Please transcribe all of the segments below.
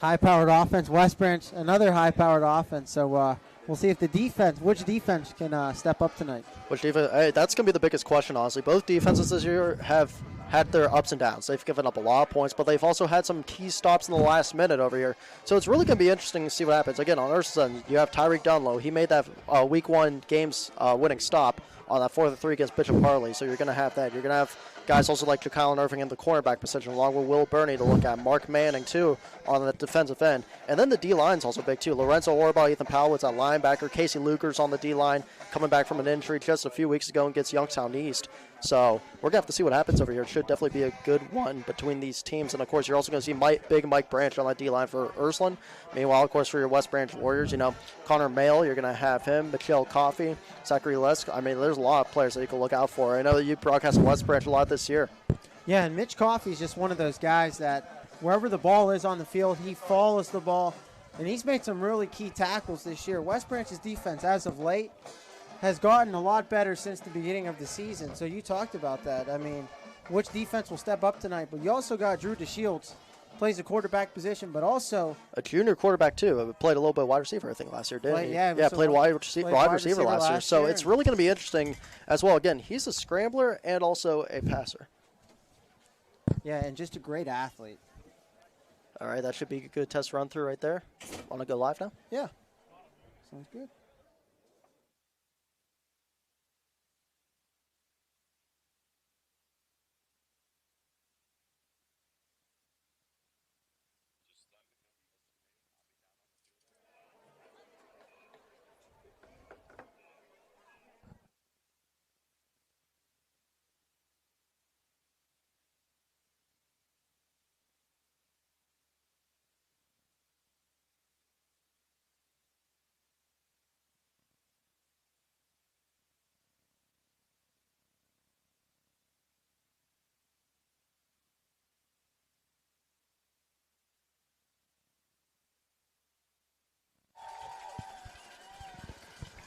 High-powered offense. West Branch, another high-powered offense. So we'll see if which defense can step up tonight. Which defense? Hey, that's going to be the biggest question, honestly. Both defenses this year have had their ups and downs. They've given up a lot of points, but they've also had some key stops in the last minute over here. So it's really going to be interesting to see what happens. Again, on Ursuline, you have Tyreek Dunlow. He made that Week 1 game's winning stop on that 4-3 against Bishop Harley. So you're going to have that. You're going to have guys also like Ja'Kylan Irving in the cornerback position, along with Will Burney to look at. Mark Manning, too, on the defensive end. And then the D-line's also big, too. Lorenzo Orbaugh, Ethan Powell's at linebacker. Casey Luker's on the D-line, coming back from an injury just a few weeks ago against Youngstown East. So we're going to have to see what happens over here. It should definitely be a good one between these teams. And, of course, you're also going to see big Mike Branch on that D-line for Ursuline. Meanwhile, of course, for your West Branch Warriors, Connor Mayle, you're going to have him. Michelle Coffey, Zachary Lesk. I mean, there's a lot of players that you can look out for. I know that you broadcast West Branch a lot this year. Yeah, and Mitch Coffey is just one of those guys that wherever the ball is on the field, he follows the ball. And he's made some really key tackles this year. West Branch's defense, as of late, has gotten a lot better since the beginning of the season. So you talked about that. I mean, which defense will step up tonight? But you also got Drew DeShields, plays a quarterback position, but also a junior quarterback too. Played a little bit of wide receiver, I think, last year, didn't he? Played wide receiver last year. So it's really going to be interesting as well. Again, he's a scrambler and also a passer. Yeah, and just a great athlete. All right, that should be a good test run through right there. Want to go live now? Yeah. Sounds good.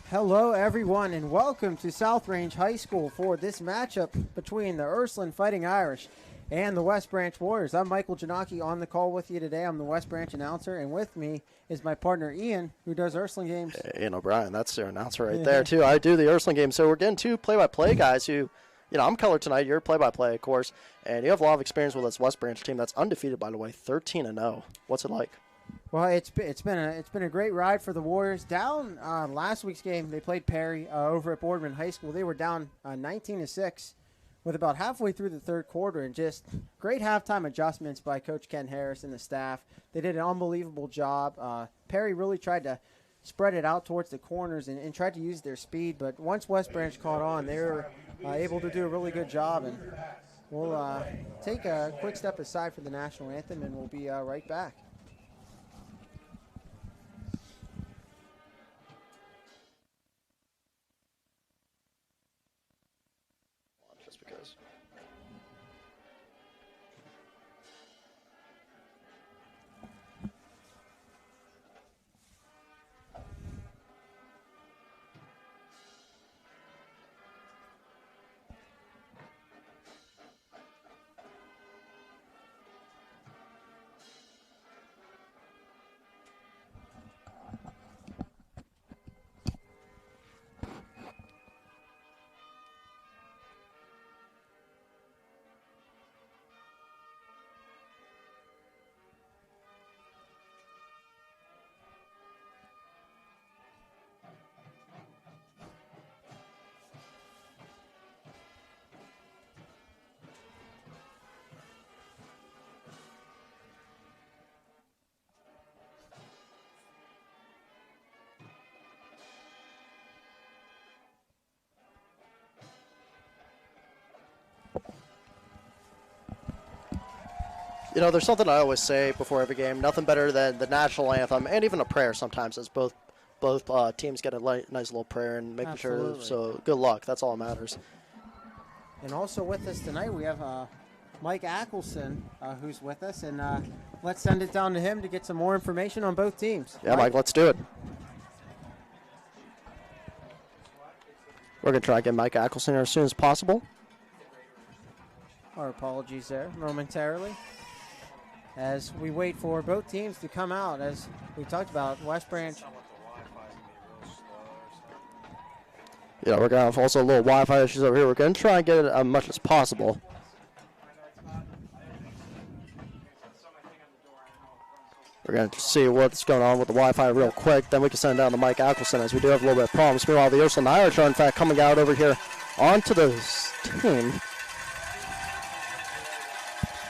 Hello, everyone, and welcome to South Range High School for this matchup between the Ursuline Fighting Irish and the West Branch Warriors. I'm Michael Janaki on the call with you today. I'm the West Branch announcer, and with me is my partner Ian, who does Ursuline games. Ian O'Brien, that's their announcer right there, too. I do the Ursuline games, so we're getting two play-by-play guys who, I'm color tonight. You're play-by-play, of course, and you have a lot of experience with this West Branch team that's undefeated, by the way, 13-0. What's it like? Well, it's been a great ride for the Warriors. Down last week's game, they played Perry over at Boardman High School. They were down 19-6 with about halfway through the third quarter, and just great halftime adjustments by Coach Ken Harris and the staff. They did an unbelievable job. Perry really tried to spread it out towards the corners and tried to use their speed, but once West Branch caught on, they were able to do a really good job. And we'll take a quick step aside for the national anthem, and we'll be right back. There's something I always say before every game. Nothing better than the national anthem and even a prayer sometimes, as both teams get a nice little prayer and making sure. So good luck. That's all that matters. And also with us tonight, we have Mike Ackelson, who's with us. And let's send it down to him to get some more information on both teams. Yeah, Mike, let's do it. We're going to try to get Mike Ackelson here as soon as possible. Our apologies there momentarily. as we wait for both teams to come out. As we talked about, West Branch. Yeah, we're going to have also a little Wi-Fi issues over here. We're going to try and get it as much as possible. We're going to see what's going on with the Wi-Fi real quick. Then we can send down to Mike Ackelson, as we do have a little bit of problems. Meanwhile, the Ursuline Irish are, in fact, coming out over here onto the team.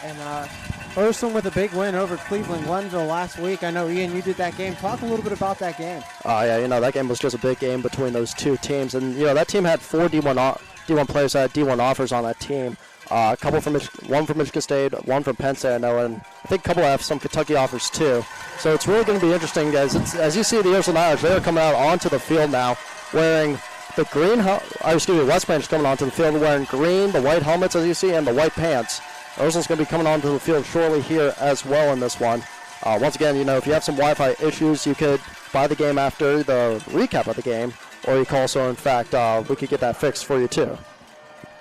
And Ursuline with a big win over Cleveland Glenville last week. I know, Ian, you did that game. Talk a little bit about that game. Yeah, that game was just a big game between those two teams. And, that team had 4 D1 players that had D1 offers on that team. A couple from one from Michigan State, one from Penn State, I know, and I think a couple have some Kentucky offers too. So it's really going to be interesting, guys. As you see, the Ursuline Irish, they are coming out onto the field now wearing the green. West Branch is coming onto the field wearing green, the white helmets, as you see, and the white pants. Ursuline's going to be coming onto the field shortly here as well in this one. Once again, if you have some Wi-Fi issues, you could buy the game after the recap of the game, or you can also, in fact, we could get that fixed for you too.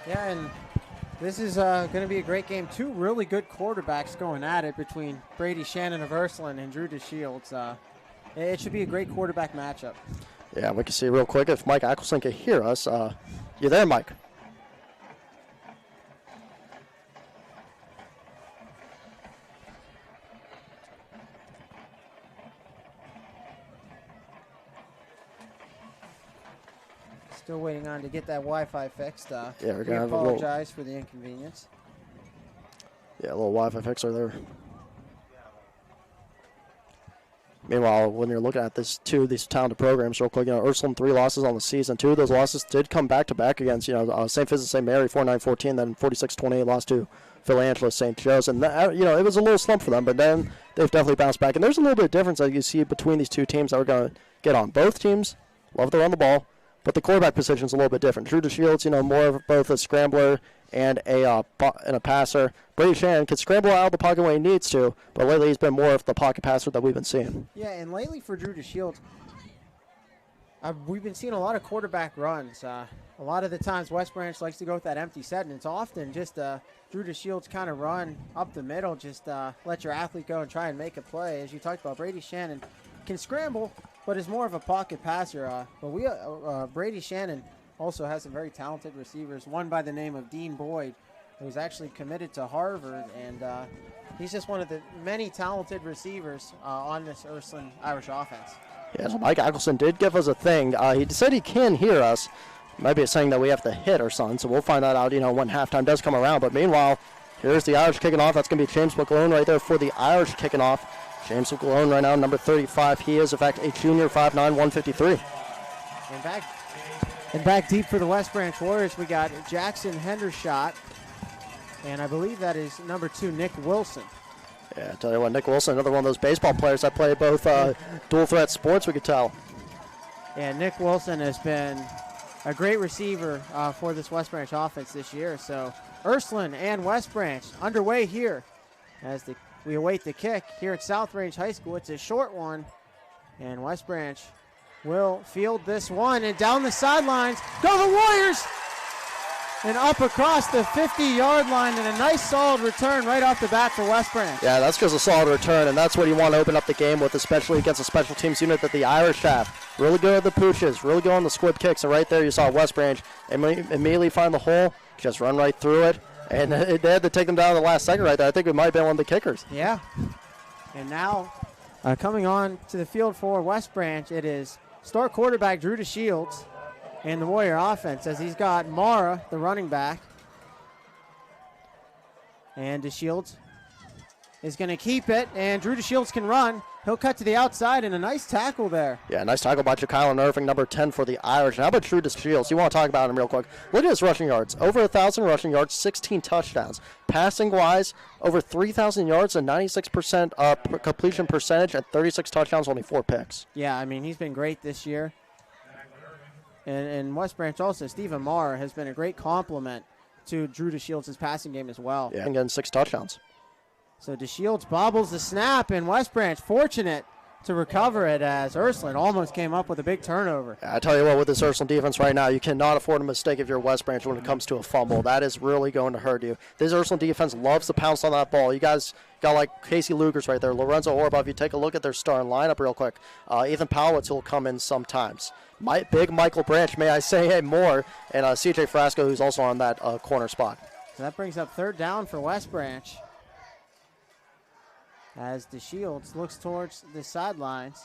Yeah, and this is going to be a great game. 2 really good quarterbacks going at it between Brady Shannon of Ursuline and Drew DeShields. It should be a great quarterback matchup. Yeah, we can see real quick if Mike Ackelson can hear us. You there, Mike? Still waiting on to get that Wi-Fi fixed. Yeah, we're we gonna apologize for the inconvenience. Yeah, a little Wi-Fi fixer there. Meanwhile, when you're looking at these talented programs, real quick, Ursuline 3 losses on the season. 2 of those losses did come back-to-back against, St. Vincent St. Mary, 49-14, then 46-28 lost to Phil Angeles St. Joe's. And, that, it was a little slump for them, but then they've definitely bounced back. And there's a little bit of difference that you see between these two teams that we're going to get on. Both teams love to run the ball, but the quarterback position is a little bit different. Drew DeShields, more of both a scrambler and a passer. Brady Shannon can scramble out of the pocket when he needs to, but lately he's been more of the pocket passer that we've been seeing. Yeah, and lately for Drew DeShields, we've been seeing a lot of quarterback runs. A lot of the times West Branch likes to go with that empty set, and it's often just Drew DeShields kind of run up the middle, just let your athlete go and try and make a play. As you talked about, Brady Shannon can scramble, but is more of a pocket passer. But Brady Shannon also has some very talented receivers, one by the name of Dean Boyd, who's actually committed to Harvard, and he's just one of the many talented receivers on this Ursuline Irish offense. Yeah, so Mike Ackelson did give us a thing. He said he can hear us. Might be a saying that we have to hit or something, so we'll find that out, when halftime does come around. But meanwhile, here's the Irish kicking off. That's going to be James McGlone right there for the Irish kicking off. James McGlone right now, number 35. He is, in fact, a junior, 5'9", 153. And back deep for the West Branch Warriors, we got Jackson Hendershot, and I believe that is number 2, Nick Wilson. Yeah, I tell you what, Nick Wilson, another one of those baseball players that play both dual threat sports, we could tell. Yeah, Nick Wilson has been a great receiver for this West Branch offense this year. So Ursuline and West Branch underway here as we await the kick here at South Range High School. It's a short one, and West Branch will field this one, and down the sidelines go the Warriors, and up across the 50-yard line, and a nice solid return right off the bat for West Branch. Yeah, that's just a solid return, and that's what you want to open up the game with, especially against a special teams unit that the Irish have. Really good at the pooches, really good on the squib kicks, and right there you saw West Branch immediately find the hole, just run right through it, and they had to take them down to the last second right there. I think it might have been one of the kickers. Yeah, and now coming on to the field for West Branch, it is star quarterback Drew DeShields and the Warrior offense, as he's got Mara, the running back. And DeShields is going to keep it, and Drew DeShields can run. He'll cut to the outside, and a nice tackle there. Yeah, nice tackle by Ja'Kylan Irving, number 10 for the Irish. And how about Drew DeShields? You want to talk about him real quick. Look at his rushing yards. Over 1,000 rushing yards, 16 touchdowns. Passing-wise, over 3,000 yards and 96% completion percentage and 36 touchdowns, only 4 picks. Yeah, I mean, he's been great this year. And West Branch also, Stephen Marr has been a great complement to Drew DeShields' passing game as well. Yeah, and getting 6 touchdowns. So DeShields bobbles the snap, and West Branch fortunate to recover it as Ursuline almost came up with a big turnover. I tell you what, with this Ursuline defense right now, you cannot afford a mistake if you're West Branch when it comes to a fumble. That is really going to hurt you. This Ursuline defense loves to pounce on that ball. You guys got like Casey Lugers right there, Lorenzo Orba. If you take a look at their starting lineup real quick, Ethan Powlitz will come in sometimes. Big Michael Branch, may I say more, and CJ Frasco, who's also on that corner spot. So that brings up 3rd down for West Branch as DeShields looks towards the sidelines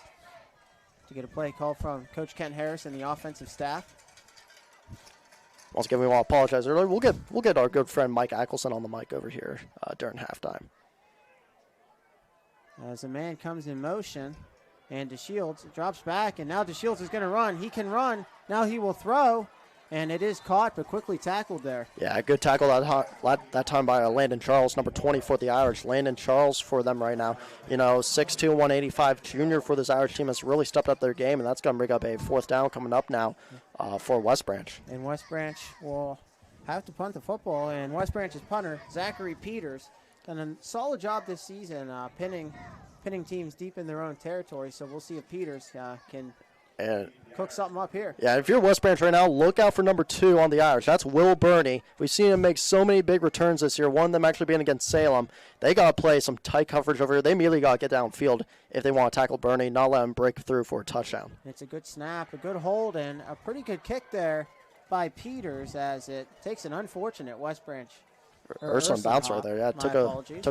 to get a play call from Coach Kent Harris and the offensive staff. Once again, we want to apologize earlier. We'll get our good friend Mike Ackelson on the mic over here during halftime. As a man comes in motion, and DeShields drops back, and now DeShields is going to run. He can run. Now he will throw, and it is caught but quickly tackled there. Yeah, good tackle that time by Landon Charles, number 20 for the Irish. Landon Charles for them right now. 6'2", 185 junior for this Irish team has really stepped up their game, and that's going to bring up a 4th down coming up now for West Branch. And West Branch will have to punt the football, and West Branch's punter, Zachary Peters, done a solid job this season pinning teams deep in their own territory, so we'll see if Peters can cook something up here. Yeah, if you're West Branch right now, look out for number 2 on the Irish. That's Will Burney. We've seen him make so many big returns this year, one of them actually being against Salem. They got to play some tight coverage over here. They immediately got to get downfield if they want to tackle Burney, not let him break through for a touchdown. It's a good snap, a good hold, and a pretty good kick there by Peters as it takes an unfortunate West Branch. Ursuline bounce right there. Yeah, took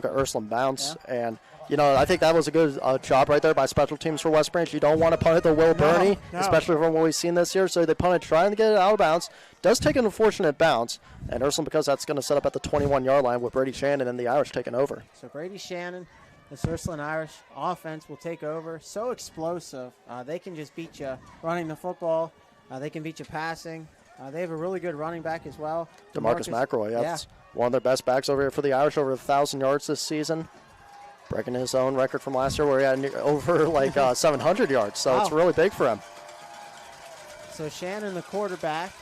a Ursuline bounce, yeah. And I think that was a good job right there by special teams for West Branch. You don't want to punt it to Will Burney, especially from what we've seen this year. So they punted, trying to get it out of bounds. Does take an unfortunate bounce, and Ursuline, because that's going to set up at the 21-yard line with Brady Shannon and the Irish taking over. So Brady Shannon, this Ursuline Irish offense will take over. So explosive. They can just beat you running the football. They can beat you passing. They have a really good running back as well. DeMarcus McElroy, that's one of their best backs over here for the Irish, over 1,000 yards this season, breaking his own record from last year where he had over 700 yards. So It's really big for him. So Shannon, the quarterback.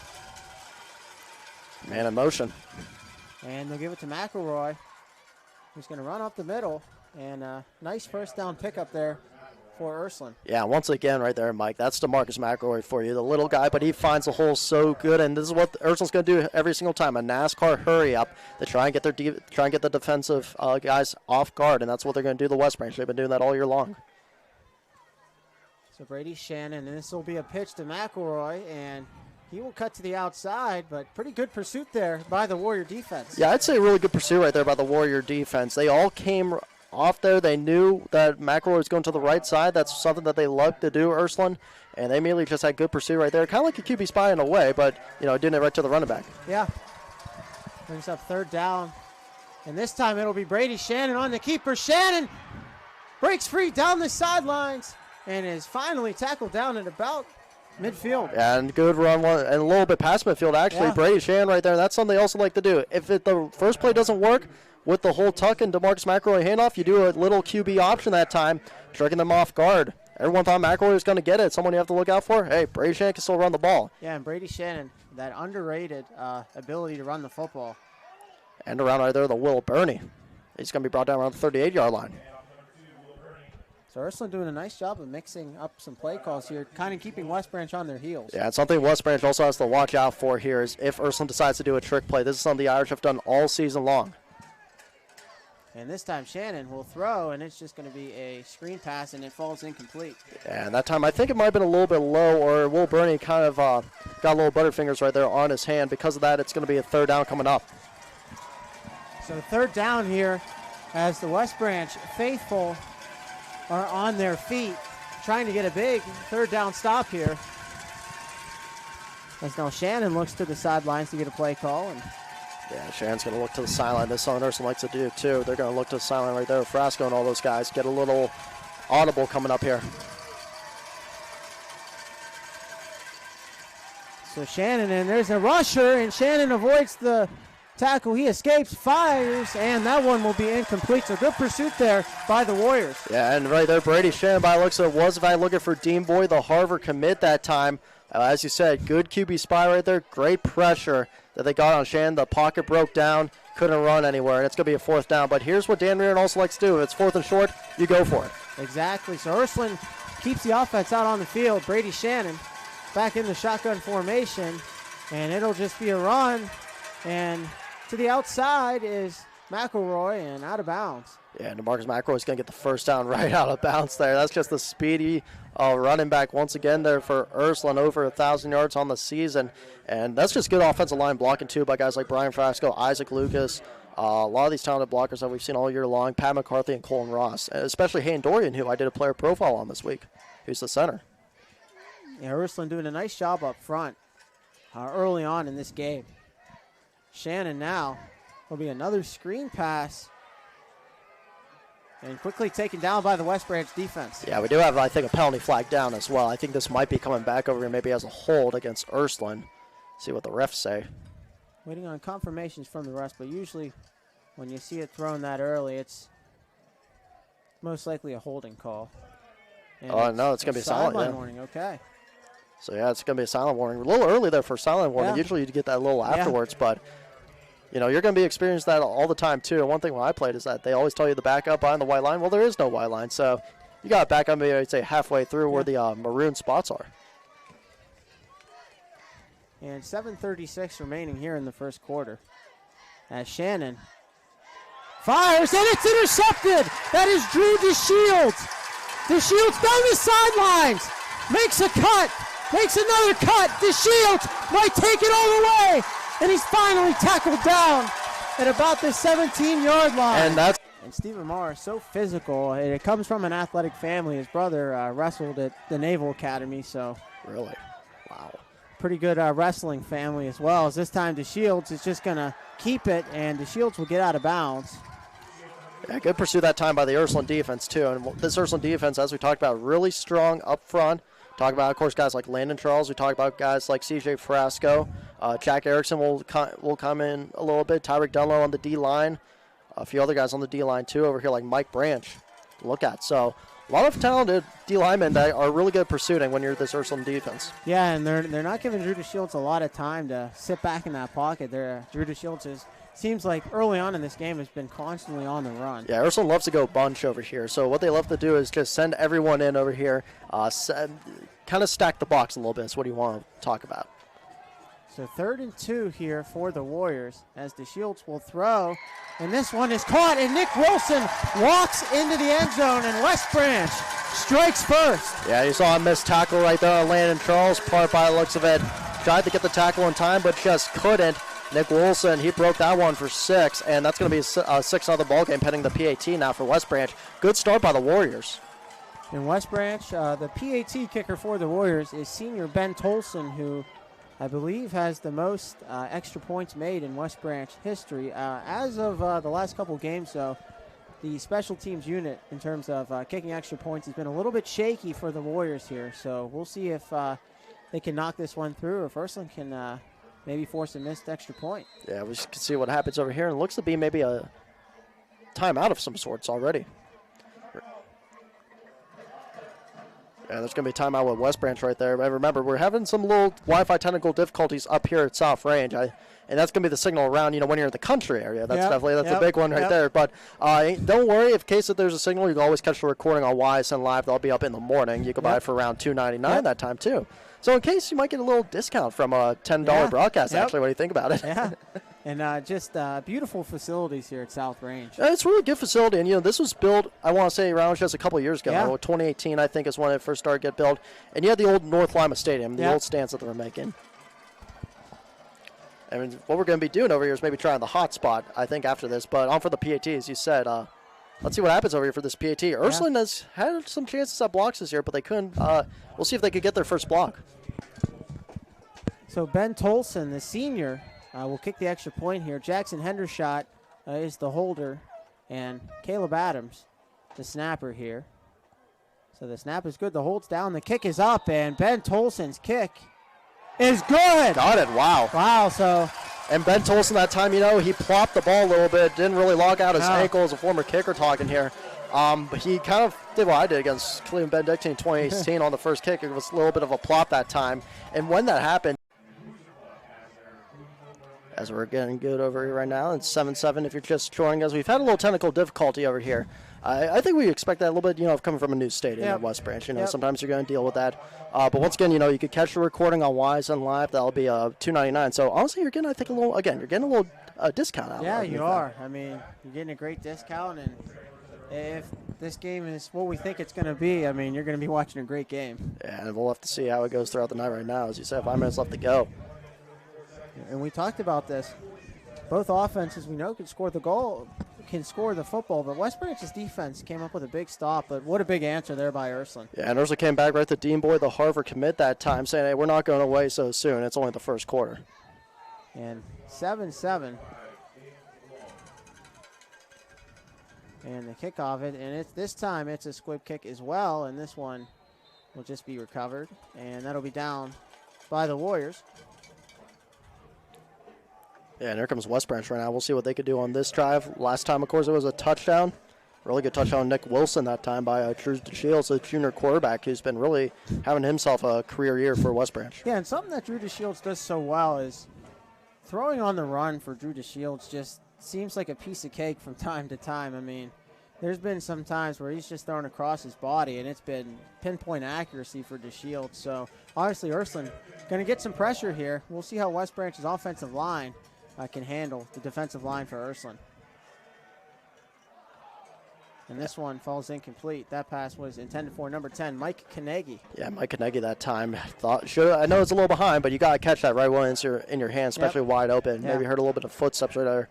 Man in motion. And they'll give it to McElroy, who's going to run up the middle. And a nice 1st down pickup there for Ursuline. Yeah, once again right there, Mike, that's DeMarcus McElroy for you, the little guy, but he finds the hole so good, and this is what Ursuline's going to do every single time, a NASCAR hurry up to try and get the defensive guys off guard, and that's what they're going to do the West Branch. They've been doing that all year long. So Brady Shannon, and this will be a pitch to McElroy, and he will cut to the outside, but pretty good pursuit there by the Warrior defense. Yeah, I'd say a really good pursuit right there by the Warrior defense. They all came off there. They knew that McElroy was going to the right side. That's something that they love to do, Ursuline, and they immediately just had good pursuit right there. Kind of like a QB spy in a way, but, doing it right to the running back. Yeah. Brings up 3rd down, and this time it'll be Brady Shannon on the keeper. Shannon breaks free down the sidelines and is finally tackled down at about midfield. And good run, and a little bit past midfield, actually. Yeah. Brady Shannon right there. That's something they also like to do. If the first play doesn't work, with the whole tuck and DeMarcus McElroy handoff, you do a little QB option that time, tricking them off guard. Everyone thought McElroy was going to get it. Someone you have to look out for. Hey, Brady Shannon can still run the ball. Yeah, and Brady Shannon, that underrated ability to run the football. And around right there, the Will Burney. He's going to be brought down around the 38-yard line. So Ursuline doing a nice job of mixing up some play calls here, kind of keeping West Branch on their heels. Yeah, and something West Branch also has to watch out for here is if Ursuline decides to do a trick play. This is something the Irish have done all season long. And this time Shannon will throw, and it's just going to be a screen pass, and it falls incomplete. And that time I think it might have been a little bit low, or Will Burney kind of got little butterfingers right there on his hand. Because of that, it's going to be a 3rd down coming up. So 3rd down here as the West Branch faithful are on their feet, trying to get a big 3rd down stop here. As now Shannon looks to the sidelines to get a play call. And yeah, Shannon's going to look to the sideline. This is something Ursuline likes to do, too. They're going to look to the sideline right there. Frasco and all those guys get a little audible coming up here. So Shannon, and there's a rusher, and Shannon avoids the tackle. He escapes, fires, and that one will be incomplete. So good pursuit there by the Warriors. Yeah, and right there, Brady Shannon, by the looks of it, was looking for Dean Boyd, the Harvard commit that time. As you said, good QB spy right there. Great pressure that they got on Shannon. The pocket broke down, couldn't run anywhere, and it's going to be a 4th down. But here's what Dan Reardon also likes to do. If it's 4th and short, you go for it. Exactly. So Ursuline keeps the offense out on the field. Brady Shannon back in the shotgun formation, and it'll just be a run. And to the outside is McElroy, and out of bounds. Yeah, and DeMarcus McElroy is going to get the first down right out of bounds there. That's just the speedy running back once again there for Ursuline, over 1,000 yards on the season. And that's just good offensive line blocking, too, by guys like Brian Frasco, Isaac Lucas, a lot of these talented blockers that we've seen all year long, Pat McCarthy and Colin Ross, especially Hayden Dorian, who I did a player profile on this week, who's the center. Yeah, Ursuline doing a nice job up front early on in this game. Shannon now will be another screen pass. And quickly taken down by the West Branch defense. Yeah, we do have, I think, a penalty flag down as well. I think this might be coming back over here maybe as a hold against Ursuline. See what the refs say. Waiting on confirmations from the refs, but usually when you see it thrown that early, it's most likely a holding call. And no, it's going to be a silent warning. Okay. So, yeah, it's going to be a silent warning. A little early there for a silent warning. Yeah. Usually you get that a little afterwards, but, you know, you're going to be experiencing that all the time, too. And one thing when I played is that they always tell you the backup behind the white line. Well, there is no white line, so you got to back up maybe, I'd say, halfway through where the maroon spots are. And 7:36 remaining here in the first quarter. As Shannon fires, and it's intercepted. That is Drew DeShields. DeShields down the sidelines. Makes a cut. Makes another cut. DeShields might take it all the way. And he's finally tackled down at about the 17-yard line. And Stephen Marr is so physical. It comes from an athletic family. His brother wrestled at the Naval Academy. So really? Wow. Pretty good wrestling family as well. As this time DeShields is just going to keep it, and DeShields will get out of bounds. Yeah, good pursuit that time by the Ursuline defense, too. And this Ursuline defense, as we talked about, really strong up front. Talk about, of course, guys like Landon Charles. We talk about guys like C.J. Frasco. Jack Erickson will come in a little bit. Tyreek Dunlow on the D-line. A few other guys on the D-line, too, over here, like Mike Branch to look at. So a lot of talented D-linemen that are really good at pursuing when you're this Ursuline defense. Yeah, and they're not giving Drew DeShields a lot of time to sit back in that pocket. Drew DeShields seems like early on in this game has been constantly on the run. Yeah, Ursuline loves to go bunch over here. So what they love to do is just send everyone in over here, kind of stack the box a little bit. That's what you want to talk about. So 3rd and 2 here for the Warriors as DeShields will throw. And this one is caught, and Nick Wilson walks into the end zone, and West Branch strikes first. Yeah, you saw a missed tackle right there on Landon Charles. Part by the looks of it. Tried to get the tackle in time, but just couldn't. Nick Wilson, he broke that one for 6, and that's going to be a 6-0 ball game pending the PAT now for West Branch. Good start by the Warriors. In West Branch, the PAT kicker for the Warriors is senior Ben Tolson, who I believe has the most extra points made in West Branch history. As of the last couple games, though, the special teams unit in terms of kicking extra points has been a little bit shaky for the Warriors here. So we'll see if they can knock this one through, or if Ursuline can maybe force a missed extra point. Yeah, we can see what happens over here. And it looks to be maybe a timeout of some sorts already. Yeah, there's going to be a timeout with West Branch right there. But remember, we're having some little Wi-Fi technical difficulties up here at South Range. And that's going to be the signal around, when you're in the country area. That's a big one right there. But don't worry, in case that there's a signal, you can always catch the recording on YSN Live. They'll be up in the morning. You can buy it for around $2.99 that time, too. So in case you might get a little discount from a $10 broadcast, actually, what do you think about it? Yeah. And just beautiful facilities here at South Range. It's a really good facility. And, this was built, I want to say, around just a couple of years ago. Yeah. 2018, I think, is when it first started to get built. And you had the old North Lima Stadium, the old stands that they were making. And what we're going to be doing over here is maybe trying the hot spot, I think, after this. But on for the PAT, as you said. Let's see what happens over here for this PAT. Ursuline has had some chances at blocks this year, but they couldn't. We'll see if they could get their first block. So Ben Tolson, the senior, will kick the extra point here. Jackson Hendershot is the holder, and Caleb Adams, the snapper here. So the snap is good. The hold's down. The kick is up, and Ben Tolson's kick is good. Got it. Wow. Wow. So. And Ben Tolson that time, he plopped the ball a little bit. Didn't really log out his ankle as a former kicker talking here. But he kind of did what I did against Cleveland Benedictine in 2018 on the first kick. It was a little bit of a plop that time. And when that happened, as we're getting good over here right now. It's 7-7 if you're just joining us. We've had a little technical difficulty over here. I think we expect that a little bit, coming from a new stadium in West Branch. Sometimes you're going to deal with that. But once again, you could catch the recording on Wise and Live. That'll be $2.99. So honestly, you're getting, I think, you're getting a little discount out of it. Yeah, you are. I mean, you're getting a great discount, and if this game is what we think it's going to be, I mean, you're going to be watching a great game. Yeah, and we'll have to see how it goes throughout the night right now. As you said, 5 minutes left to go. And we talked about this. Both offenses, we know, can score the goal, can score the football, but West Branch's defense came up with a big stop, but what a big answer there by Ursuline. Yeah, and Ursuline came back right to Dean Boyd, the Harvard commit that time, saying, hey, we're not going away so soon. It's only the first quarter. And 7-7. And the kickoff, and this time it's a squib kick as well, and this one will just be recovered, and that'll be down by the Warriors. Yeah, and here comes West Branch right now. We'll see what they could do on this drive. Last time, of course, it was a touchdown. Really good touchdown, Nick Wilson, that time by Drew DeShields, a junior quarterback who's been really having himself a career year for West Branch. Yeah, and something that Drew DeShields does so well is throwing on the run for Drew DeShields just seems like a piece of cake from time to time. I mean, there's been some times where he's just thrown across his body, and it's been pinpoint accuracy for DeShields. So, obviously, Ursuline going to get some pressure here. We'll see how West Branch's offensive line can handle the defensive line for Ursuline. And this one falls incomplete. That pass was intended for number 10, Mike Kanegi. Yeah, Mike Kanegi that time. I know it's a little behind, but you got to catch that right when it's in your hand, especially wide open. Maybe heard a little bit of footsteps right there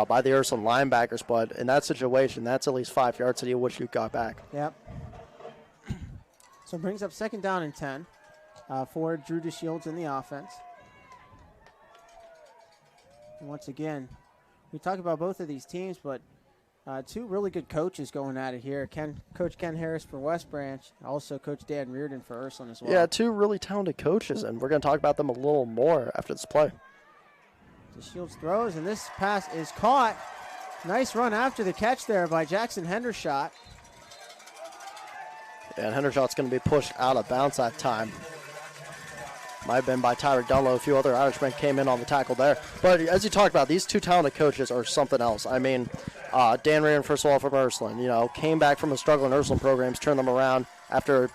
by the Ursuline linebackers, but in that situation, that's at least 5 yards that you wish you got back. Yep. So it brings up 2nd down and 10 for Drew DeShields in the offense. And once again, we talk about both of these teams, but two really good coaches going at it here. Coach Ken Harris for West Branch, also Coach Dan Reardon for Ursuline as well. Yeah, two really talented coaches, and we're going to talk about them a little more after this play. DeShields throws, and this pass is caught. Nice run after the catch there by Jackson Hendershot. Yeah, and Hendershot's going to be pushed out of bounds that time. Might have been by Tyler Dunlow. A few other Irishmen came in on the tackle there. But as you talked about, these two talented coaches are something else. I mean, Dan Reardon, first of all, from Ursuline, came back from a struggling Ursuline programs, turned them around after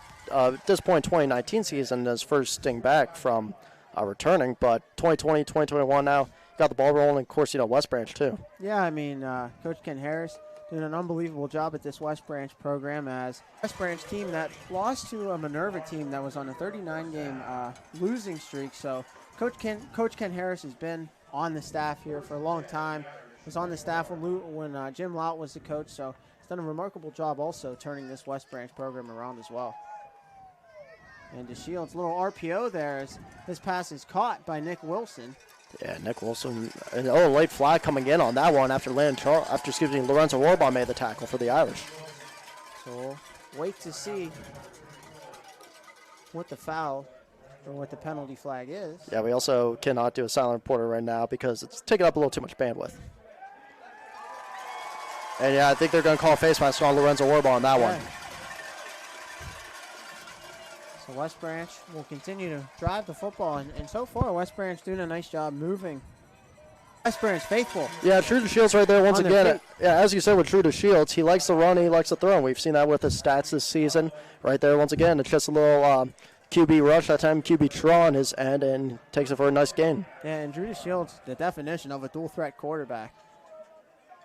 this point 2019 season, his first sting back from returning. But 2020, 2021 now, got the ball rolling. Of course, West Branch too. Yeah, I mean, Coach Ken Harris doing an unbelievable job at this West Branch program, as West Branch team that lost to a Minerva team that was on a 39-game losing streak. So Coach Ken Harris has been on the staff here for a long time. Was on the staff when Jim Lout was the coach, so he's done a remarkable job also turning this West Branch program around as well. And DeShields, little RPO there as this pass is caught by Nick Wilson. Yeah, Nick Wilson, and late flag coming in on that one after Lorenzo Warbaugh made the tackle for the Irish. So we'll wait to see what the foul or what the penalty flag is. Yeah, we also cannot do a silent reporter right now because it's taking up a little too much bandwidth. And yeah, I think they're going to call a face mask on Lorenzo Warbaugh on that one. So West Branch will continue to drive the football, and so far West Branch doing a nice job moving. West Branch faithful. Yeah, Drew DeShields right there once again. Yeah, as you said with Drew DeShields, he likes to run, he likes to throw. And we've seen that with his stats this season. Right there once again, it's just a little QB rush that time, QB draw on his end, and takes it for a nice gain. Yeah, and Drew DeShields, the definition of a dual-threat quarterback.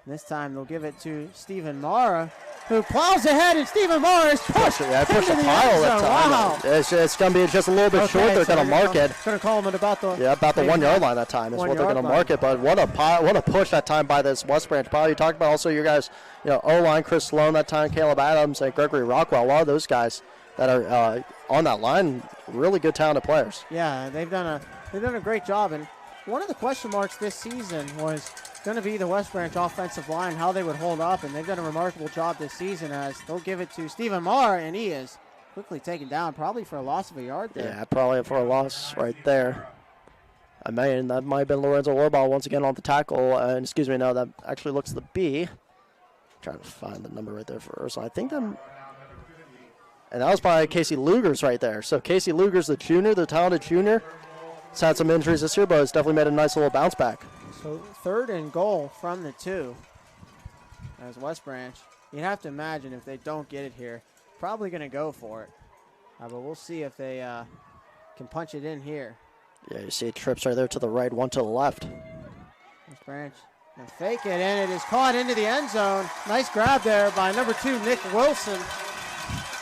And this time they'll give it to Stephen Mara, who plows ahead, and Stephen Mara is pushed. Yeah, pushed a pile that time. Wow. It's going to be just a little bit short. They're going to mark it. Going to call him at about the 1 yard line that time is what they're going to mark it. But what a push that time by this West Branch pile. You talked about also your guys, O-line, Chris Sloan that time, Caleb Adams, and Gregory Rockwell. A lot of those guys that are on that line, really good talented players. Yeah, they've done a great job. And one of the question marks this season was going to be the West Branch offensive line, how they would hold up, and they've done a remarkable job this season as they'll give it to Stephen Marr, and he is quickly taken down, probably for a loss of a yard there. Yeah, probably for a loss right there. That might have been Lorenzo Warbaugh once again on the tackle. And excuse me, no, that actually looks to be. Trying to find the number right there for Ursuline. I think that. And that was by Casey Lugers right there. So Casey Lugers, the talented junior, He's had some injuries this year, but it's definitely made a nice little bounce back. So 3rd and goal from the 2 as West Branch. You'd have to imagine if they don't get it here, probably going to go for it. But we'll see if they can punch it in here. Yeah, you see trips right there to the right, one to the left. West Branch and fake it, and it is caught into the end zone. Nice grab there by number 2, Nick Wilson.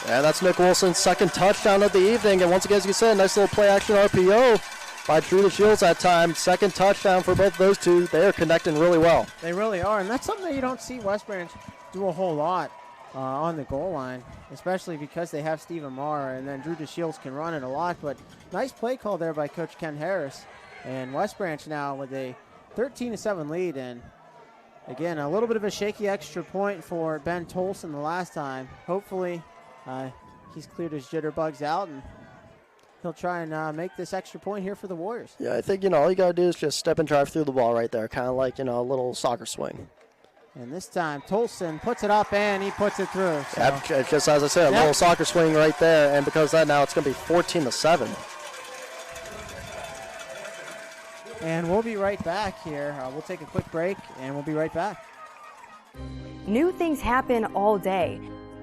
Yeah, that's Nick Wilson's 2nd touchdown of the evening. And once again, as you said, nice little play action RPO by Drew DeShields that time. 2nd touchdown for both of those two. They are connecting really well. They really are, and that's something that you don't see West Branch do a whole lot on the goal line, especially because they have Steve Amara, and then Drew DeShields can run it a lot. But nice play call there by Coach Ken Harris. And West Branch now with a 13-7 lead, and again, a little bit of a shaky extra point for Ben Tolson the last time. Hopefully, he's cleared his jitterbugs out, and he'll try and make this extra point here for the Warriors. Yeah, I think, all you got to do is just step and drive through the ball right there, kind of like, a little soccer swing. And this time, Tolson puts it up, and he puts it through. So. Yep, just as I said, a little soccer swing right there, and because of that, now it's going to be 14-7. And we'll be right back here. We'll take a quick break, and we'll be right back. New things happen all day.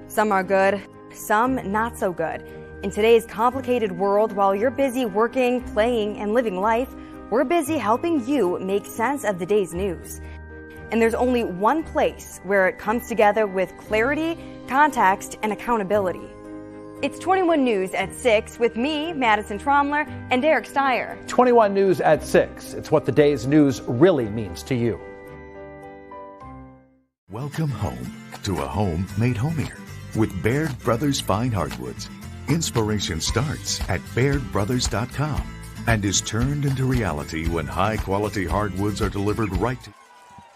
Some are good, some not so good. In today's complicated world, while you're busy working, playing, and living life, we're busy helping you make sense of the day's news. And there's only one place where it comes together with clarity, context, and accountability. It's 21 News at 6 with me, Madison Tromler, and Derek Steyer. 21 News at 6. It's what the day's news really means to you. Welcome home to a home made homier with Baird Brothers Fine Hardwoods. Inspiration starts at BairdBrothers.com and is turned into reality when high-quality hardwoods are delivered right to.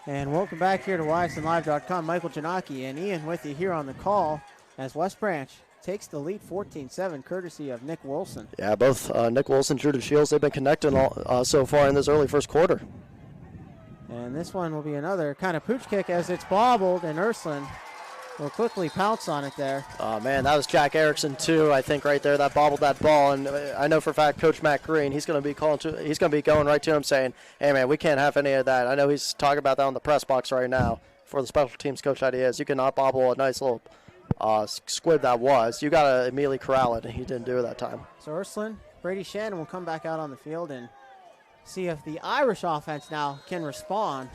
And welcome back here to YSNLive.com. Michael Janaki and Ian with you here on the call as West Branch takes the lead 14-7, courtesy of Nick Wilson. Yeah, both Nick Wilson and Drew DeShields, they've been connecting so far in this early first quarter. And this one will be another kind of pooch kick as it's bobbled, and Ursuline will quickly pounce on it there. Oh, man, that was Jack Erickson, too, I think, right there, that bobbled that ball. And I know for a fact Coach Matt Green, he's going to be going right to him saying, hey, man, we can't have any of that. I know he's talking about that on the press box right now for the special teams coach that he is. You cannot bobble a nice little squib that was. You got to immediately corral it, and he didn't do it that time. So Ursuline, Brady Shannon will come back out on the field and see if the Irish offense now can respond.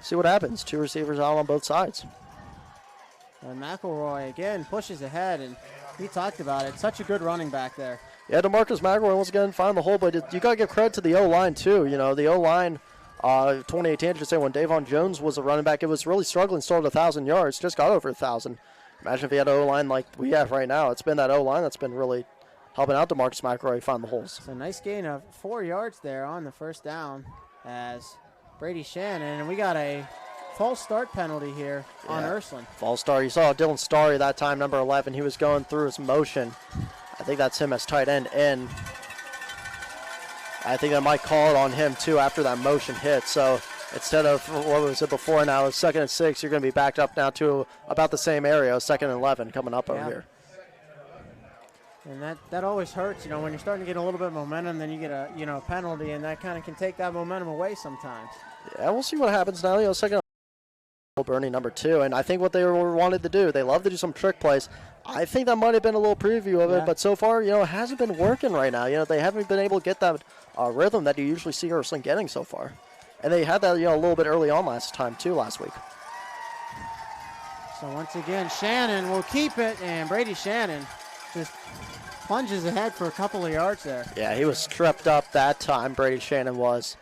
See what happens. 2 receivers out on both sides. And McElroy again pushes ahead, and he talked about it. Such a good running back there. Yeah, DeMarcus McElroy once again found the hole, but you got to give credit to the O-line too. The O-line, 2018, I should say, when Davon Jones was a running back, it was really struggling, started 1,000 yards, just got over 1,000. Imagine if he had an O-line like we have right now. It's been that O-line that's been really helping out DeMarcus McElroy find the holes. So nice gain of 4 yards there on the first down as Brady Shannon, and we got a false start penalty here on Ursuline. False start. You saw Dylan Starry that time, number 11. He was going through his motion. I think that's him as tight end in. I think they might call it on him, too, after that motion hit. So instead of what was it before now, 2nd and 6, you're going to be backed up now to about the same area, 2nd and 11 coming up over here. And that always hurts, when you're starting to get a little bit of momentum, then you get a penalty, and that kind of can take that momentum away sometimes. Yeah, we'll see what happens now. 2nd Bernie number 2, and I think what they wanted to do, they love to do some trick plays. I think that might have been a little preview of it, but so far, it hasn't been working right now. They haven't been able to get that rhythm that you usually see Ursuline getting so far. And they had that, a little bit early on last week. So once again, Shannon will keep it, and Brady Shannon just plunges ahead for a couple of yards there. Yeah, he was tripped up that time, Brady Shannon was.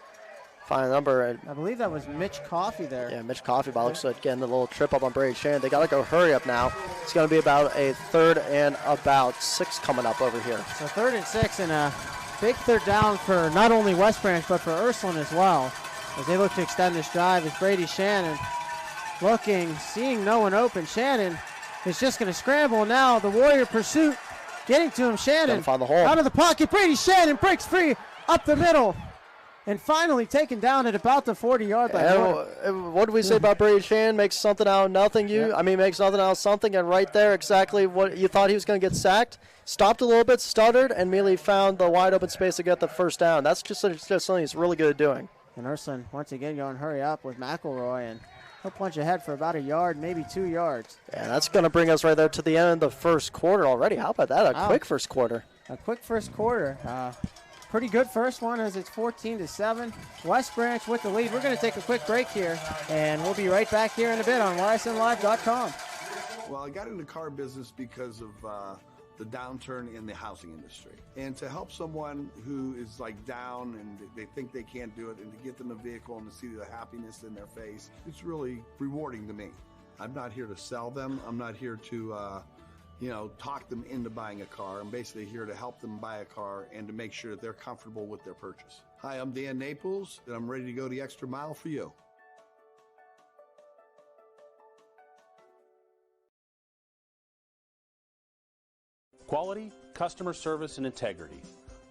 Final number. I believe that was Mitch Coffey there. Yeah, Mitch Coffey, but looks like getting the little trip up on Brady Shannon. They got to go hurry up now. It's going to be about a 3rd and about 6 coming up over here. So 3rd and 6 and a big 3rd down for not only West Branch but for Ursuline as well, as they look to extend this drive. As Brady Shannon seeing no one open. Shannon is just going to scramble now. The Warrior pursuit getting to him. Shannon find the hole. Out of the pocket. Brady Shannon breaks free up the middle. And finally taken down at about the 40-yard line. And what did we say about Brady Shan? Makes something out of nothing. Makes nothing out of something. And right there, exactly what you thought he was going to get sacked. Stopped a little bit, stuttered, and immediately found the wide open space to get the first down. That's just something he's really good at doing. And Ursuline, once again, going hurry up with McElroy, and he'll punch ahead for about a yard, maybe 2 yards. Yeah, that's going to bring us right there to the end of the first quarter already. How about that? A quick first quarter. A quick first quarter. Pretty good first one as it's 14-7. West Branch with the lead. We're going to take a quick break here, and we'll be right back here in a bit on ysnlive.com. Well, I got into the car business because of the downturn in the housing industry. And to help someone who is like down and they think they can't do it, and to get them a vehicle and to see the happiness in their face, it's really rewarding to me. I'm not here to sell them. I'm not here to talk them into buying a car. I'm basically here to help them buy a car and to make sure that they're comfortable with their purchase. Hi, I'm Dan Naples, and I'm ready to go the extra mile for you. Quality, customer service, and integrity.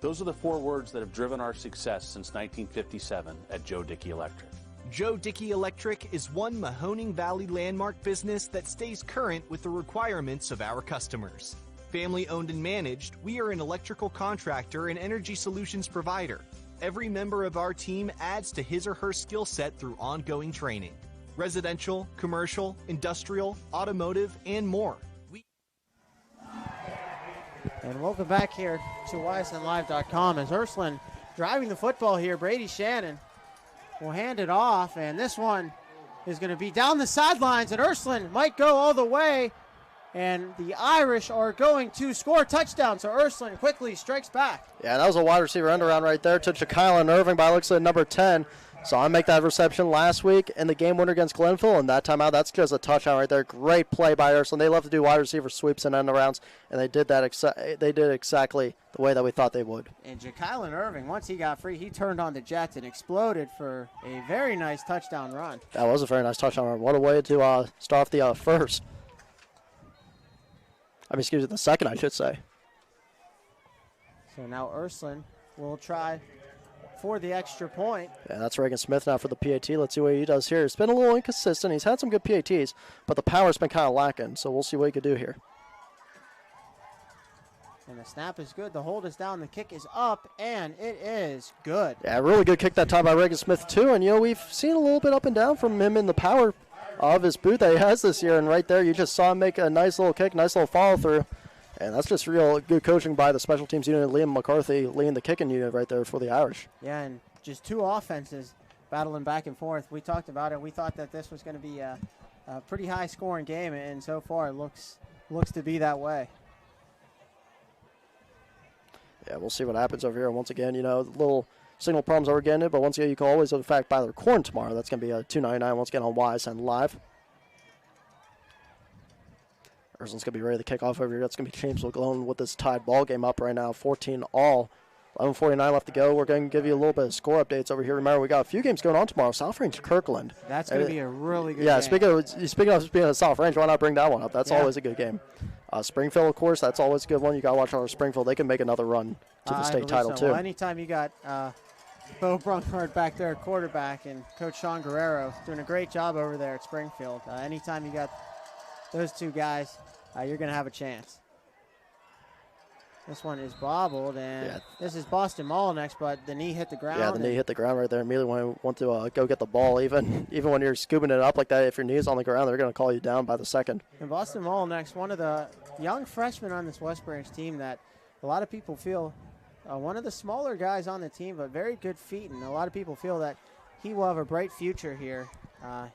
Those are the 4 words that have driven our success since 1957 at Joe Dickey Electric. Joe Dickey Electric is one Mahoning Valley landmark business that stays current with the requirements of our customers. Family owned and managed, we are an electrical contractor and energy solutions provider. Every member of our team adds to his or her skill set through ongoing training. Residential, commercial, industrial, automotive, and more. And welcome back here to ysnlive.com as Ursuline driving the football here. Brady Shannon will hand it off, and this one is going to be down the sidelines, and Ursuline might go all the way, and the Irish are going to score a touchdown, so Ursuline quickly strikes back. Yeah, that was a wide receiver end around right there to Ja'Kylan Irving by looks at number 10. So I make that reception last week in the game winner against Glenville, and that timeout, that's just a touchdown right there. Great play by Ursuline. They love to do wide receiver sweeps and end arounds, and they did that. They did exactly the way that we thought they would. And Ja'Kylan Irving, once he got free, he turned on the Jets and exploded for a very nice touchdown run. That was a very nice touchdown run. What a way to start off the first. The second, I should say. So now Ursuline will try for the extra point. Yeah, that's Reagan Smith now for the PAT. Let's see what he does here. It's been a little inconsistent. He's had some good PATs, but the power's been kind of lacking, so we'll see what he can do here. And the snap is good. The hold is down. The kick is up, and it is good. Yeah, really good kick that time by Reagan Smith, too. And, we've seen a little bit up and down from him in the power of his boot that he has this year. And right there, you just saw him make a nice little kick, nice little follow-through. And that's just real good coaching by the special teams unit. Liam McCarthy leading the kicking unit right there for the Irish. Yeah, and just 2 offenses battling back and forth. We talked about it. We thought that this was going to be a pretty high-scoring game, and so far it looks to be that way. Yeah, we'll see what happens over here. Once again, little signal problems that we're getting, but once again, you can always, in fact, buy their corn tomorrow. That's going to be $2.99 once again on YSN Live. Ursuline's going to be ready to kick off over here. That's going to be James McGlone with this tied ball game up right now, 14-all. 11:49 left to go. We're going to give you a little bit of score updates over here. Remember, we got a few games going on tomorrow. South Range Kirkland. That's going to be a really good game. Yeah, speaking of South Range, why not bring that one up? That's always a good game. Springfield, of course, that's always a good one. You got to watch out for Springfield. They can make another run to the state title, too. Well, anytime you got Bo Brunkard back there at quarterback and Coach Sean Guerrero doing a great job over there at Springfield, anytime you got those 2 guys, you're going to have a chance. This one is bobbled, and this is Boston Mall next, but the knee hit the ground. Yeah, the knee hit the ground right there immediately when I want to go get the ball. Even when you're scooping it up like that, if your knee's on the ground, they're going to call you down by the second. And Boston Mall next, one of the young freshmen on this West Branch team that a lot of people feel one of the smaller guys on the team, but very good feet, and a lot of people feel that he will have a bright future here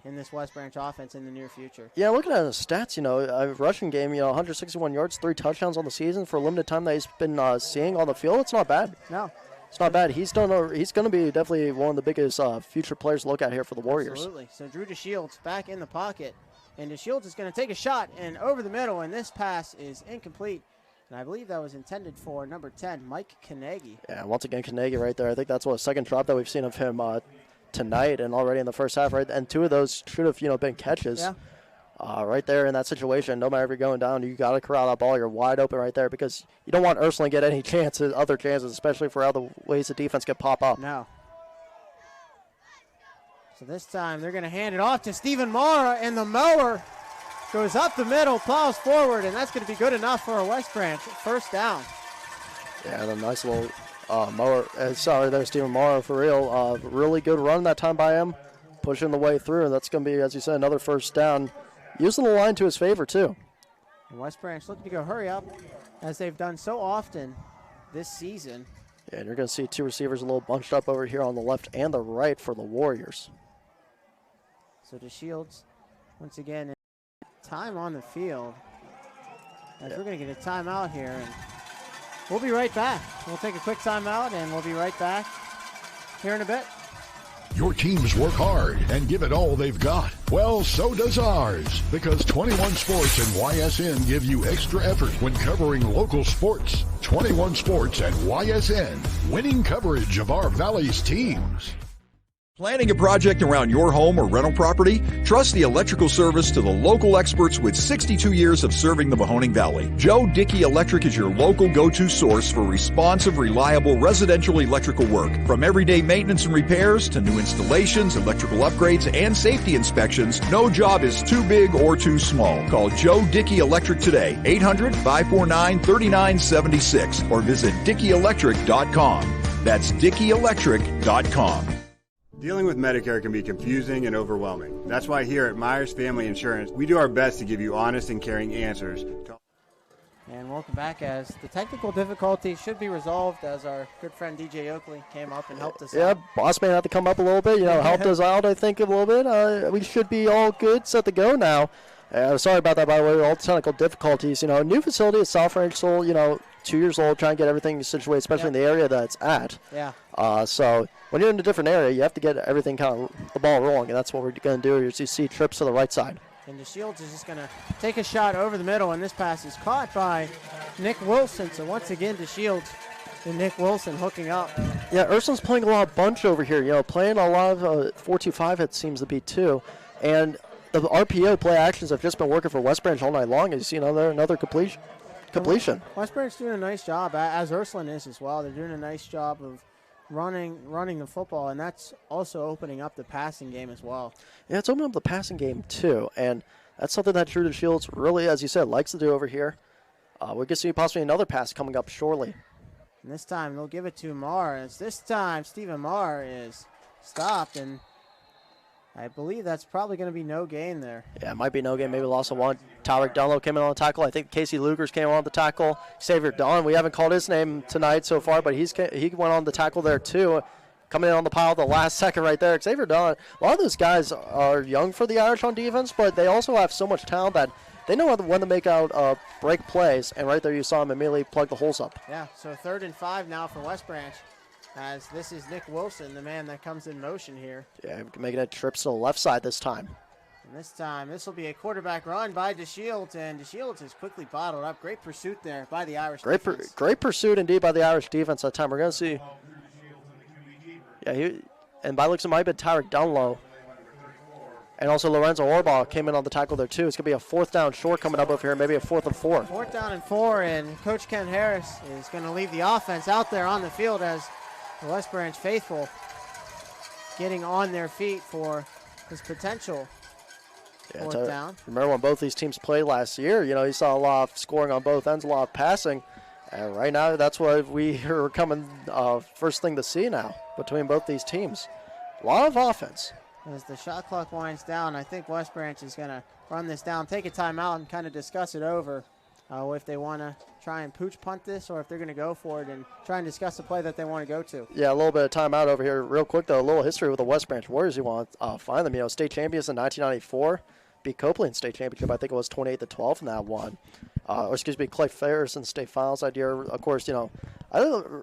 in this West Branch offense in the near future. Yeah, looking at his stats, a rushing game, 161 yards, 3 touchdowns on the season for a limited time that he's been seeing on the field. It's not bad. No. It's not bad. He's going to be definitely one of the biggest future players to look at here for the Warriors. Absolutely. So Drew DeShields back in the pocket, and DeShields is going to take a shot and over the middle, and this pass is incomplete. And I believe that was intended for number 10, Mike Kanegi. Yeah, once again, Kanegi right there. I think that's a second drop that we've seen of him tonight and already in the first half, right? And 2 of those should have, been catches. Yeah. Right there in that situation, no matter if you're going down, you got to corral that ball. You're wide open right there because you don't want Ursuline to get any other chances, especially for other ways the defense could pop up. No. So this time they're going to hand it off to Stephen Mara, and the mower goes up the middle, plows forward, and that's going to be good enough for a West Branch first down. Yeah, the nice little mower. Sorry there, Stephen Mara, for real. Really good run that time by him, pushing the way through, and that's going to be, as you said, another first down. Using the line to his favor, too. And West Branch looking to go hurry up, as they've done so often this season. Yeah, and you're going to see two receivers a little bunched up over here on the left and the right for the Warriors. So DeShields, once again, time on the field. As we're going to get a timeout here, and we'll be right back. We'll take a quick timeout, and we'll be right back here in a bit. Your teams work hard and give it all they've got. Well, so does ours, because 21 Sports and YSN give you extra effort when covering local sports. 21 Sports and YSN, winning coverage of our Valley's teams. Planning a project around your home or rental property? Trust the electrical service to the local experts with 62 years of serving the Mahoning Valley. Joe Dickey Electric is your local go-to source for responsive, reliable residential electrical work. From everyday maintenance and repairs to new installations, electrical upgrades, and safety inspections, no job is too big or too small. Call Joe Dickey Electric today, 800-549-3976, or visit DickeyElectric.com. That's DickeyElectric.com. Dealing with Medicare can be confusing and overwhelming. That's why here at Myers Family Insurance, we do our best to give you honest and caring answers. And welcome back, as the technical difficulty should be resolved, as our good friend DJ Oakley came up and helped us out. Yeah, Bossman had to come up a little bit, helped us out, I think, a little bit. We should be all good, set to go now. Sorry about that, by the way, all the technical difficulties. New facility at South Range Soul, 2 years old, trying to get everything situated, especially in the area that it's at. Yeah. So when you're in a different area, you have to get everything kind of the ball rolling, and that's what we're going to do. You see trips to the right side. And DeShields is just going to take a shot over the middle, and this pass is caught by Nick Wilson. So once again, DeShields and Nick Wilson hooking up. Yeah, Ursuline's playing a lot of bunch over here, playing a lot of 4-2-5, it seems to be, too. And the RPO play actions have just been working for West Branch all night long. As you see, another completion. West Branch doing a nice job, as Ursuline is as well. They're doing a nice job of running the football, and that's also opening up the passing game as well. Yeah, it's opening up the passing game too, and that's something that Drew DeShields really, as you said, likes to do over here. We could see possibly another pass coming up shortly. And this time they'll give it to Marr. As this time Stephen Marr is stopped, and I believe that's probably going to be no gain there. Yeah, it might be no gain, maybe loss of one. Tyler Dunlow came in on the tackle. I think Casey Lugers came on the tackle. Xavier Dunn, we haven't called his name tonight so far, but he went on the tackle there too. Coming in on the pile the last second right there. Xavier Dunn, a lot of those guys are young for the Irish on defense, but they also have so much talent that they know when to make out break plays, and right there you saw him immediately plug the holes up. Yeah, so 3rd and 5 now for West Branch, as this is Nick Wilson, the man that comes in motion here. Yeah, making a trip to the left side this time. And this time, this will be a quarterback run by DeShields, and DeShields is quickly bottled up. Great pursuit there by the Irish defense. Great pursuit indeed by the Irish defense that time. We're going to see. Yeah, and by looks it might have been Tyreek Dunlow. And also Lorenzo Orbaugh came in on the tackle there too. It's going to be a 4th down short coming up over here, maybe a 4th and 4. 4th down and 4, and Coach Ken Harris is going to leave the offense out there on the field, as the West Branch faithful getting on their feet for his potential 4th down. Remember when both these teams played last year, you saw a lot of scoring on both ends, a lot of passing. And right now, that's what we are coming first thing to see now between both these teams. A lot of offense. As the shot clock winds down, I think West Branch is going to run this down, take a timeout, and kind of discuss it over if they want to try and pooch punt this, or if they're going to go for it and try and discuss the play that they want to go to. Yeah, a little bit of timeout over here. Real quick, though, a little history with the West Branch Warriors. You want to find them. State champions in 1994. Beat Copeland state championship. I think it was 28-12 in that one. Clay Ferris in state finals that year. Of course, I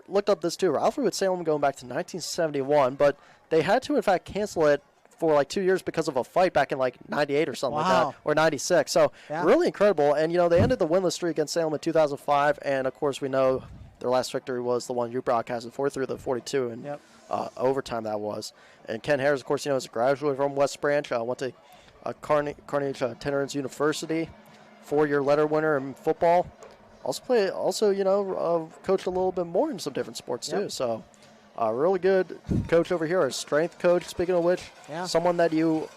looked up this too. Ralphie with Salem going back to 1971, but they had to, in fact, cancel it for like 2 years because of a fight back in like 98 or something like that, or 96. So really incredible. And, they ended the winless streak against Salem in 2005. And, of course, we know their last victory was the one you broadcasted for through the 42 and overtime that was. And Ken Harris, of course, is a graduate from West Branch. Went to Carnegie Tenderance University, 4-year letter winner in football. Also, coached a little bit more in some different sports too. So A really good coach over here, a strength coach, speaking of which. Yeah. Someone that you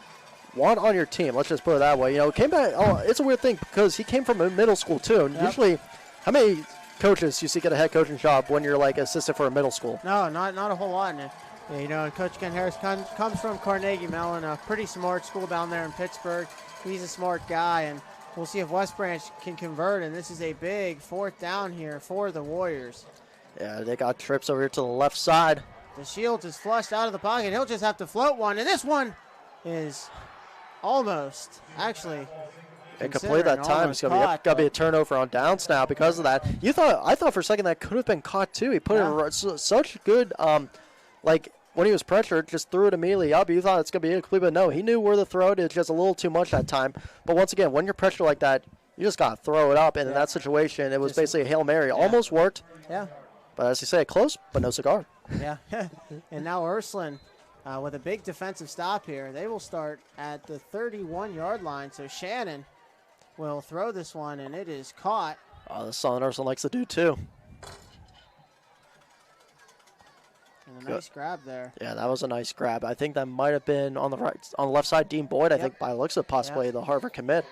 want on your team. Let's just put it that way. You know, came back. Oh, it's a weird thing because he came from a middle school, too. And usually, how many coaches you see get a head coaching job when you're, like, assistant for a middle school? No, not a whole lot. And, you know, Coach Ken Harris comes from Carnegie Mellon, a pretty smart school down there in Pittsburgh. He's a smart guy, and we'll see if West Branch can convert. And this is a big 4th down here for the Warriors. Yeah, they got trips over here to the left side. The Shields is flushed out of the pocket. He'll just have to float one, and this one is almost, actually, incomplete that time. It's going to be a turnover on downs now because of that. I thought for a second that could have been caught too. He put it such good, like when he was pressured, just threw it immediately up. You thought it's going to be incomplete, but no, he knew where to throw it. It's just a little too much that time. But once again, when you're pressured like that, you just got to throw it up. And in that situation, it was basically a Hail Mary. Almost worked. Yeah. But as you say, close, but no cigar. Yeah. And now Ursuline with a big defensive stop here. They will start at the 31-yard line. So Shannon will throw this one, and it is caught. Oh, that's something Ursuline likes to do, too. And a nice grab there. Yeah, that was a nice grab. I think that might have been on the left side, Dean Boyd. I think by looks of possibly the Harvard commit.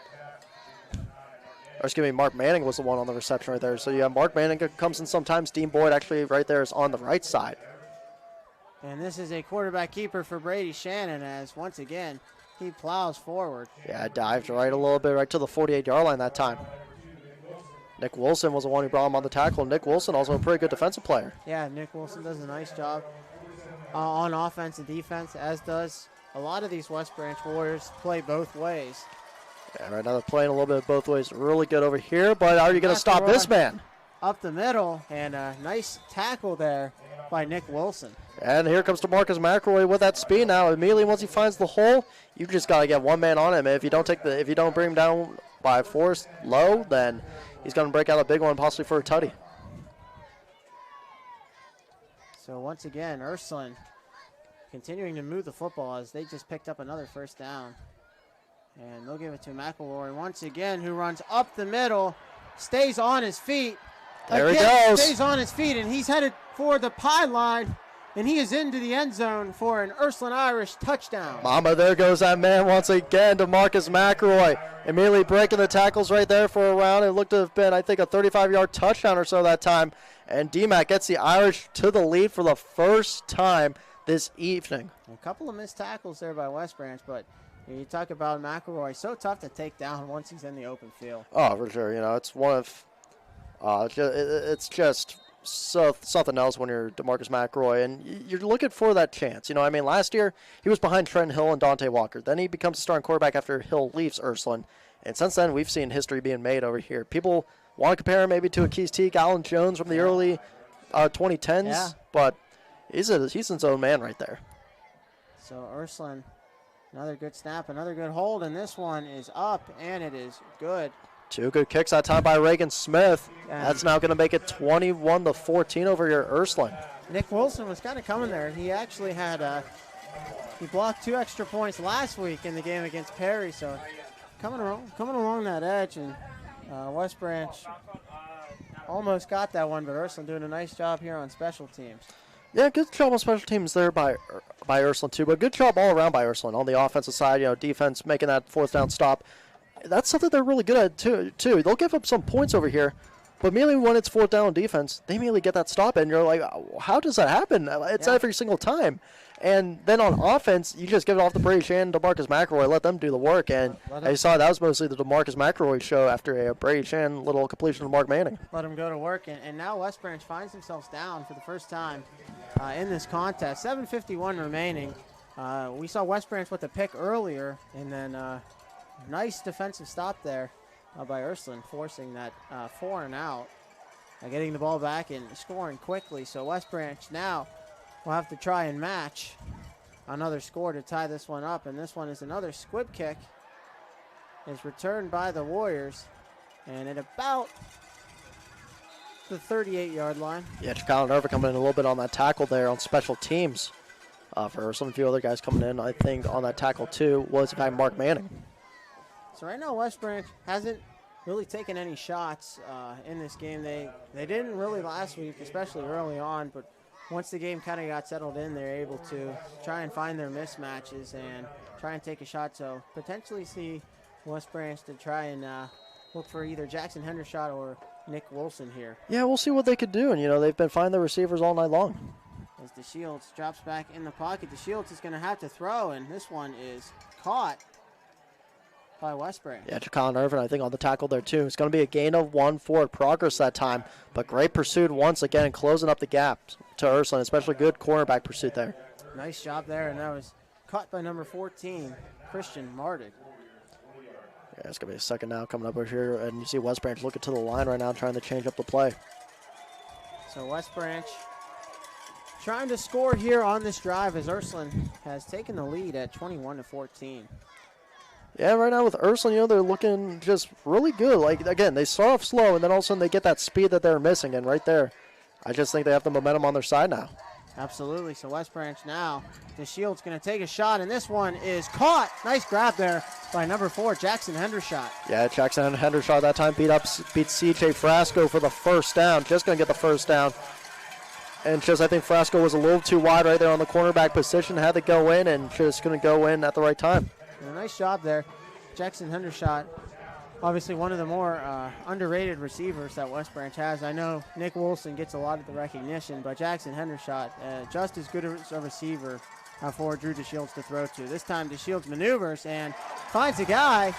Or excuse me, Mark Manning was the one on the reception right there. So yeah, Mark Manning comes in sometimes. Dean Boyd actually right there is on the right side. And this is a quarterback keeper for Brady Shannon as once again he plows forward. Yeah, dived right a little bit right to the 48-yard line that time. Nick Wilson was the one who brought him on the tackle. Nick Wilson also a pretty good defensive player. Yeah, Nick Wilson does a nice job on offense and defense, as does a lot of these West Branch Warriors play both ways. Yeah, right now they're playing a little bit both ways. Really good over here, but are you going to stop this man? Up the middle, and a nice tackle there by Nick Wilson. And here comes DeMarcus McElroy with that speed now. Immediately once he finds the hole, you just got to get one man on him. If you don't bring him down by force low, then he's going to break out a big one, possibly for a tutty. So once again, Ursuline continuing to move the football as they just picked up another 1st down. And they'll give it to McElroy once again, who runs up the middle, stays on his feet. There he goes. Stays on his feet, and he's headed for the pylon, and he is into the end zone for an Ursuline Irish touchdown. Mama, there goes that man once again, DeMarcus McElroy. Immediately breaking the tackles right there for a round. It looked to have been, I think, a 35-yard touchdown or so that time. And DMAC gets the Irish to the lead for the first time this evening. A couple of missed tackles there by West Branch, but you talk about McElroy, so tough to take down once he's in the open field. Oh, for sure. You know, it's one of, it's just so something else when you're DeMarcus McElroy, and you're looking for that chance. You know, I mean, last year he was behind Trent Hill and Dante Walker. Then he becomes a starting quarterback after Hill leaves Ursuline, and since then we've seen history being made over here. People want to compare him maybe to a Keys Teague, Alan Jones from the early 2010s, but he's his own man right there. So Ursuline. Another good snap, another good hold, and this one is up, and it is good. 2 good kicks that time by Reagan Smith. That's now going to make it 21-14 over your Ursuline. Nick Wilson was kind of coming there. He actually had he blocked 2 extra points last week in the game against Perry, so coming along that edge, and West Branch almost got that one, but Ursuline doing a nice job here on special teams. Yeah, good job on special teams there by Ursuline too, but good job all around by Ursuline. On the offensive side, you know, defense making that 4th down stop. That's something they're really good at too. They'll give up some points over here, but immediately when it's 4th down defense, they immediately get that stop, and you're like, how does that happen? It's every single time. And then on offense, you just give it off to Brady Shannon, DeMarcus McElroy, let them do the work. And I saw that was mostly the DeMarcus McElroy show after a Brady Shannon little completion of Mark Manning. Let him go to work. And now West Branch finds themselves down for the first time in this contest. 7:51 remaining. We saw West Branch with the pick earlier, and then nice defensive stop there by Ursuline, forcing that 4 and out. Getting the ball back and scoring quickly. So West Branch now will have to try and match another score to tie this one up. And this one is another squib kick. Is returned by the Warriors. And at about the 38-yard line. Yeah, Colin Irvin coming in a little bit on that tackle there on special teams. For some few other guys coming in, I think on that tackle too was in fact Mark Manning. So right now West Branch hasn't really taken any shots in this game. They didn't really last week, especially early on, but once the game kind of got settled in, they're able to try and find their mismatches and try and take a shot. So potentially see West Branch to try and look for either Jackson Hendershot or Nick Wilson here. Yeah, we'll see what they could do. And, they've been finding the receivers all night long. As DeShields drops back in the pocket, DeShields is going to have to throw, and this one is caught by West Branch. Yeah, Jacon Irvin, I think, on the tackle there, too. It's going to be a gain of 1 forward progress that time, but great pursuit once again, closing up the gap to Ursuline, especially good cornerback pursuit there. Nice job there, and that was caught by number 14, Christian Mardig. Yeah, it's going to be a second now coming up over here, and you see West Branch looking to the line right now, trying to change up the play. So West Branch trying to score here on this drive as Ursuline has taken the lead at 21-14. Yeah, right now with Ursuline, they're looking just really good. Like, again, they start off slow, and then all of a sudden they get that speed that they're missing, and right there, I just think they have the momentum on their side now. Absolutely. So West Branch now, DeShields going to take a shot, and this one is caught. Nice grab there by number 4, Jackson Hendershot. Yeah, Jackson Hendershot that time beat C.J. Frasco for the first down. Just going to get the first down. And I think Frasco was a little too wide right there on the cornerback position. Had to go in, and just going to go in at the right time. And a nice job there. Jackson Hendershot, obviously one of the more underrated receivers that West Branch has. I know Nick Wilson gets a lot of the recognition, but Jackson Hendershot, just as good as a receiver for Drew DeShields to throw to. This time DeShields maneuvers and finds a guy.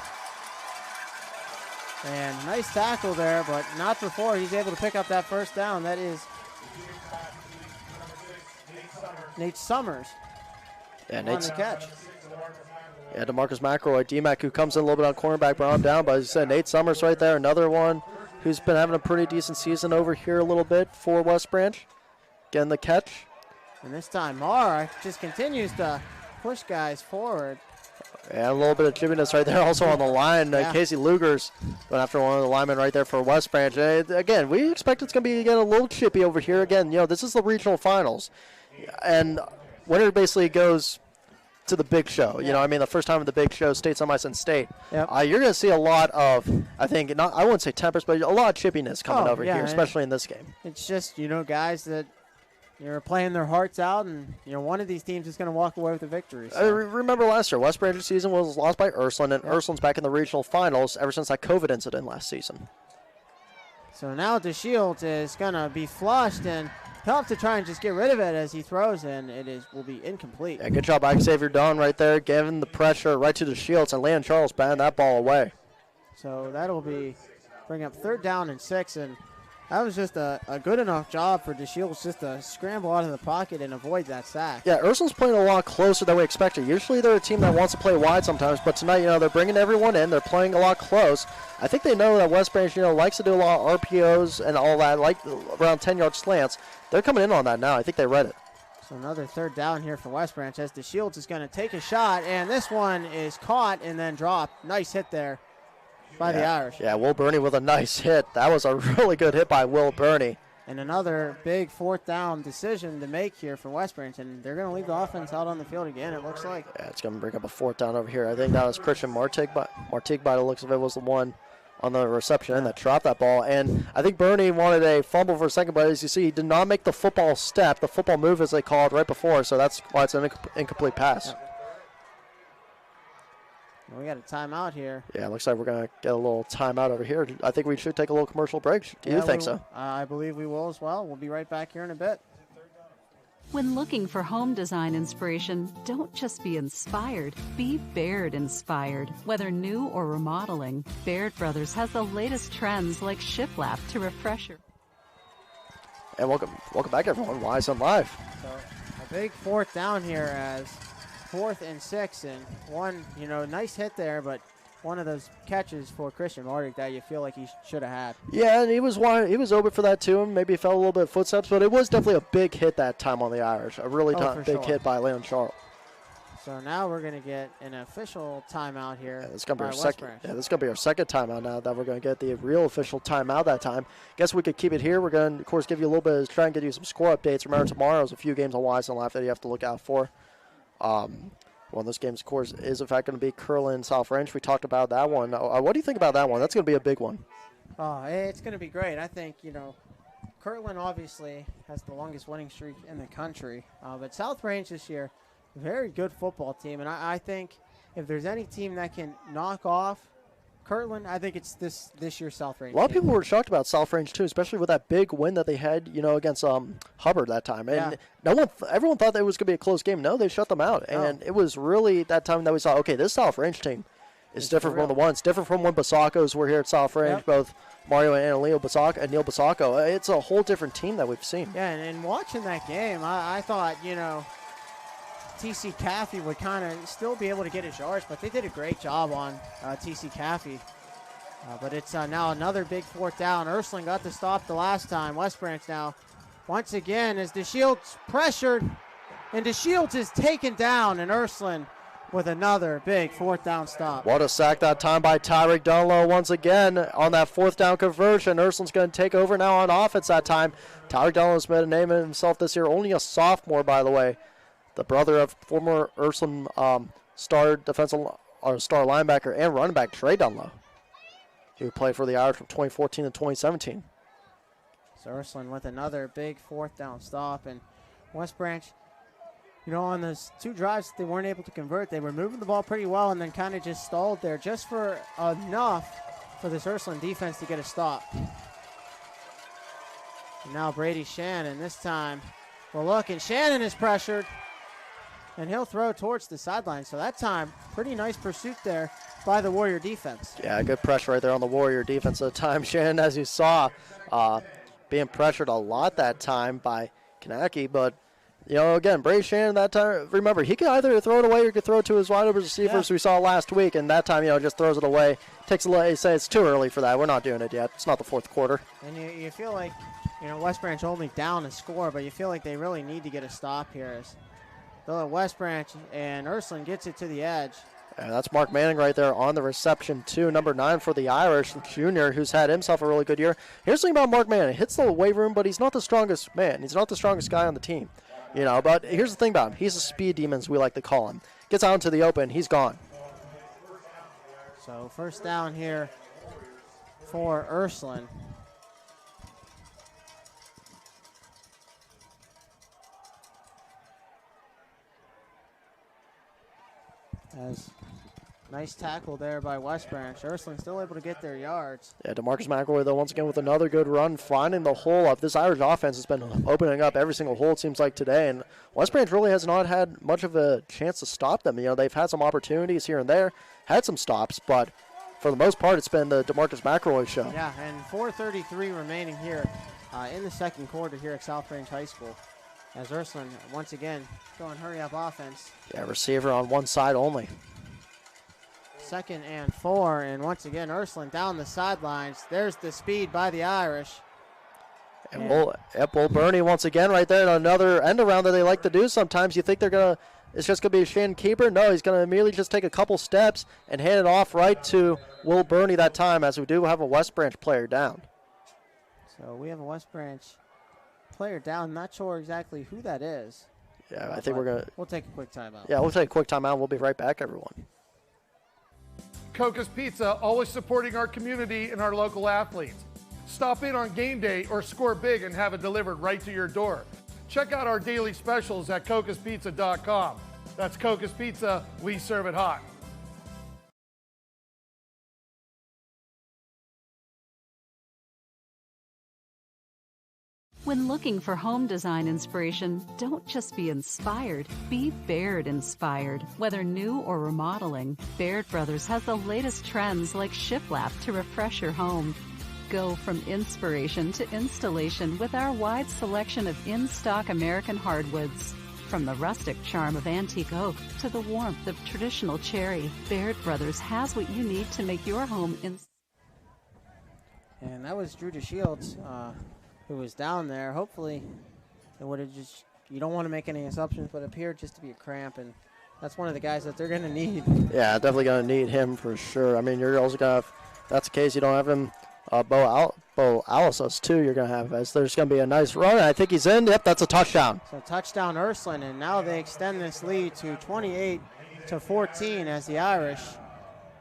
And nice tackle there, but not before he's able to pick up that first down. That is Nate Summers on the catch. Yeah, DeMarcus McElroy, D-Mac, who comes in a little bit on cornerback, brought him down. But as you said, Nate Summers right there, another one who's been having a pretty decent season over here a little bit for West Branch. Getting the catch. And this time, Marr just continues to push guys forward. Yeah, a little bit of chippiness right there also on the line. Casey Luger's going after one of the linemen right there for West Branch. Again, we expect it's going to be again a little chippy over here. Again, this is the regional finals. And winner basically goes to the big show. The first time at the big show, state semis and state. Yep. You're going to see a lot of, I think, I wouldn't say tempers, but a lot of chippiness coming over here, especially in this game. It's just, guys that you're playing their hearts out, and, one of these teams is going to walk away with a victory. So. Remember last year, West Branch's season was lost by Ursuline, and Ursuline's back in the regional finals ever since that COVID incident last season. So now DeShields is going to be flushed, and he'll have to try and just get rid of it as he throws, and will be incomplete. Yeah, good job by Xavier Dunn right there, giving the pressure right to DeShields, and Leon Charles batting that ball away. So that'll bring up 3rd down and 6, and that was just a good enough job for DeShields just to scramble out of the pocket and avoid that sack. Yeah, Ursuline's playing a lot closer than we expected. Usually they're a team that wants to play wide sometimes, but tonight, they're bringing everyone in. They're playing a lot close. I think they know that West Branch, likes to do a lot of RPOs and all that, like around 10-yard slants. They're coming in on that now. I think they read it. So another 3rd down here for West Branch as DeShields is going to take a shot, and this one is caught and then dropped. Nice hit there by the Irish. Yeah, Will Burney with a nice hit. That was a really good hit by Will Burney. And another big 4th down decision to make here for West Branch, and they're going to leave the offense out on the field again, it looks like. Yeah, it's going to bring up a 4th down over here. I think that was Christian Martig, by the looks of it, was the one on the reception end that dropped that ball. And I think Burney wanted a fumble for a second, but as you see, he did not make the football step, the football move as they called right before, so that's why it's an incomplete pass. Yeah. We got a timeout here. Yeah, it looks like we're going to get a little timeout over here. I think we should take a little commercial break. Do you think so? I believe we will as well. We'll be right back here in a bit. When looking for home design inspiration, don't just be inspired, be Baird inspired. Whether new or remodeling, Baird Brothers has the latest trends like shiplap to refresh your... And welcome back, everyone. Wise on Live. So a big 4th down here as 4th and 6, and one, nice hit there, but one of those catches for Christian Martig that you feel like he should have had. Yeah, and he was open for that too, and maybe fell a little bit of footsteps, but it was definitely a big hit that time on the Irish. A really big hit by Leon Charles. So now we're going to get an official timeout here. Yeah, this is going to be our second. Yeah, this is going to be our second timeout now that we're going to get the real official timeout that time. Guess we could keep it here. We're going to, of course, give you a little bit, try and get you some score updates. Remember, tomorrow's a few games on Wise and Live that you have to look out for. One of those games, of course, is in fact going to be Curlin South Ranch. We talked about that one. What do you think about that one? That's going to be a big one. Oh, it's going to be great. I think, Kirtland obviously has the longest winning streak in the country, but South Range this year, very good football team, and I think if there's any team that can knock off Kirtland, I think it's this year's South Range. A lot of people were shocked about South Range too, especially with that big win that they had, against Hubbard that time. And everyone thought that it was going to be a close game. No, they shut them out, and it was really that time that we saw, okay, this South Range team is different from the ones, different from when Basacos were here at South Range, both Mario and Neil Basacco. It's a whole different team that we've seen. Yeah, and watching that game, I thought, TC Caffey would kind of still be able to get his yards, but they did a great job on TC Caffey. But it's now another big fourth down. Ursuline got the stop the last time. West Branch now, once again, as DeShields pressured, and DeShields is taken down, and Ursuline with another big fourth down stop. What a sack that time by Tyreek Dunlow once again on that fourth down conversion. Ursuline's going to take over now on offense that time. Tyreek Dunlow's made a name of himself this year, only a sophomore, by the way. The brother of former Ursuline star linebacker and running back Trey Dunlow, who played for the Irish from 2014 to 2017. So Ursuline with another big fourth down stop, and West Branch, on those two drives they weren't able to convert, they were moving the ball pretty well and then kind of just stalled there just for enough for this Ursuline defense to get a stop. And now Brady Shannon this time will look, and Shannon is pressured, and he'll throw towards the sideline. So that time, pretty nice pursuit there by the Warrior defense. Yeah, good pressure right there on the Warrior defense at the time. Shannon, as you saw, being pressured a lot that time by Kanaki, but again, Brady Shannon that time, remember, he could either throw it away or he could throw it to his wide open receivers we saw last week, and that time, just throws it away. Takes a little, say it's too early for that. We're not doing it yet. It's not the fourth quarter. And you feel like, West Branch only down a score, but you feel like they really need to get a stop here. Though West Branch and Ursuline gets it to the edge. And that's Mark Manning right there on the reception, too. Number 9 for the Irish, junior, who's had himself a really good year. Here's the thing about Mark Manning. Hits the weight room, but he's not the strongest man. He's not the strongest guy on the team. But here's the thing about him. He's a speed demon, as we like to call him. Gets out into the open, he's gone. So first down here for Ursuline. As nice tackle there by West Branch. Ursuline still able to get their yards. Yeah, DeMarcus McElroy, though, once again with another good run, finding the hole up. This Irish offense has been opening up every single hole, it seems like, today. And West Branch really has not had much of a chance to stop them. They've had some opportunities here and there, had some stops, but for the most part, it's been the DeMarcus McElroy show. Yeah, and 4:33 remaining here in the second quarter here at South Range High School. As Ursuline, once again, going hurry-up offense. Yeah, receiver on one side only. 2nd and 4, and once again, Ursuline down the sidelines. There's the speed by the Irish. And Will Burney once again right there in another end around that they like to do sometimes. You think it's just going to be a Shannon keeper? No, he's going to immediately just take a couple steps and hand it off right to Will Burney that time, as we do have a West Branch player down. So we have a West Branch player down. Not sure exactly who that is. Yeah, I think we'll take a quick timeout. Yeah, we'll take a quick timeout. We'll be right back, everyone. Coca's Pizza, always supporting our community and our local athletes. Stop in on game day or score big and have it delivered right to your door. Check out our daily specials at cocaspizza.com. That's Coca's Pizza, we serve it hot. When looking for home design inspiration, don't just be inspired, be Baird inspired. Whether new or remodeling, Baird Brothers has the latest trends like shiplap to refresh your home. Go from inspiration to installation with our wide selection of in-stock American hardwoods. From the rustic charm of antique oak to the warmth of traditional cherry, Baird Brothers has what you need to make your home And that was Drew DeShields, who was down there. Hopefully, it would have just, you don't want to make any assumptions, but it appeared just to be a cramp, and that's one of the guys that they're going to need. Yeah, definitely going to need him for sure. I mean, you're also going to have, if that's the case, you don't have him, Bo Alisos, too, you're going to have, as there's going to be a nice run. I think he's in. Yep, that's a touchdown. So touchdown Ursuline, and now they extend this lead to 28-14 as the Irish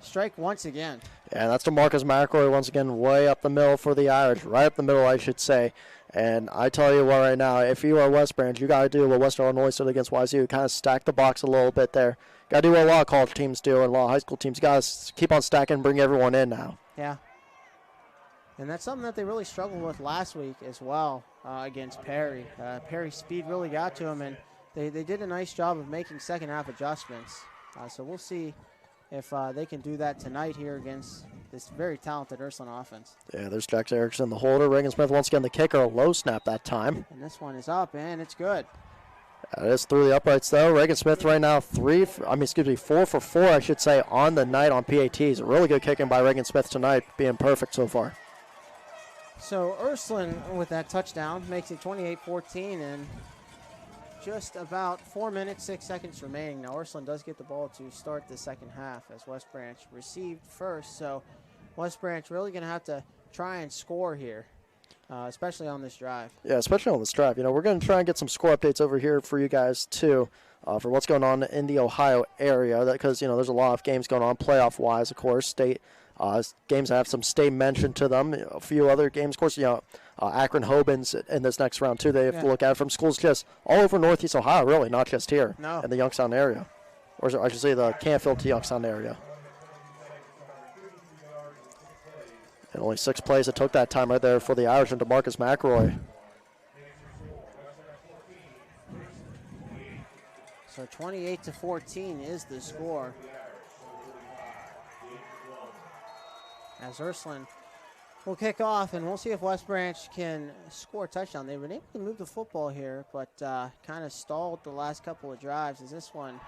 strike once again. And that's DeMarcus McElroy once again way up the middle for the Irish. Right up the middle, I should say. And I tell you what right now, if you are West Branch, you got to do what Western Illinois did against YSU. Kind of stack the box a little bit there. Got to do what a lot of college teams do and a lot of high school teams. You got to keep on stacking and bring everyone in now. Yeah. And that's something that they really struggled with last week as well against Perry. Perry's speed really got to him, and they did a nice job of making second half adjustments. So we'll see if they can do that tonight here against this very talented Ursuline offense. Yeah, there's Jax Erickson, the holder. Reagan Smith once again the kicker, a low snap that time. And this one is up, and it's good. It is through the uprights, though. Reagan Smith right now 4 for 4, I should say, on the night on PATs. Really good kicking by Reagan Smith tonight, being perfect so far. So Ursuline with that touchdown makes it 28-14, and just about 4 minutes, 6 seconds remaining. Now Ursuline does get the ball to start the second half as West Branch received first. So West Branch really going to have to try and score here, especially on this drive. Yeah, especially on this drive. You know, we're going to try and get some score updates over here for you guys, too, for what's going on in the Ohio area. Because, you know, there's a lot of games going on playoff-wise, of course. State games that have some state mention to them. A few other games, of course, you know, Akron Hoban's in this next round, too. They have to look at it from schools just all over Northeast Ohio, really, not just here in the Youngstown area. Or I should say the Canfield to Youngstown area. And only 6 plays it took that time right there for the Irish and DeMarcus McElroy. So 28-14 is the score. As Ursuline will kick off, and we'll see if West Branch can score a touchdown. They've been able to move the football here, but kind of stalled the last couple of drives, as this one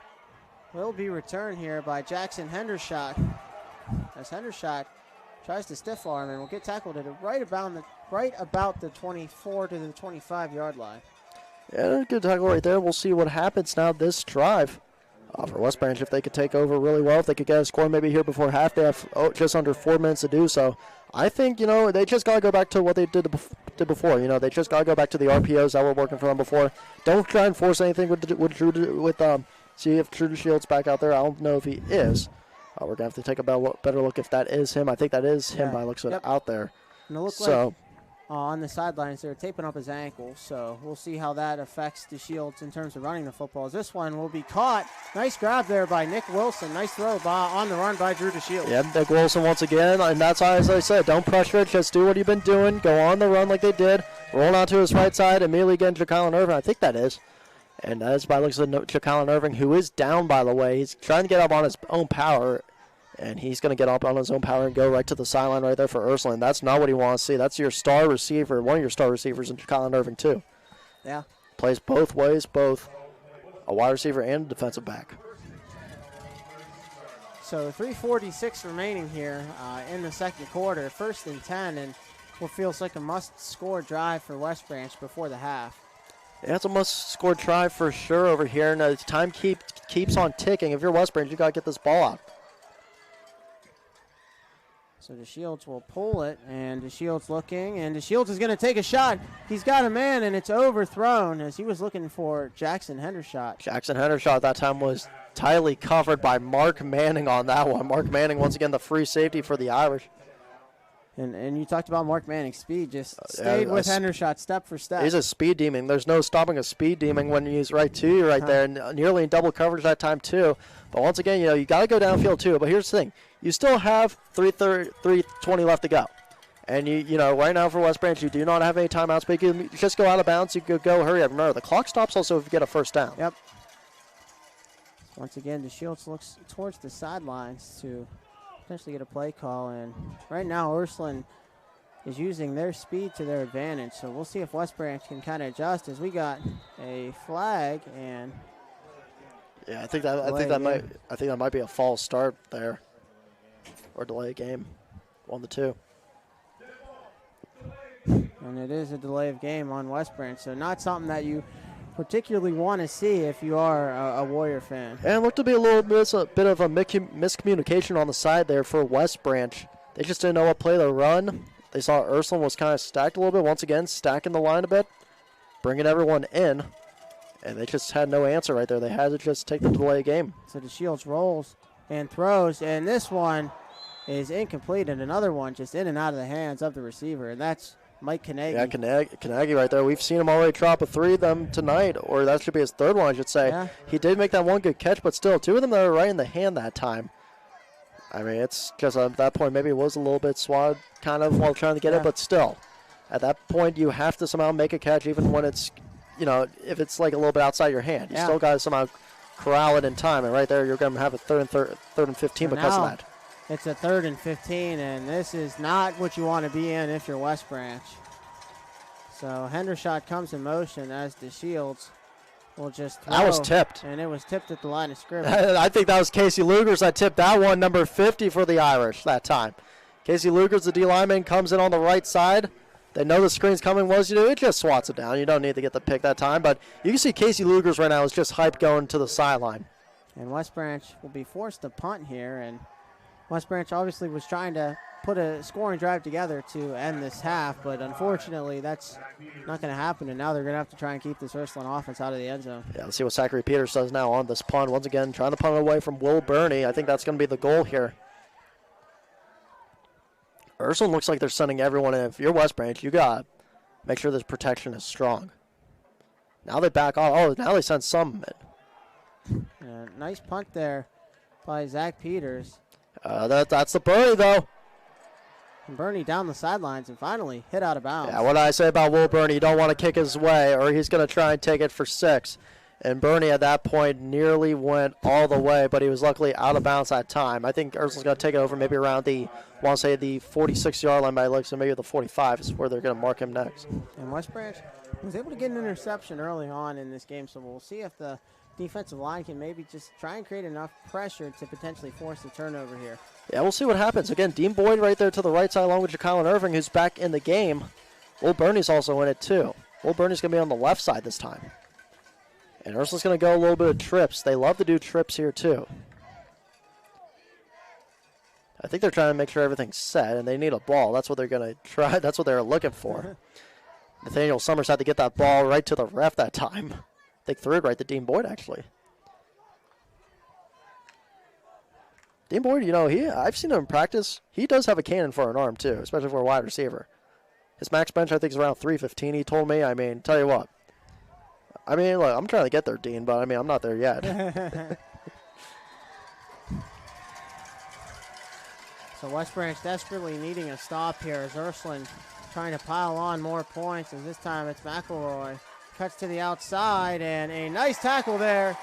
will be returned here by Jackson Hendershot. As Hendershot tries to stiff arm and will get tackled at right about the 24 to the 25-yard line. Yeah, good tackle right there. We'll see what happens now this drive. For West Branch, if they could take over really well, if they could get a score maybe here before half, they have just under 4 minutes to do so. I think, you know, they just got to go back to what they did before. You know, they just got to go back to the RPOs that were working for them before. Don't try and force anything see if Drew Shields back out there. I don't know if he is. We're going to have to take a better look if that is him. I think that is him by looks of it out there. And it looks like on the sidelines they're taping up his ankle, so we'll see how that affects the Shields in terms of running the football. This one will be caught. Nice grab there by Nick Wilson. Nice throw on the run by Drew DeShields. Yeah, Nick Wilson once again, and that's how, as I said, don't pressure it. Just do what you've been doing. Go on the run like they did. Roll out to his right side, immediately getting Ja'Kylan Irving. I think that is. And that is by looks of Ja'Kylan Irving, who is down, by the way. He's trying to get up on his own power. And he's going to get up on his own power and go right to the sideline right there for Ursuline. That's not what he wants to see. That's your star receiver, one of your star receivers in Ja'Kylan Irving, too. Yeah. Plays both ways, both a wide receiver and a defensive back. So 3:46 remaining here in the second quarter. 1st and 10, and what feels like a must-score drive for West Branch before the half. Yeah, it's a must-score drive for sure over here. And as time keeps on ticking, if you're West Branch, you got to get this ball out. So DeShields will pull it, and DeShields looking, and DeShields is going to take a shot. He's got a man, and it's overthrown as he was looking for Jackson Hendershot. Jackson Hendershot that time was tightly covered by Mark Manning on that one. Mark Manning, once again, the free safety for the Irish. And you talked about Mark Manning's speed. Just stayed with Hendershot step for step. He's a speed demon. There's no stopping a speed demon when he's right to you right there. And nearly in double coverage that time, too. But once again, you know, you got to go downfield, too. But here's the thing. You still have 3:20 left to go. And, you know, right now for West Branch, you do not have any timeouts. But you can just go out of bounds. You could go hurry up. Remember, the clock stops also if you get a first down. Yep. Once again, DeShields looks towards the sidelines to potentially get a play call, and right now Ursuline is using their speed to their advantage, so we'll see if West Branch can kind of adjust as we got a flag. And yeah, I think that might be a false start there, or delay game, 1-2. And it is a delay of game on West Branch, so not something that you particularly want to see if you are a Warrior fan. And it looked to be a bit of a miscommunication on the side there for West Branch. They just didn't know what play to run. They saw Ursuline was kind of stacked a little bit. Once again, stacking the line a bit, bringing everyone in. And they just had no answer right there. They had to just take the delay game. So DeShields rolls and throws, and this one is incomplete, and another one just in and out of the hands of the receiver, and that's Mike Kanagi. Yeah, Kanagi right there. We've seen him already drop a 3 of them tonight, or that should be his 3rd one, I should say. Yeah. He did make that one good catch, but still, 2 of them that were right in the hand that time. I mean, it's just at that point, maybe it was a little bit swatted kind of while trying to get it, but still, at that point, you have to somehow make a catch, even when it's, if it's like a little bit outside your hand. You still got to somehow corral it in time, and right there, you're going to have a third and 15 because of that. It's a 3rd and 15, and this is not what you want to be in if you're West Branch. So Hendershot comes in motion as DeShields will just throw. That was tipped. And it was tipped at the line of scrimmage. I think that was Casey Lugers that tipped that one, number 50 for the Irish that time. Casey Lugers, the D lineman, comes in on the right side. They know the screen's coming. What does he do? It just swats it down. You don't need to get the pick that time. But you can see Casey Lugers right now is just hyped going to the sideline. And West Branch will be forced to punt here, and West Branch obviously was trying to put a scoring drive together to end this half, but unfortunately that's not going to happen, and now they're going to have to try and keep this Ursuline offense out of the end zone. Yeah, let's see what Zachary Peters does now on this punt. Once again, trying to punt it away from Will Burney. I think that's going to be the goal here. Ursuline looks like they're sending everyone in. If you're West Branch, you got to make sure this protection is strong. Now they back off. Oh, now they send some in. Yeah, nice punt there by Zach Peters. That's the Burney, though. And Burney down the sidelines and finally hit out of bounds. Yeah, what I say about Will Burney, you don't want to kick his way or he's going to try and take it for 6. And Burney at that point nearly went all the way, but he was luckily out of bounds that time. I think Ursuline's going to take it over maybe around the 46-yard line by looks, so maybe the 45 is where they're going to mark him next. And West Branch was able to get an interception early on in this game, so we'll see if the defensive line can maybe just try and create enough pressure to potentially force a turnover here. Yeah, we'll see what happens. Again, Dean Boyd right there to the right side along with Ja'Kylan Irving, who's back in the game. Will Burney's also in it too. Will Burney's going to be on the left side this time. And Ursuline's going to go a little bit of trips. They love to do trips here too. I think they're trying to make sure everything's set, and they need a ball. That's what they're going to try. That's what they're looking for. Nathaniel Summers had to get that ball right to the ref that time. They threw it right to Dean Boyd, actually. Dean Boyd, I've seen him in practice. He does have a cannon for an arm, too, especially for a wide receiver. His max bench, I think, is around 315, he told me. I mean, tell you what. I mean, look, I'm trying to get there, Dean, but, I mean, I'm not there yet. So West Branch desperately needing a stop here as Ursuline trying to pile on more points, and this time it's McElroy. Cuts to the outside, and a nice tackle there.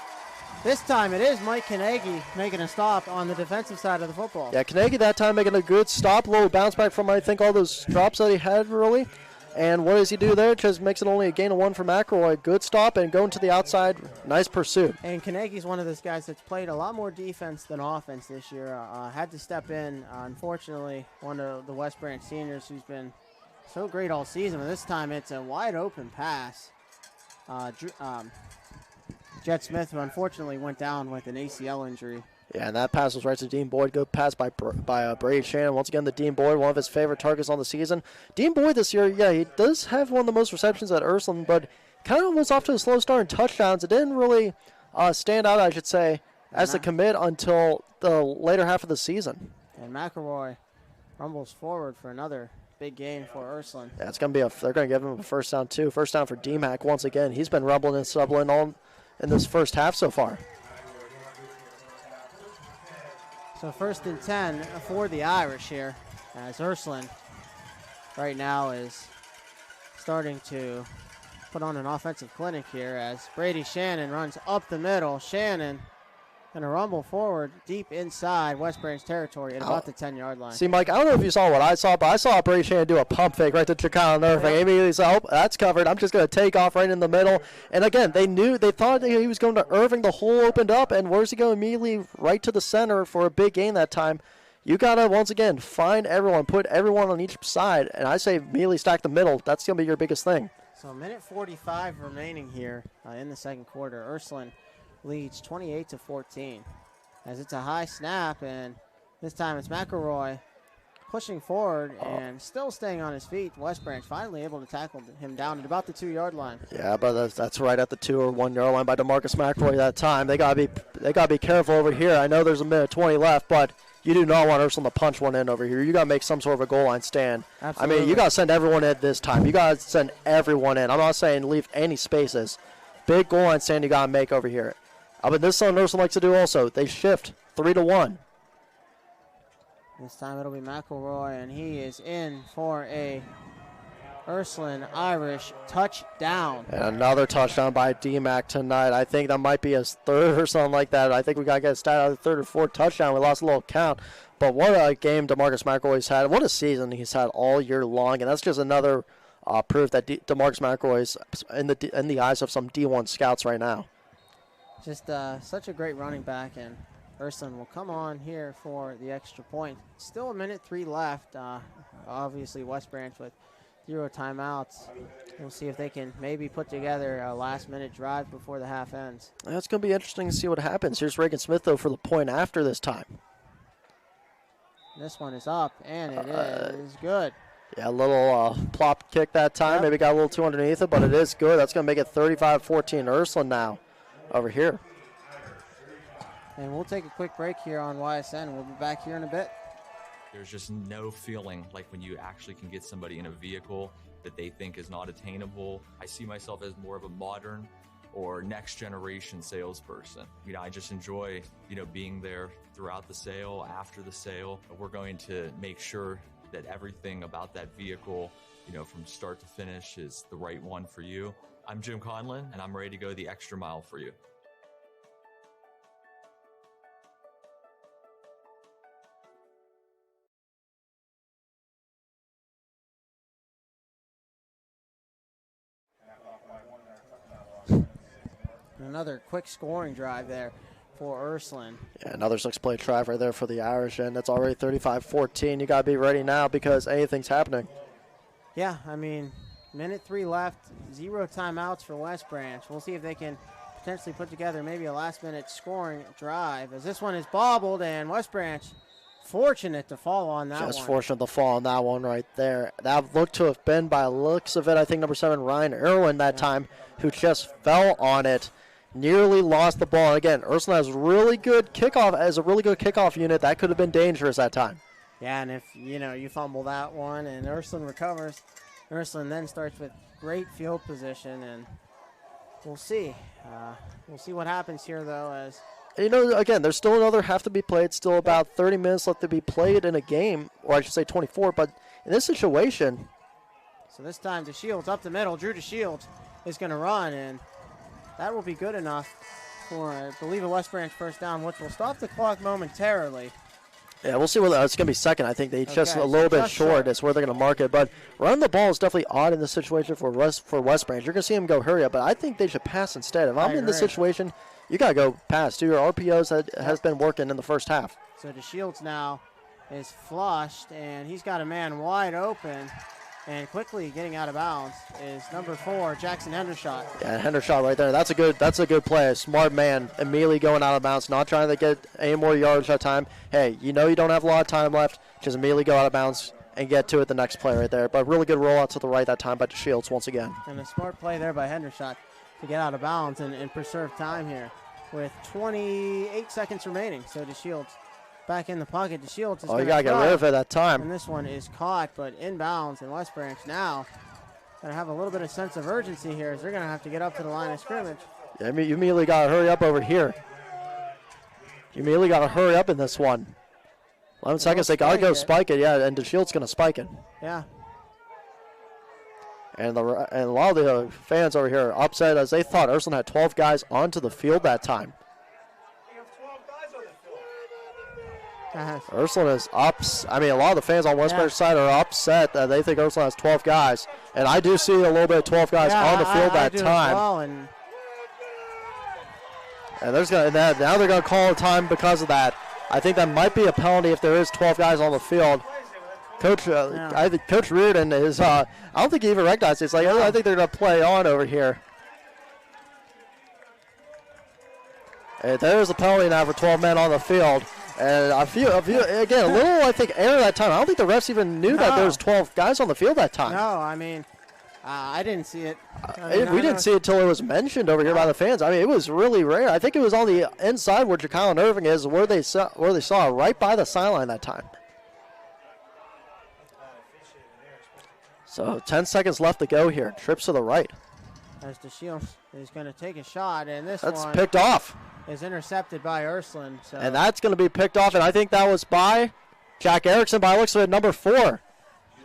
This time it is Mike Kanagi making a stop on the defensive side of the football. Yeah, Kanagi that time making a good stop. A little bounce back from, I think, all those drops that he had, really. And what does he do there? Just makes it only a gain of 1 for McElroy. Good stop and going to the outside. Nice pursuit. And Kanagi's one of those guys that's played a lot more defense than offense this year. Had to step in. Unfortunately, one of the West Branch seniors who's been so great all season. But this time it's a wide open pass. Jet Smith, who unfortunately went down with an ACL injury. Yeah, and that pass was right to Dean Boyd. Good pass by Brady Shannon. Once again, the Dean Boyd, one of his favorite targets on the season. Dean Boyd this year, yeah, he does have one of the most receptions at Ursuline, but kind of was off to a slow start in touchdowns. It didn't really stand out, I should say, as a commit until the later half of the season. And McElroy rumbles forward for another big gain for Ursuline. Yeah, it's going to be they're going to give him a first down, too. First down for D-Mac once again. He's been rumbling and stumbling all in this first half so far. So 1st and 10 for the Irish here, as Ursuline right now is starting to put on an offensive clinic here as Brady Shannon runs up the middle. Shannon going to rumble forward deep inside West Branch territory at about the 10-yard line. See, Mike, I don't know if you saw what I saw, but I saw Brady Shannon do a pump fake right to Ja'Kylan Irving. Yeah. Immediately said, oh, that's covered. I'm just going to take off right in the middle. And again, they thought that he was going to Irving. The hole opened up, and where's he going? Immediately right to the center for a big gain that time. You got to, once again, find everyone, put everyone on each side, and I say immediately stack the middle. That's going to be your biggest thing. So 1:45 remaining here in the second quarter. Ursuline leads 28-14 as it's a high snap, and this time it's McElroy pushing forward and still staying on his feet. West Branch finally able to tackle him down at about the 2-yard line. Yeah, but that's right at the 2 or 1 yard line by DeMarcus McElroy that time. They gotta be careful over here. I know there's a minute 20 left, but You do not want Ursuline to punch one in over here. You got to make some sort of a goal line stand. Absolutely. I mean, you got to send everyone in this time. You got to send everyone in. I'm not saying leave any spaces. Big goal line stand you got to make over here. But this is something Ursuline likes to do also. They shift 3-1. This time it'll be McElroy, and he is in for a Ursuline Irish touchdown. And another touchdown by D-Mac tonight. I think that might be his third or something like that. I think we got to get a stat out of the third or fourth touchdown. We lost a little count. But what a game DeMarcus McElroy's had. What a season he's had all year long. And that's just another proof that DeMarcus McElroy's in the eyes of some D1 scouts right now. Just such a great running back, and Ursuline will come on here for the extra point. Still 1:03 left. Obviously, West Branch with 0 timeouts. We'll see if they can maybe put together a last-minute drive before the half ends. It's going to be interesting to see what happens. Here's Reagan Smith, though, for the point after this time. This one is up, and it is good. Yeah, a little plop kick that time. Yep. Maybe got a little too underneath it, but it is good. That's going to make it 35-14 Ursuline now over here. And we'll take a quick break here on YSN. We'll be back here in a bit. There's just no feeling like when you actually can get somebody in a vehicle that they think is not attainable. I see myself as more of a modern or next generation salesperson. I just enjoy, being there throughout the sale, after the sale. We're going to make sure that everything about that vehicle, from start to finish is the right one for you. I'm Jim Conlon, and I'm ready to go the extra mile for you. Another quick scoring drive there for Ursuline. Yeah, another 6-play drive right there for the Irish, and that's already 35-14. You got to be ready now because anything's happening. Yeah, I mean, 1:03 left, 0 timeouts for West Branch. We'll see if they can potentially put together maybe a last-minute scoring drive, as this one is bobbled, and West Branch fortunate to fall on that one. Just fortunate to fall on that one right there. That looked to have been, by looks of it, I think number 7, Ryan Irwin that time, who just fell on it. Nearly lost the ball. And again, Ursuline has really good kickoff, as a really good kickoff unit. That could have been dangerous that time. Yeah, and if, you fumble that one and Ursuline recovers, Ursuline then starts with great field position, and we'll see. We'll see what happens here, though, as... Again, there's still another half to be played. Still about 30 minutes left to be played in a game, or I should say 24. But in this situation... So this time, DeShields up the middle. Drew DeShields is going to run, and that will be good enough for, I believe, a West Branch first down, which will stop the clock momentarily. Yeah, we'll see whether it's going to be second. I think they just a little bit short is where they're going to mark it. But running the ball is definitely odd in this situation for West Branch. You're going to see them go hurry up, but I think they should pass instead. If I'm in this situation, you got to go pass. Do your RPOs that has been working in the first half. So DeShields now is flushed, and he's got a man wide open. And quickly getting out of bounds is number 4, Jackson Hendershot. Yeah, Hendershot right there. That's a good play. A smart man immediately going out of bounds, not trying to get any more yards that time. Hey, you don't have a lot of time left. Just immediately go out of bounds and get to it the next play right there. But really good rollout to the right that time by DeShields once again. And a smart play there by Hendershot to get out of bounds and preserve time here with 28 seconds remaining. So DeShields back in the pocket. DeShields is you got to get rid of it that time. And this one is caught, but inbounds, and West Branch now going to have a little bit of sense of urgency here as they're going to have to get up to the line of scrimmage. Yeah, you immediately got to hurry up over here. You immediately got to hurry up in this one. 11 seconds, they got to go spike it, yeah, and DeShields going to spike it. Yeah. And a lot of the fans over here are upset as they thought Ursuline had 12 guys onto the field that time. Ursuline is a lot of the fans on West Branch side are upset that they think Ursuline has 12 guys. And I do see a little bit of 12 guys on the field that time. Well, and now they're going to call a time because of that. I think that might be a penalty if there is 12 guys on the field. I think Coach Reardon is, I don't think he even recognized it. It's like, I think they're going to play on over here. And there's a penalty now for 12 men on the field. And I feel again, a little, I think, error that time. I don't think the refs even knew that there was 12 guys on the field that time. No, I mean, I didn't see it. We didn't see it until it was mentioned over here by the fans. I mean, it was really rare. I think it was on the inside where Ja'Kylin Irving is, where they saw it right by the sideline that time. So 10 seconds left to go here. Trips to the right. As DeShields is going to take a shot, and That's one picked off. Is intercepted by Ursuline. So. And that's going to be picked off, and I think that was by Jack Erickson by looks of it, number 4.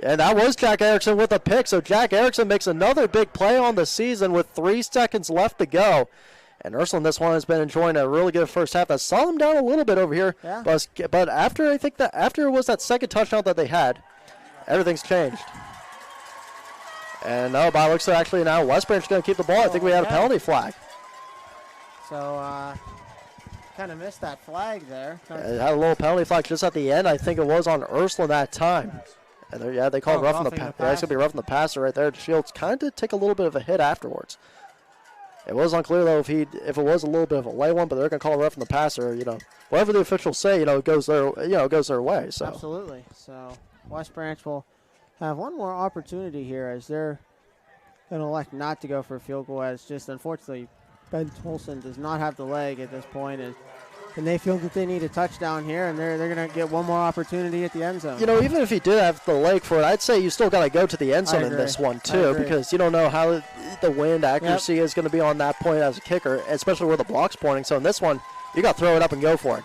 And that was Jack Erickson with a pick. So Jack Erickson makes another big play on the season with 3 seconds left to go. And Ursuline, this one, has been enjoying a really good first half. That slowed them down a little bit over here. Yeah. But after it was that second touchdown that they had, everything's changed. And no, by looks of it, actually now West Branch is going to keep the ball. I think we had a penalty flag. So kind of missed that flag there. It had a little penalty flag just at the end. I think it was on Ursuline that time. And they called roughing the passer. Yeah, it's going to be roughing the passer right there. Shields kind of did take a little bit of a hit afterwards. It was unclear, though, if it was a little bit of a lay one, but they're going to call roughing the passer. Whatever the officials say, it goes their way. So. Absolutely. So West Branch will have one more opportunity here as they're going to elect not to go for a field goal, as just unfortunately Ben Tolson does not have the leg at this point, and they feel that they need a touchdown here, and they're going to get one more opportunity at the end zone. Even if he did have the leg for it, I'd say you still got to go to the end zone in this one too, because you don't know how the wind accuracy is going to be on that point as a kicker, especially where the block's pointing. So in this one, you got to throw it up and go for it.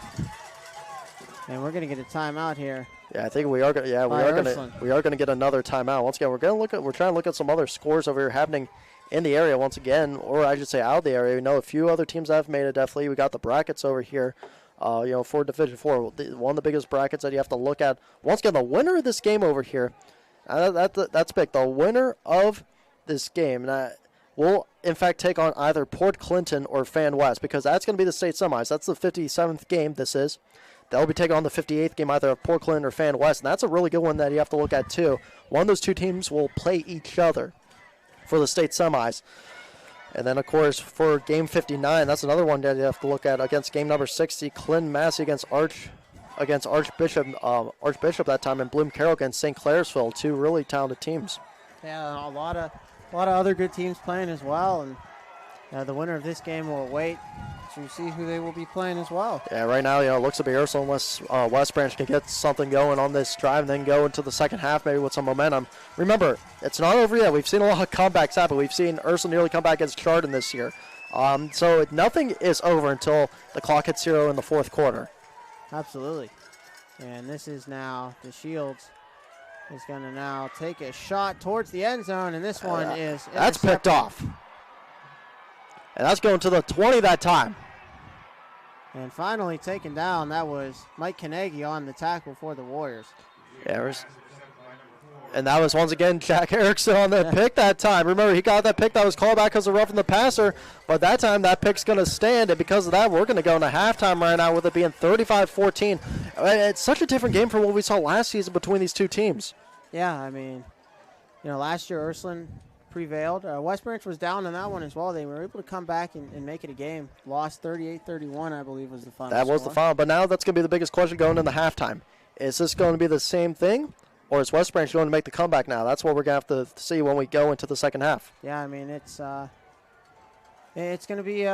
And we're going to get a timeout here. Yeah, I think we are going to get another timeout. Once again, we're trying to look at some other scores over here happening in the area once again, or I should say out of the area. We know a few other teams that have made it, definitely. We got the brackets over here, for Division 4. One of the biggest brackets that you have to look at. Once again, the winner of this game over here, that's big. The winner of this game will, in fact, take on either Port Clinton or Fan West, because that's going to be the state semis. That's the 57th game this is. They'll be taking on the 58th game, either of Port Clinton or Fan West, and that's a really good one that you have to look at, too. One of those two teams will play each other for the state semis. And then, of course, for game 59, that's another one that you have to look at against game number 60, Clinton Massey against Archbishop that time, and Bloom Carroll against St. Clairsville, two really talented teams. Yeah, a lot of other good teams playing as well, and the winner of this game will wait to see who they will be playing as well. Yeah, right now, it looks to be Ursuline unless West Branch can get something going on this drive and then go into the second half maybe with some momentum. Remember, it's not over yet. We've seen a lot of comebacks happen. We've seen Ursuline nearly come back against Chardon this year. So nothing is over until the clock hits 0 in the fourth quarter. Absolutely. And this is now DeShields is going to now take a shot towards the end zone, and this one is that's picked off. And that's going to the 20 that time. And finally taken down, that was Mike Carnegie on the tackle for the Warriors. Yeah, and that was once again Jack Erickson on the pick that time. Remember, he got that pick that was called back because of roughing the passer, but that time that pick's going to stand, and because of that, we're going to go into halftime right now with it being 35-14. It's such a different game from what we saw last season between these two teams. Yeah, I mean, last year Ursuline prevailed. West Branch was down in that one as well. They were able to come back and make it a game. Lost 38-31, I believe, was the final That was score. the final, but now that's going to be the biggest question going into halftime. Is this going to be the same thing, or is West Branch going to make the comeback now? That's what we're going to have to see when we go into the second half. Yeah, I mean, it's going to be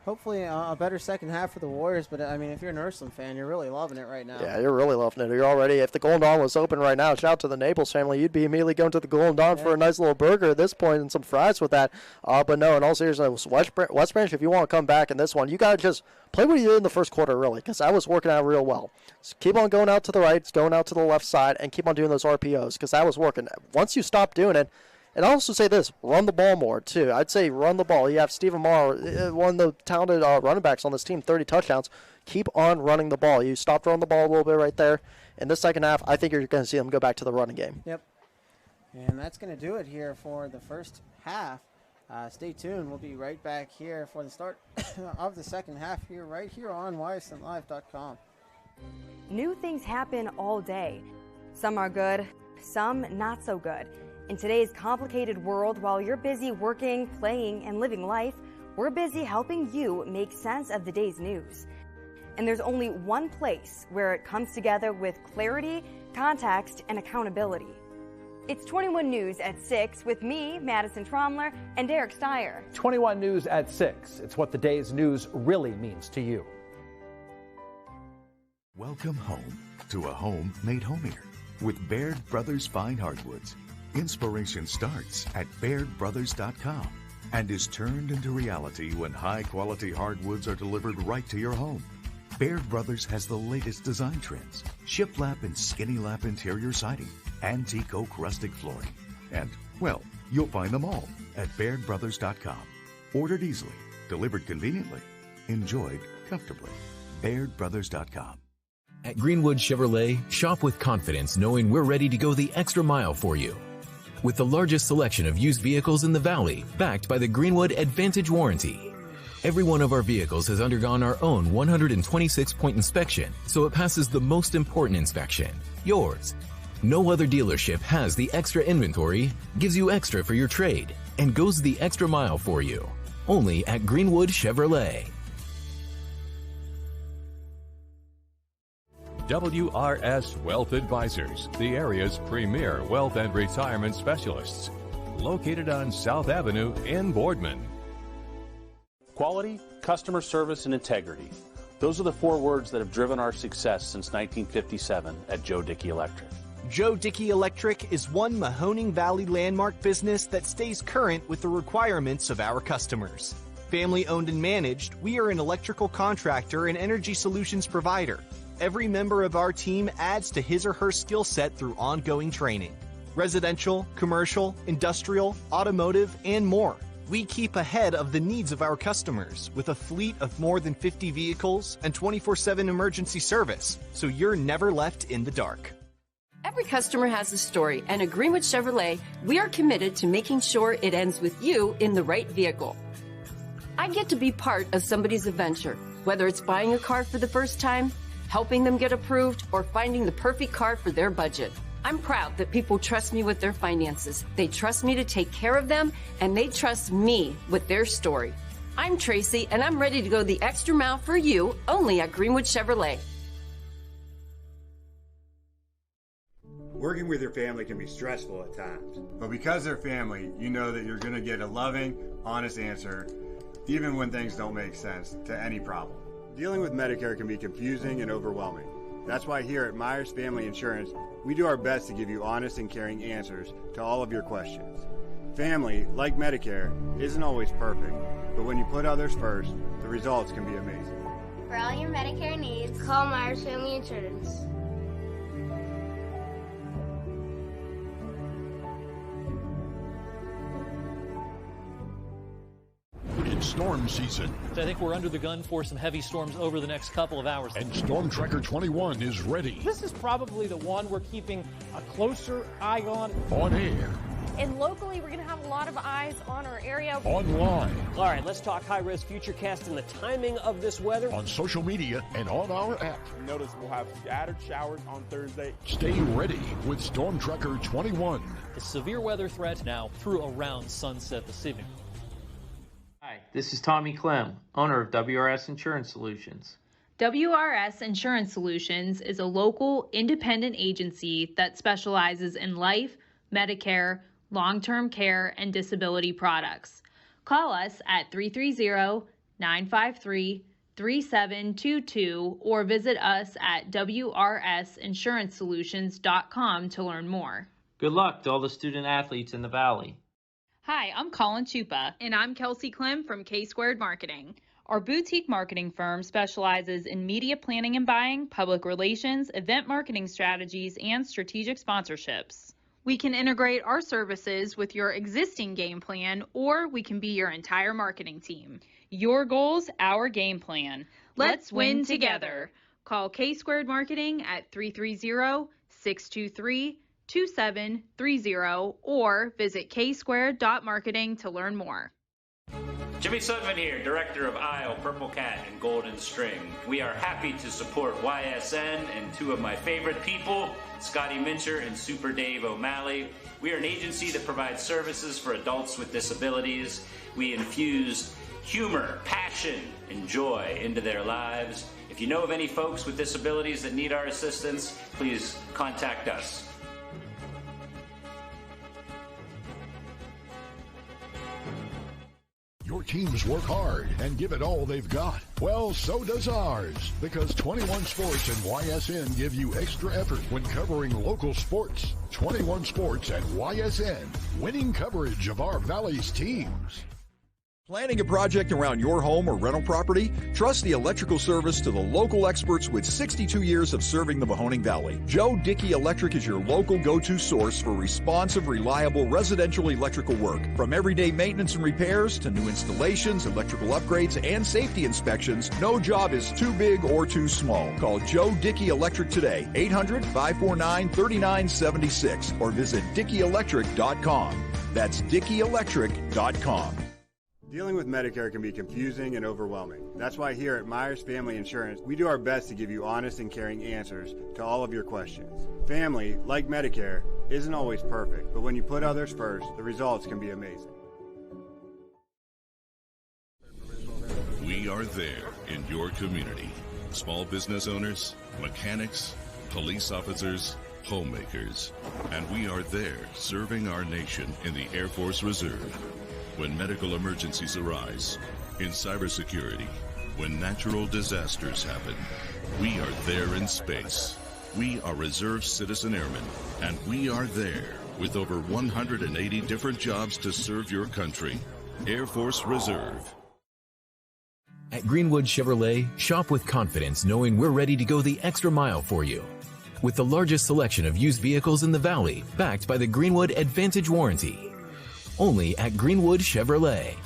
hopefully a better second half for the Warriors, but I mean, if you're an Ursuline fan, you're really loving it right now. Yeah, you're really loving it. You're already, if the Golden Dawn was open right now, shout out to the Naples family, you'd be immediately going to the Golden Dawn for a nice little burger at this point and some fries with that. But no, in all seriousness, West Branch, if you want to come back in this one, you got to just play what you did in the first quarter, really, because that was working out real well. So keep on going out to the right, going out to the left side, and keep on doing those RPOs, because that was working. Once you stop doing it, and I'll also say this, run the ball more, too. I'd say run the ball. You have Stephen Marr, one of the talented running backs on this team, 30 touchdowns. Keep on running the ball. You stopped running the ball a little bit right there. In this second half, I think you're going to see them go back to the running game. Yep. And that's going to do it here for the first half. Stay tuned. We'll be right back here for the start of the second half right here on YSNLive.com. New things happen all day. Some are good, some not so good. In today's complicated world, while you're busy working, playing, and living life, we're busy helping you make sense of the day's news. And there's only one place where it comes together with clarity, context, and accountability. It's 21 News at 6 with me, Madison Tromler, and Derek Steyer. 21 News at 6. It's what the day's news really means to you. Welcome home to a home made homier with Baird Brothers Fine Hardwoods. Inspiration starts at BairdBrothers.com and is turned into reality when high-quality hardwoods are delivered right to your home. Baird Brothers has the latest design trends, shiplap and skinny lap interior siding, antique oak rustic flooring, and, well, you'll find them all at BairdBrothers.com. Ordered easily, delivered conveniently, enjoyed comfortably. BairdBrothers.com. At Greenwood Chevrolet, shop with confidence knowing we're ready to go the extra mile for you. With the largest selection of used vehicles in the Valley, backed by the Greenwood Advantage Warranty. Every one of our vehicles has undergone our own 126-point inspection, so it passes the most important inspection, yours. No other dealership has the extra inventory, gives you extra for your trade, and goes the extra mile for you. Only at Greenwood Chevrolet. WRS Wealth Advisors, the area's premier wealth and retirement specialists. Located on South Avenue in Boardman. Quality, customer service, and integrity. Those are the 4 words that have driven our success since 1957 at Joe Dickey Electric. Joe Dickey Electric is one Mahoning Valley landmark business that stays current with the requirements of our customers. Family owned and managed, we are an electrical contractor and energy solutions provider. Every member of our team adds to his or her skill set through ongoing training. Residential, commercial, industrial, automotive, and more. We keep ahead of the needs of our customers with a fleet of more than 50 vehicles and 24/7 emergency service, so you're never left in the dark. Every customer has a story, and at Greenwood Chevrolet, we are committed to making sure it ends with you in the right vehicle. I get to be part of somebody's adventure, whether it's buying a car for the first time, helping them get approved, or finding the perfect car for their budget. I'm proud that people trust me with their finances. They trust me to take care of them, and they trust me with their story. I'm Tracy, and I'm ready to go the extra mile for you, only at Greenwood Chevrolet. Working with your family can be stressful at times, but because they're family, you know that you're going to get a loving, honest answer, even when things don't make sense, to any problem. Dealing with Medicare can be confusing and overwhelming. That's why here at Myers Family Insurance, we do our best to give you honest and caring answers to all of your questions. Family, like Medicare, isn't always perfect, but when you put others first, the results can be amazing. For all your Medicare needs, call Myers Family Insurance. It's storm season. I think we're under the gun for some heavy storms over the next couple of hours. And Storm Tracker 21 is ready. This is probably the one we're keeping a closer eye on. On air. And locally, we're going to have a lot of eyes on our area. Online. All right, let's talk high-risk futurecast and the timing of this weather. On social media and on our app. Notice we'll have scattered showers on Thursday. Stay ready with Storm Tracker 21. The severe weather threat now through around sunset this evening. Hi, this is Tommy Clem, owner of WRS Insurance Solutions. WRS Insurance Solutions is a local, independent agency that specializes in life, Medicare, long-term care, and disability products. Call us at 330-953-3722 or visit us at wrsinsurancesolutions.com to learn more. Good luck to all the student athletes in the Valley. Hi, I'm Colin Chupa. And I'm Kelsey Clem from K-Squared Marketing. Our boutique marketing firm specializes in media planning and buying, public relations, event marketing strategies, and strategic sponsorships. We can integrate our services with your existing game plan, or we can be your entire marketing team. Your goals, our game plan. Let's win together. Call K-Squared Marketing at 330-623-2730 or visit ksquared.marketing to learn more. Jimmy Sudman here, Director of Isle, Purple Cat, and Golden String. We are happy to support YSN and two of my favorite people, Scotty Mincher and Super Dave O'Malley. We are an agency that provides services for adults with disabilities. We infuse humor, passion, and joy into their lives. If you know of any folks with disabilities that need our assistance, please contact us. Your teams work hard and give it all they've got. Well, so does ours, because 21 Sports and YSN give you extra effort when covering local sports. 21 Sports and YSN, winning coverage of our Valley's teams. Planning a project around your home or rental property? Trust the electrical service to the local experts with 62 years of serving the Mahoning Valley. Joe Dickey Electric is your local go-to source for responsive, reliable residential electrical work. From everyday maintenance and repairs to new installations, electrical upgrades, and safety inspections, no job is too big or too small. Call Joe Dickey Electric today, 800-549-3976, or visit DickeyElectric.com. That's DickeyElectric.com. Dealing with Medicare can be confusing and overwhelming. That's why here at Myers Family Insurance, we do our best to give you honest and caring answers to all of your questions. Family, like Medicare, isn't always perfect, but when you put others first, the results can be amazing. We are there in your community. Small business owners, mechanics, police officers, homemakers. And we are there serving our nation in the Air Force Reserve. When medical emergencies arise, in cybersecurity, when natural disasters happen, we are there in space. We are Reserve Citizen Airmen, and we are there with over 180 different jobs to serve your country. Air Force Reserve. At Greenwood Chevrolet, shop with confidence knowing we're ready to go the extra mile for you. With the largest selection of used vehicles in the Valley, backed by the Greenwood Advantage Warranty. Only at Greenwood Chevrolet.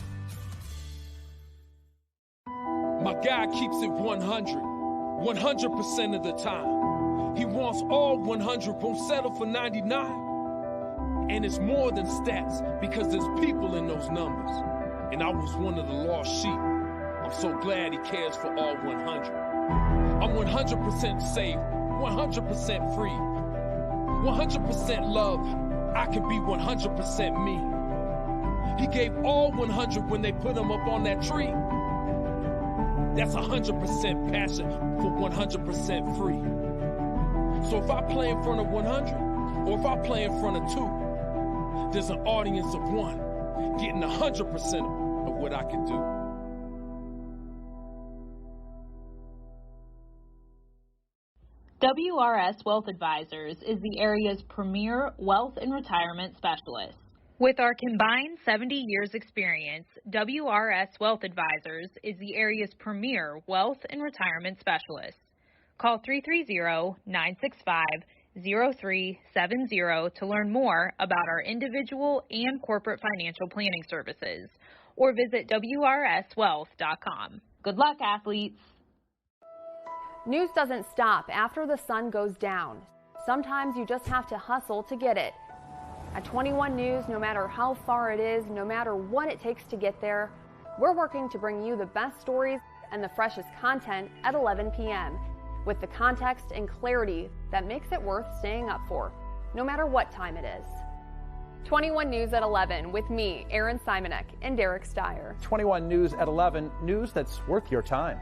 My guy keeps it 100% of the time. He wants all 100, won't settle for 99. And it's more than stats, because there's people in those numbers. And I was one of the lost sheep. I'm so glad he cares for all 100. I'm 100% safe, 100% free, 100% love. I can be 100% me. He gave all 100 when they put him up on that tree. That's 100% passion for 100% free. So if I play in front of 100, or if I play in front of 2, there's an audience of 1 getting 100% of what I can do. WRS Wealth Advisors is the area's premier wealth and retirement specialist. With our combined 70 years experience, WRS Wealth Advisors is the area's premier wealth and retirement specialist. Call 330-965-0370 to learn more about our individual and corporate financial planning services, or visit WRSwealth.com. Good luck, athletes. News doesn't stop after the sun goes down. Sometimes you just have to hustle to get it. At 21 News, no matter how far it is, no matter what it takes to get there, we're working to bring you the best stories and the freshest content at 11 p.m. with the context and clarity that makes it worth staying up for, no matter what time it is. 21 News at 11 with me, Erin Simonek, and Derek Steyer. 21 News at 11, news that's worth your time.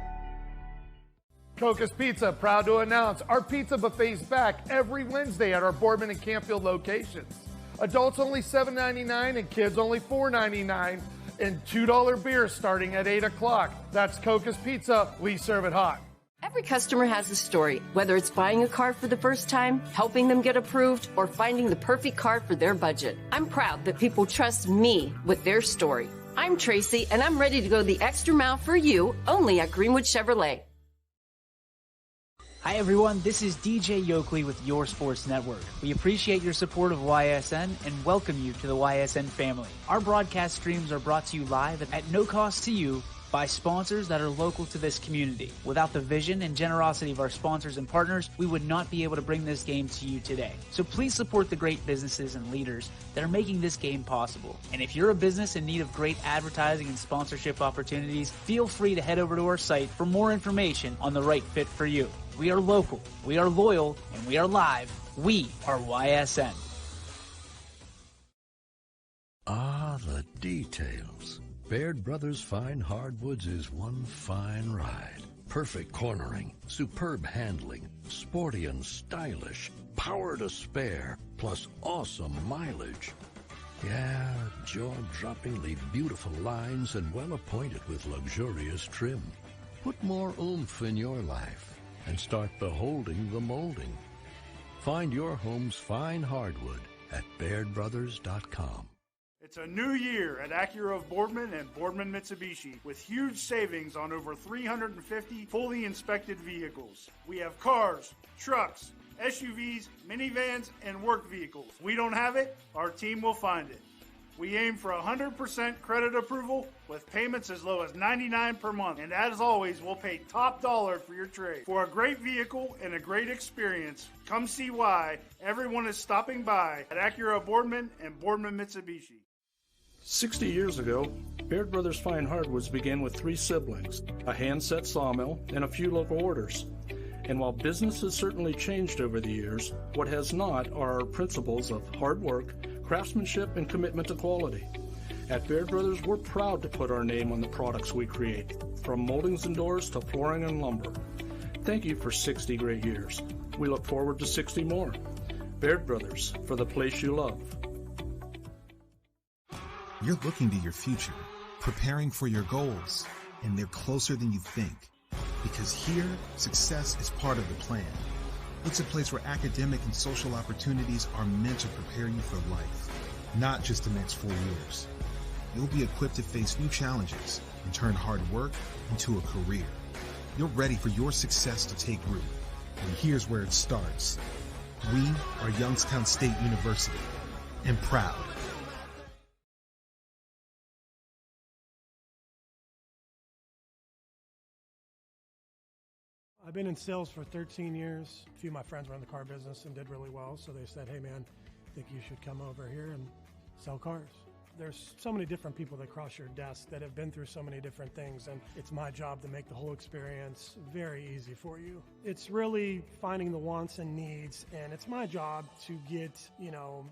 Coca's Pizza, proud to announce our pizza buffet's back every Wednesday at our Boardman and Campfield locations. Adults only $7.99 and kids only $4.99, and $2 beer starting at 8 o'clock. That's Coca's Pizza. We serve it hot. Every customer has a story, whether it's buying a car for the first time, helping them get approved, or finding the perfect car for their budget. I'm proud that people trust me with their story. I'm Tracy, and I'm ready to go the extra mile for you, only at Greenwood Chevrolet. Hi everyone, this is DJ Yoakley with Your Sports Network. We appreciate your support of YSN and welcome you to the YSN family. Our broadcast streams are brought to you live at no cost to you by sponsors that are local to this community. Without the vision and generosity of our sponsors and partners, we would not be able to bring this game to you today. So please support the great businesses and leaders that are making this game possible. And if you're a business in need of great advertising and sponsorship opportunities, feel free to head over to our site for more information on the right fit for you. We are local, we are loyal, and we are live. We are YSN. Ah, the details. Baird Brothers Fine Hardwoods is one fine ride. Perfect cornering, superb handling, sporty and stylish, power to spare, plus awesome mileage. Yeah, jaw-droppingly beautiful lines and well appointed with luxurious trim. Put more oomph in your life and start beholding the molding. Find your home's fine hardwood at BairdBrothers.com. It's a new year at Acura of Boardman and Boardman Mitsubishi with huge savings on over 350 fully inspected vehicles. We have cars, trucks, SUVs, minivans, and work vehicles. We don't have it, our team will find it. We aim for 100% credit approval with payments as low as $99 per month. And as always, we'll pay top dollar for your trade. For a great vehicle and a great experience, come see why everyone is stopping by at Acura Boardman and Boardman Mitsubishi. 60 years ago, Baird Brothers Fine Hardwoods began with 3 siblings, a hand-set sawmill, and a few local orders. And while business has certainly changed over the years, what has not are our principles of hard work, craftsmanship, and commitment to quality. At Baird Brothers, we're proud to put our name on the products we create, from moldings and doors to flooring and lumber. Thank you for 60 great years. We look forward to 60 more. Baird Brothers, for the place you love. You're looking to your future, preparing for your goals, and they're closer than you think. Because here, success is part of the plan. It's a place where academic and social opportunities are meant to prepare you for life, not just the next 4 years. You'll be equipped to face new challenges and turn hard work into a career. You're ready for your success to take root. And here's where it starts. We are Youngstown State University, and proud. I've been in sales for 13 years. A few of my friends were in the car business and did really well, so they said, hey man, I think you should come over here and sell cars. There's so many different people that cross your desk that have been through so many different things, and it's my job to make the whole experience very easy for you. It's really finding the wants and needs, and it's my job to get,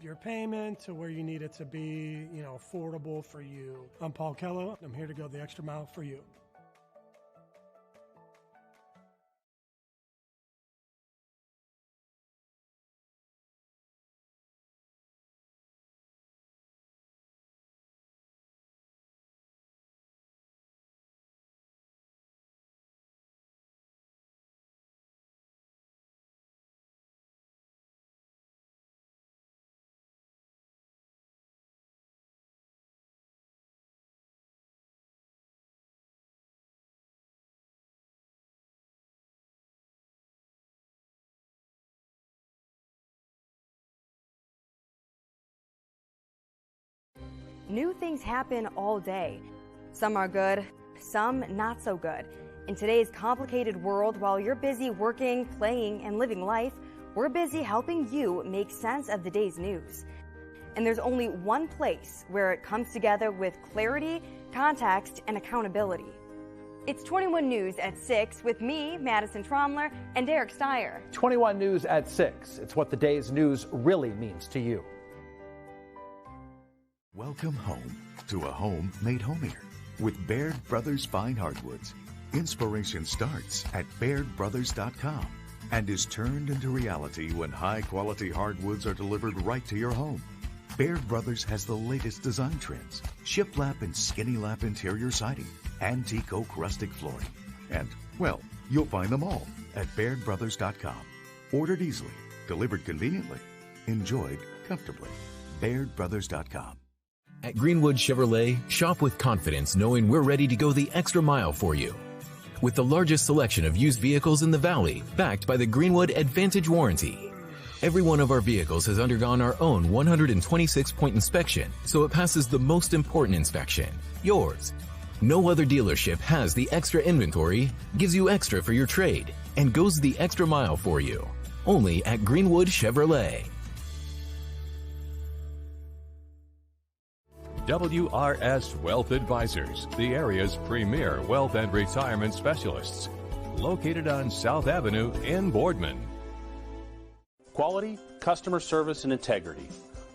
your payment to where you need it to be, affordable for you. I'm Paul Kello. I'm here to go the extra mile for you. New things happen all day. Some are good, some not so good. In today's complicated world, while you're busy working, playing, and living life, we're busy helping you make sense of the day's news. And there's only one place where it comes together with clarity, context, and accountability. It's 21 News at 6 with me, Madison Tromler, and Derek Steyer. 21 News at 6. It's what the day's news really means to you. Welcome home to a home made homier with Baird Brothers Fine Hardwoods. Inspiration starts at BairdBrothers.com and is turned into reality when high-quality hardwoods are delivered right to your home. Baird Brothers has the latest design trends, shiplap and skinny lap interior siding, antique oak rustic flooring. And, well, you'll find them all at BairdBrothers.com. Ordered easily, delivered conveniently, enjoyed comfortably. BairdBrothers.com. At Greenwood Chevrolet, shop with confidence knowing we're ready to go the extra mile for you. With the largest selection of used vehicles in the Valley, backed by the Greenwood Advantage Warranty. Every one of our vehicles has undergone our own 126-point inspection, so it passes the most important inspection, yours. No other dealership has the extra inventory, gives you extra for your trade, and goes the extra mile for you. Only at Greenwood Chevrolet. WRS Wealth Advisors, the area's premier wealth and retirement specialists. Located on South Avenue in Boardman. Quality, customer service, and integrity.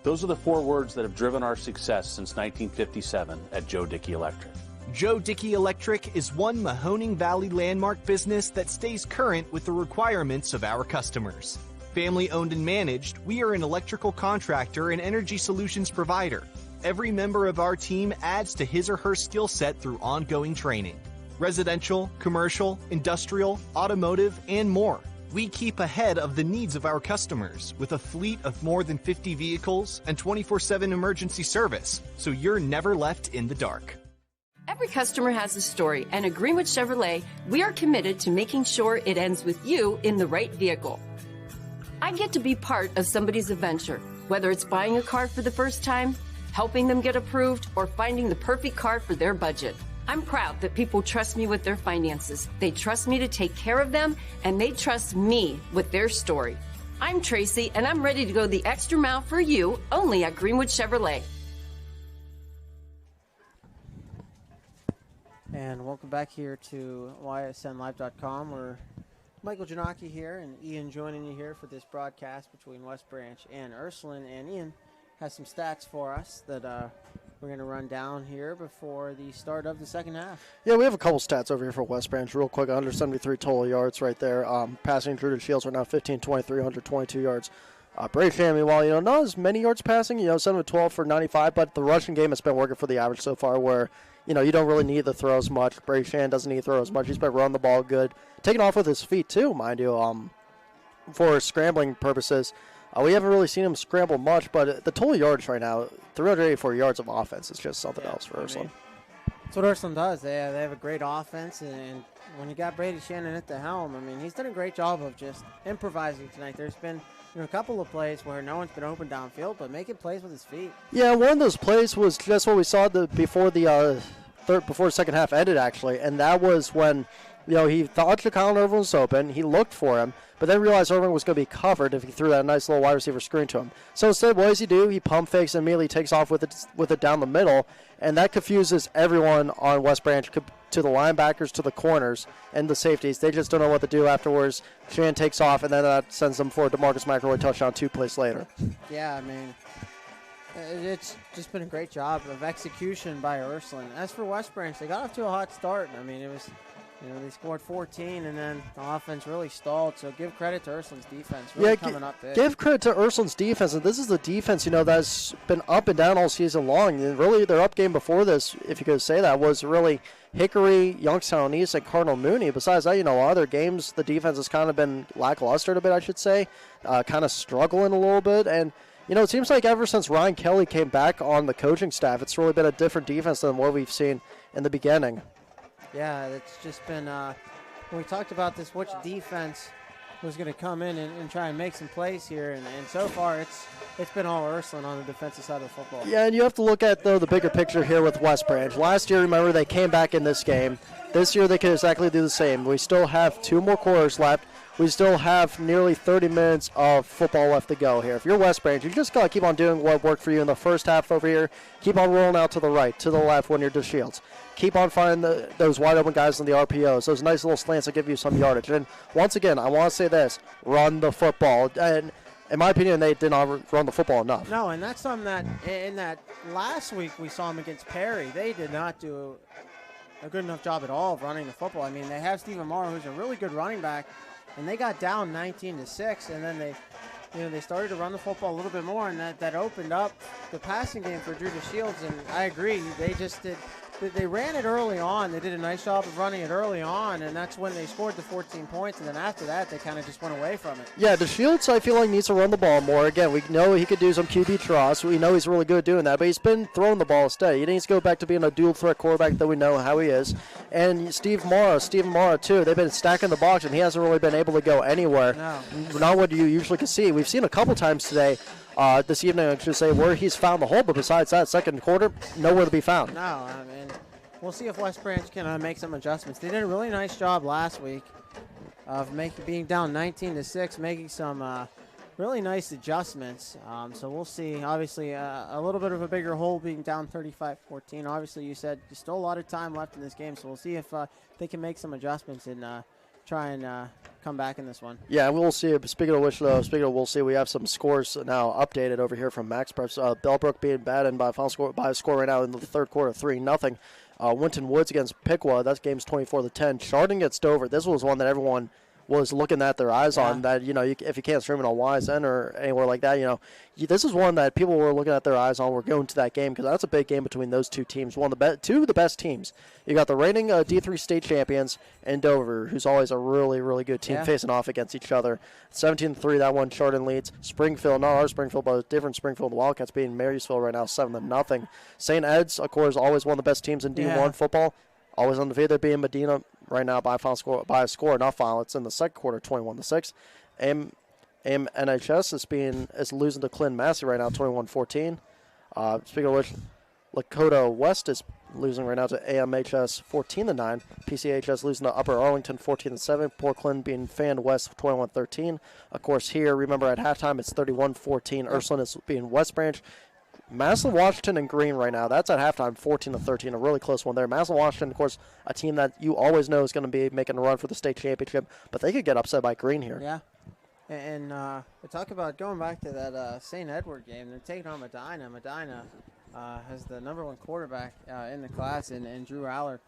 Those are the 4 words that have driven our success since 1957 at Joe Dickey Electric. Joe Dickey Electric is one Mahoning Valley landmark business that stays current with the requirements of our customers. Family owned and managed, we are an electrical contractor and energy solutions provider. Every member of our team adds to his or her skill set through ongoing training. Residential, commercial, industrial, automotive, and more. We keep ahead of the needs of our customers with a fleet of more than 50 vehicles and 24/7 emergency service, so you're never left in the dark. Every customer has a story, and at Greenwood Chevrolet, we are committed to making sure it ends with you in the right vehicle. I get to be part of somebody's adventure, whether it's buying a car for the first time, helping them get approved, or finding the perfect car for their budget. I'm proud that people trust me with their finances. They trust me to take care of them, and they trust me with their story. I'm Tracy, and I'm ready to go the extra mile for you, only at Greenwood Chevrolet. And welcome back here to ysnlive.com. We're Michael Janaki here, and Ian joining you here for this broadcast between West Branch and Ursuline. And Ian has some stats for us that we're going to run down here before the start of the second half. Yeah, we have a couple stats over here for West Branch real quick. 173 total yards right there. Passing through the Shields right now, 15-23, 122 yards. Brave Family, while, not as many yards passing, 7 of 12 for 95, but the rushing game has been working for the average so far where, you don't really need to throw as much. Brave Shan doesn't need to throw as much. He's been running the ball good. Taking off with his feet, too, mind you, for scrambling purposes. We haven't really seen him scramble much, but the total yards right now, 384 yards of offense is just something else for Ursuline. That's what Ursuline does. They have a great offense, and when you got Brady Shannon at the helm, he's done a great job of just improvising tonight. There's been a couple of plays where no one's been open downfield, but making plays with his feet. Yeah, one of those plays was just what we saw before the second half ended, actually, and that was when he thought Ja'Colin Irvin was open. He looked for him, but then realized Irvin was going to be covered if he threw that nice little wide receiver screen to him. So instead, what does he do? He pump fakes and immediately takes off with it down the middle, and that confuses everyone on West Branch, to the linebackers, to the corners, and the safeties. They just don't know what to do afterwards. Shan takes off, and then that sends them for a DeMarcus McElroy touchdown 2 plays later. Yeah, it's just been a great job of execution by Ursuline. As for West Branch, they got off to a hot start. It was, they scored 14, and then the offense really stalled. So give credit to Ursuline's defense. Really coming up big. Give credit to Ursuline's defense, and this is the defense, that's been up and down all season long. And really, their up game before this, if you could say that, was really Hickory, Youngstown East, and Cardinal Mooney. Besides that, other games, the defense has kind of been lackluster a bit, I should say, kind of struggling a little bit. And it seems like ever since Ryan Kelly came back on the coaching staff, it's really been a different defense than what we've seen in the beginning. Yeah, it's just been, when we talked about this, which defense was going to come in and try and make some plays here, and so far it's been all Ursuline on the defensive side of the football. Yeah, and you have to look at, though, the bigger picture here with West Branch. Last year, remember, they came back in this game. This year, they could exactly do the same. We still have 2 more quarters left. We still have nearly 30 minutes of football left to go here. If you're West Branch, you just got to keep on doing what worked for you in the first half over here. Keep on rolling out to the right, to the left when you're to Shields. Keep on finding those wide open guys in the RPOs, those nice little slants that give you some yardage. And once again, I want to say this, run the football. And in my opinion, they did not run the football enough. No, and that's something that in that last week we saw them against Perry. They did not do a good enough job at all of running the football. They have Stephen Morrow, who's a really good running back, and they got down 19-6, and then they started to run the football a little bit more, and that opened up the passing game for Drew DeShields. And I agree, they just did. They ran it early on. They did a nice job of running it early on, and that's when they scored the 14 points. And then after that, they kind of just went away from it. Yeah, DeShields, I feel like, needs to run the ball more. Again, we know he could do some QB draws. We know he's really good at doing that, but he's been throwing the ball steady. He needs to go back to being a dual-threat quarterback that we know how he is. And Stephen Morrow, too. They've been stacking the box, and he hasn't really been able to go anywhere. No. Not what you usually can see. We've seen a couple times today, this evening, I should say, where he's found the hole, but besides that, second quarter, nowhere to be found. No, we'll see if West Branch can make some adjustments. They did a really nice job last week of being down 19-6, making some really nice adjustments. So we'll see. Obviously, a little bit of a bigger hole being down 35-14. Obviously, you said there's still a lot of time left in this game, so we'll see if they can make some adjustments and try and come back in this one. Yeah, we'll see. Speaking of which, though, we'll see. We have some scores now updated over here from Max Preps. Bellbrook being battered by a score right now in the third quarter, 3-0. Winton Woods against Piqua. That game's 24-10. Chardon gets Dover. This was one that everyone was looking at their eyes on that, if you can't stream it on YSN or anywhere like that, this is one that people were looking at their eyes on. We're going to that game because that's a big game between those two teams. Two of the best teams. You got the reigning D3 state champions and Dover, who's always a really, really good team facing off against each other. 17-3, that one Chardon leads. Springfield, not our Springfield, but a different Springfield. The Wildcats beating Marysville right now 7-0. St. Ed's, of course, always one of the best teams in D1 football. Always undefeated. They're beating Medina right now by a score, not final. It's in the second quarter, 21-6. NHS is losing to Clinton Massey right now, 21-14. Speaking of which, Lakota West is losing right now to AMHS 14-9. PCHS losing to Upper Arlington 14-7. Port Clinton being Fan West 21-13. Of course, here, remember at halftime it's 31-14. Ursuline is being West Branch. Massillon, Washington, and Green right now. That's at halftime, 14-13, a really close one there. Massillon, Washington, of course, a team that you always know is going to be making a run for the state championship, but they could get upset by Green here. Yeah. And we talk about going back to that St. Edward game. They're taking on Medina. Medina has the #1 quarterback in the class, and Drew Aller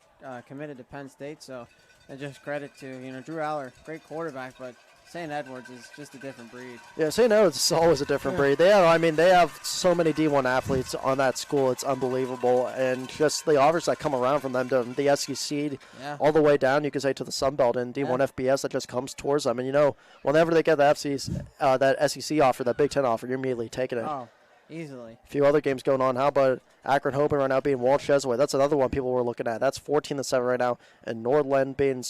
committed to Penn State. So, and just credit to Drew Aller, great quarterback, but St. Edwards is just a different breed. Yeah, St. Edwards is always a different breed. They have so many D1 athletes on that school. It's unbelievable. And just the offers that come around from them to the SEC all the way down, you could say, to the Sun Belt and D1 FBS that just comes towards them. And, whenever they get that SEC offer, that Big Ten offer, you're immediately taking it. Oh, easily. A few other games going on. How about Akron Hoban right now being Walt Chesaway? That's another one people were looking at. That's 14-7 right now. And Nordland being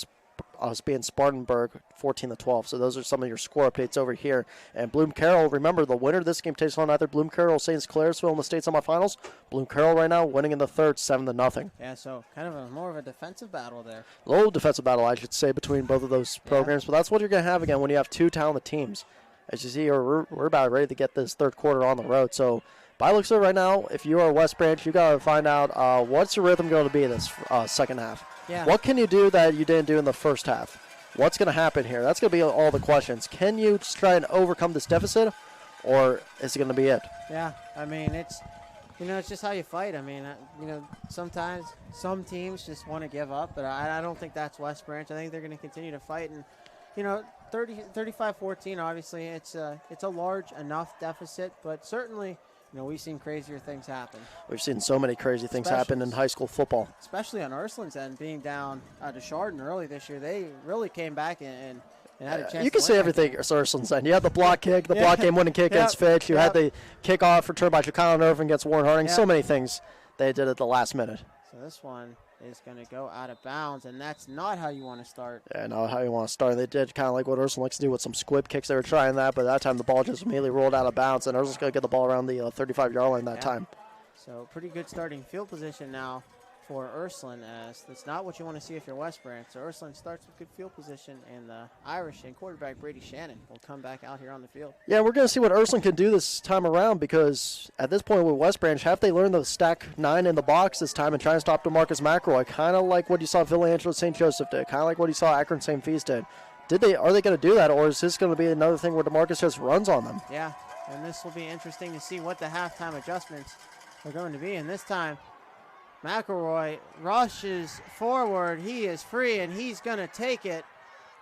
Spartanburg 14-12. So those are some of your score updates over here. And Bloom Carroll, remember the winner of this game takes on either Bloom Carroll or St. Clairsville in the state semifinals. Bloom Carroll right now winning in the third 7-0. Yeah, so kind of more of a defensive battle there. A little defensive battle, I should say, between both of those programs. But that's what you're going to have again when you have two talented teams. As you see, we're about ready to get this third quarter on the road. So by looks of it right now, if you are West Branch, you got to find out what's the rhythm going to be this second half. Yeah. What can you do that you didn't do in the first half? What's going to happen here? That's going to be all the questions. Can you just try and overcome this deficit, or is it going to be it? Yeah, it's it's just how you fight. Sometimes some teams just want to give up, but I don't think that's West Branch. I think they're going to continue to fight, and 35-14. Obviously, it's a large enough deficit, but certainly. We've seen crazier things happen. We've seen so many crazy things happen in high school football. Especially on Ursuline's end, being down to Chardon early this year. They really came back and had a chance. You can say everything at Ursuline's end. You had the block kick, the block game winning kick against Fitch. You had the kickoff return by Chicano Irvin against Warren Harding. So many things they did at the last minute. So this one is going to go out of bounds, and that's not how you want to start. Yeah, not how you want to start. They did kind of like what Ursuline likes to do with some squib kicks. They were trying that, but that time the ball just immediately rolled out of bounds, and Ursuline's going to get the ball around the 35-yard line that time. So pretty good starting field position now for Ursuline, as that's not what you want to see if you're West Branch. So Ursuline starts with good field position, and the Irish and quarterback Brady Shannon will come back out here on the field. Yeah, we're going to see what Ursuline can do this time around, because at this point with West Branch, have they learned to stack 9 in the box this time and try and stop DeMarcus McElroy, kind of like what you saw Villangelo St. Joseph did, kind of like what you saw Akron St. Feast did. Are they going to do that, or is this going to be another thing where DeMarcus just runs on them? Yeah, and this will be interesting to see what the halftime adjustments are going to be, and this time McElroy rushes forward. He is free, and he's going to take it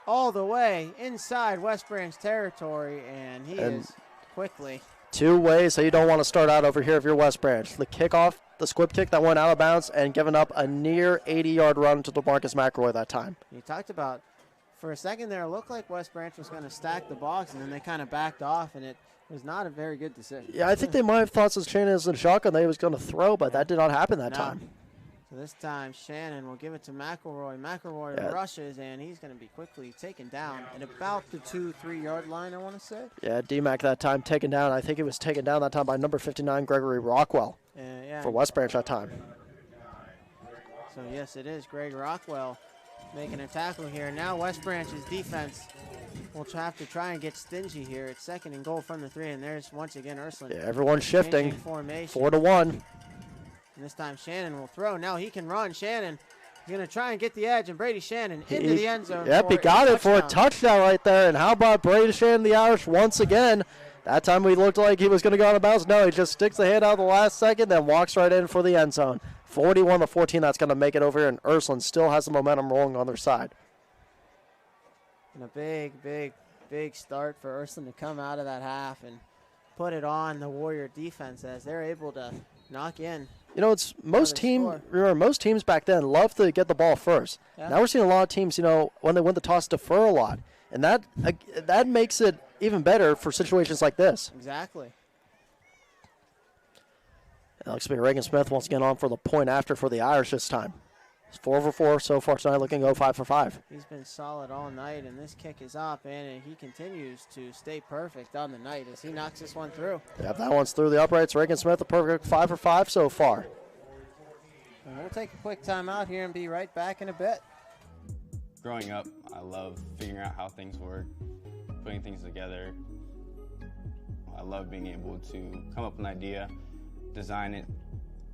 all the way inside West Branch territory, and he is quickly. 2 ways that you don't want to start out over here if you're West Branch. The kickoff, the squib kick that went out of bounds, and giving up a near 80-yard run to DeMarcus McElroy that time. You talked about, for a second there, it looked like West Branch was going to stack the box, and then they kind of backed off, and it was not a very good decision. Yeah, I think they might have thought since Shannon was in shotgun that he was going to throw, but that did not happen that time. So this time Shannon will give it to McElroy. McElroy rushes, and he's going to be quickly taken down at about the 2-3 yard line, I want to say. Yeah, D-Mac that time taken down. I think he was taken down that time by number 59, Gregory Rockwell, for West Branch that time. So, yes, it is Greg Rockwell making a tackle here. Now West Branch's defense will have to try and get stingy here. It's 2nd and goal from the 3, and there's once again Ursuline. Yeah, everyone's shifting. 4-1. And this time Shannon will throw. Now he can run. Shannon is going to try and get the edge, and Brady Shannon into the end zone. Yep, he got it for a touchdown right there. And how about Brady Shannon, the Irish, once again? That time we looked like he was going to go out of bounds. No, he just sticks the hand out the last second, then walks right in for the end zone. 41-14, that's going to make it over here, and Ursuline still has the momentum rolling on their side. And a big start for Ursuline to come out of that half and put it on the Warrior defense as they're able to knock in. You know, it's most teams back then love to get the ball first. Yeah. Now we're seeing a lot of teams, you know, when they win the toss, defer a lot. And that makes it even better for situations like this. Exactly. It looks like Reagan Smith once again on for the point after for the Irish this time. It's 4 for 4 so far tonight, looking to go 5 for 5. He's been solid all night, and this kick is up, and he continues to stay perfect on the night as he knocks this one through. Yep, that one's through the uprights. Reagan Smith, a perfect 5 for 5 so far. And we'll take a quick timeout here and be right back in a bit. Growing up, I love figuring out how things work, putting things together. I love being able to come up with an idea, design it,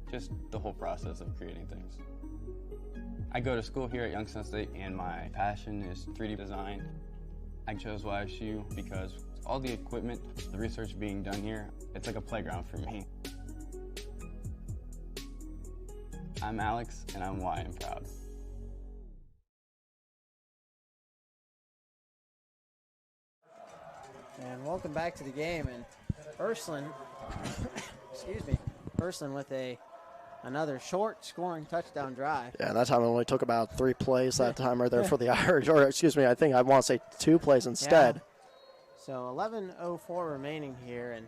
just the whole process of creating things. I go to school here at Youngstown State, and my passion is 3D design. I chose YSU because all the equipment, the research being done here, it's like a playground for me. I'm Alex, and I'm Y and proud. And welcome back to the game. And Ursuline, Ursuline with another short scoring touchdown drive. Yeah, that time it only took about 3 plays that time right there for the Irish. Or, excuse me, I think I want to say 2 plays instead. Yeah. So 11:04 remaining here. And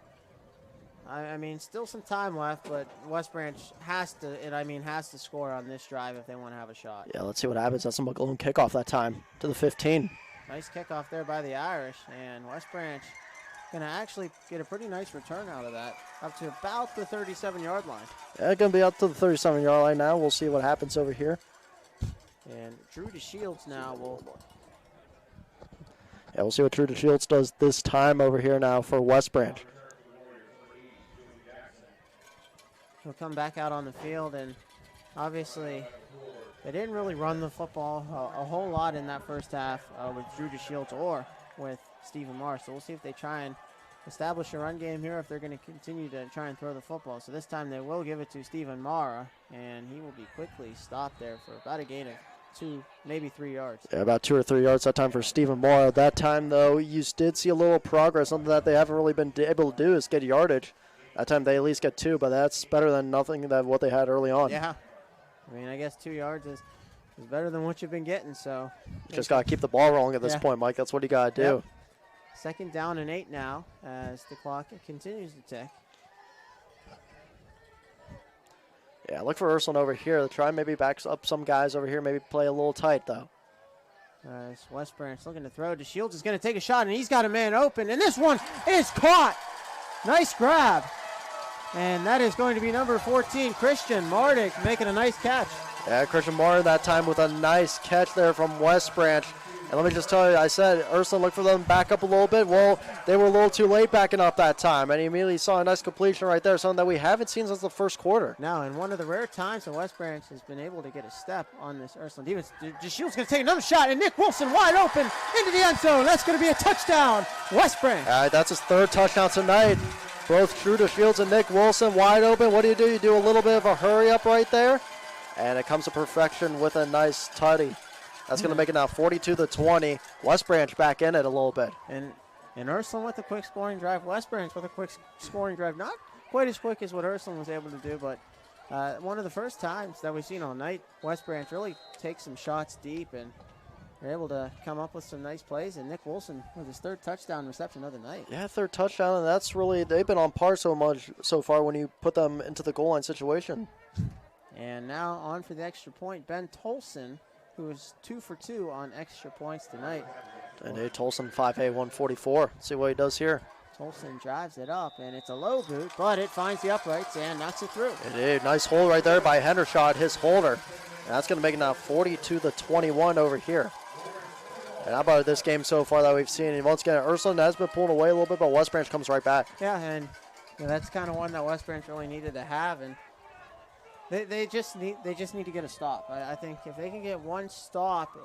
I mean, still some time left, but West Branch has to score on this drive if they want to have a shot. Yeah, let's see what happens. That's a McGlone kickoff that time to the 15. Nice kickoff there by the Irish, and West Branch going to actually get a pretty nice return out of that, up to about the 37-yard line. Yeah, going to be up to the 37-yard line now. We'll see what happens over here. And Drew DeShields now will... Yeah, we'll see what Drew DeShields does this time over here now for West Branch. He'll come back out on the field, and obviously they didn't really run the football a whole lot in that first half with Drew DeShields or with Stephen Marr. So we'll see if they try and establish a run game here, if they're going to continue to try and throw the football. So this time they will give it to Stephen Mara, and he will be quickly stopped there for about a gain of 2, maybe 3 yards. Yeah, about 2 or 3 yards that time for Stephen Mara. That time, though, you did see a little progress. Something that they haven't really been able to do is get yardage. That time they at least get 2, but that's better than nothing than what they had early on. Yeah. I mean, I guess 2 yards is better than what you've been getting, so. Just got to keep the ball rolling at this point, Mike. That's what you got to do. Yep. 2nd down and 8 now as the clock continues to tick. Yeah, look for Ursuline over here. They'll try and maybe back up some guys over here, maybe play a little tight, though. As West Branch looking to throw. DeShields is going to take a shot, and he's got a man open, and this one is caught. Nice grab. And that is going to be number 14, Christian Mardick, making a nice catch. Yeah, Christian Mardick that time with a nice catch there from West Branch. And let me just tell you, I said Ursuline looked for them back up a little bit. Well, they were a little too late backing up that time. And he immediately saw a nice completion right there, something that we haven't seen since the first quarter. Now, and one of the rare times that West Branch has been able to get a step on this Ursuline defense. DeShields going to take another shot, and Nick Wilson wide open into the end zone. That's going to be a touchdown, West Branch. All right, that's his 3rd touchdown tonight. Both Drew DeShields and Nick Wilson wide open. What do? You do a little bit of a hurry up right there. And it comes to perfection with a nice tutty. That's going to make it now 42-20. West Branch back in it a little bit. And Ursuline with a quick scoring drive. West Branch with a quick scoring drive. Not quite as quick as what Ursuline was able to do, but one of the first times that we've seen all night, West Branch really takes some shots deep, and they're able to come up with some nice plays. And Nick Wilson with his 3rd touchdown reception of the night. Yeah, 3rd touchdown, and that's really, they've been on par so much so far when you put them into the goal line situation. And now on for the extra point, Ben Tolson, who is 2 for 2 on extra points tonight. And Tolson 5A 144. See what he does here. Tolson drives it up, and it's a low boot, but it finds the uprights and knocks it through. It did. Nice hold right there by Hendershot, his holder. And that's going to make it now 42-21 over here. And how about this game so far that we've seen? And once again, Ursuline has been pulling away a little bit, but West Branch comes right back. Yeah, and that's kind of one that West Branch really needed to have, and they just need to get a stop. I think if they can get one stop,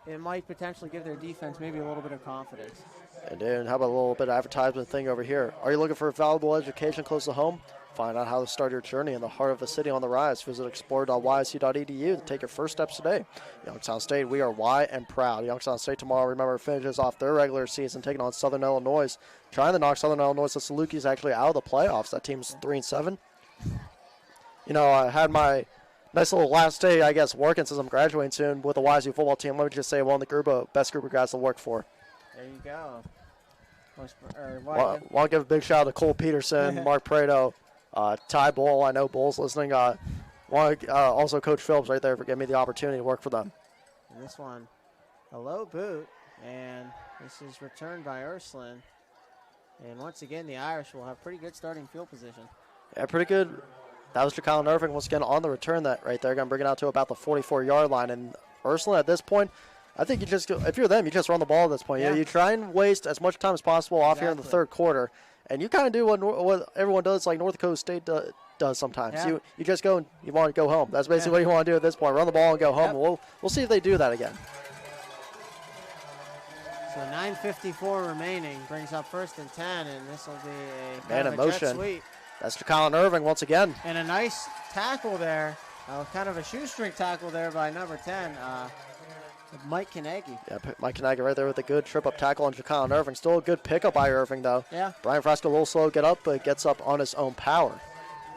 it might potentially give their defense maybe a little bit of confidence. And then how about a little bit of advertisement thing over here? Are you looking for a valuable education close to home? Find out how to start your journey in the heart of a city on the rise. Visit explore.ysu.edu to take your first steps today. Youngstown State, we are Y and proud. Youngstown State tomorrow, remember, finishes off their regular season taking on Southern Illinois. Trying to knock Southern Illinois. The Salukis actually out of the playoffs. That team's 3-7. I had my nice little last day, I guess, working since I'm graduating soon with the YSU football team. Let me just say, one of the best group of guys to work for. There you go. Want to give a big shout out to Cole Peterson, Mark Prado, Ty Bull. I know Bull's listening. Also Coach Phillips right there for giving me the opportunity to work for them. And this one, a low boot, and this is returned by Ursuline. And once again, the Irish will have pretty good starting field position. Yeah, pretty good. That was Jacqueline Irving once again on the return that right there. Going to bring it out to about the 44-yard line. And Ursuline at this point, I think you just go, if you're them, you just run the ball at this point. Yeah. You try and waste as much time as possible off here in the third quarter. And you kind of do what everyone does, like North Dakota State does sometimes. Yeah. You just go and you want to go home. That's basically what you want to do at this point. Run the ball and go home. Yep. We'll see if they do that again. So 9:54 remaining brings up 1st and 10, and this will be Man in motion. jet sweep. That's Jacqueline Irving once again. And a nice tackle there, kind of a shoestring tackle there by number 10, Mike Kanagi. Yeah, Mike Kanagi right there with a good trip-up tackle on Jacqueline Irving. Still a good pickup by Irving, though. Yeah. Brian Frasco a little slow to get up, but gets up on his own power.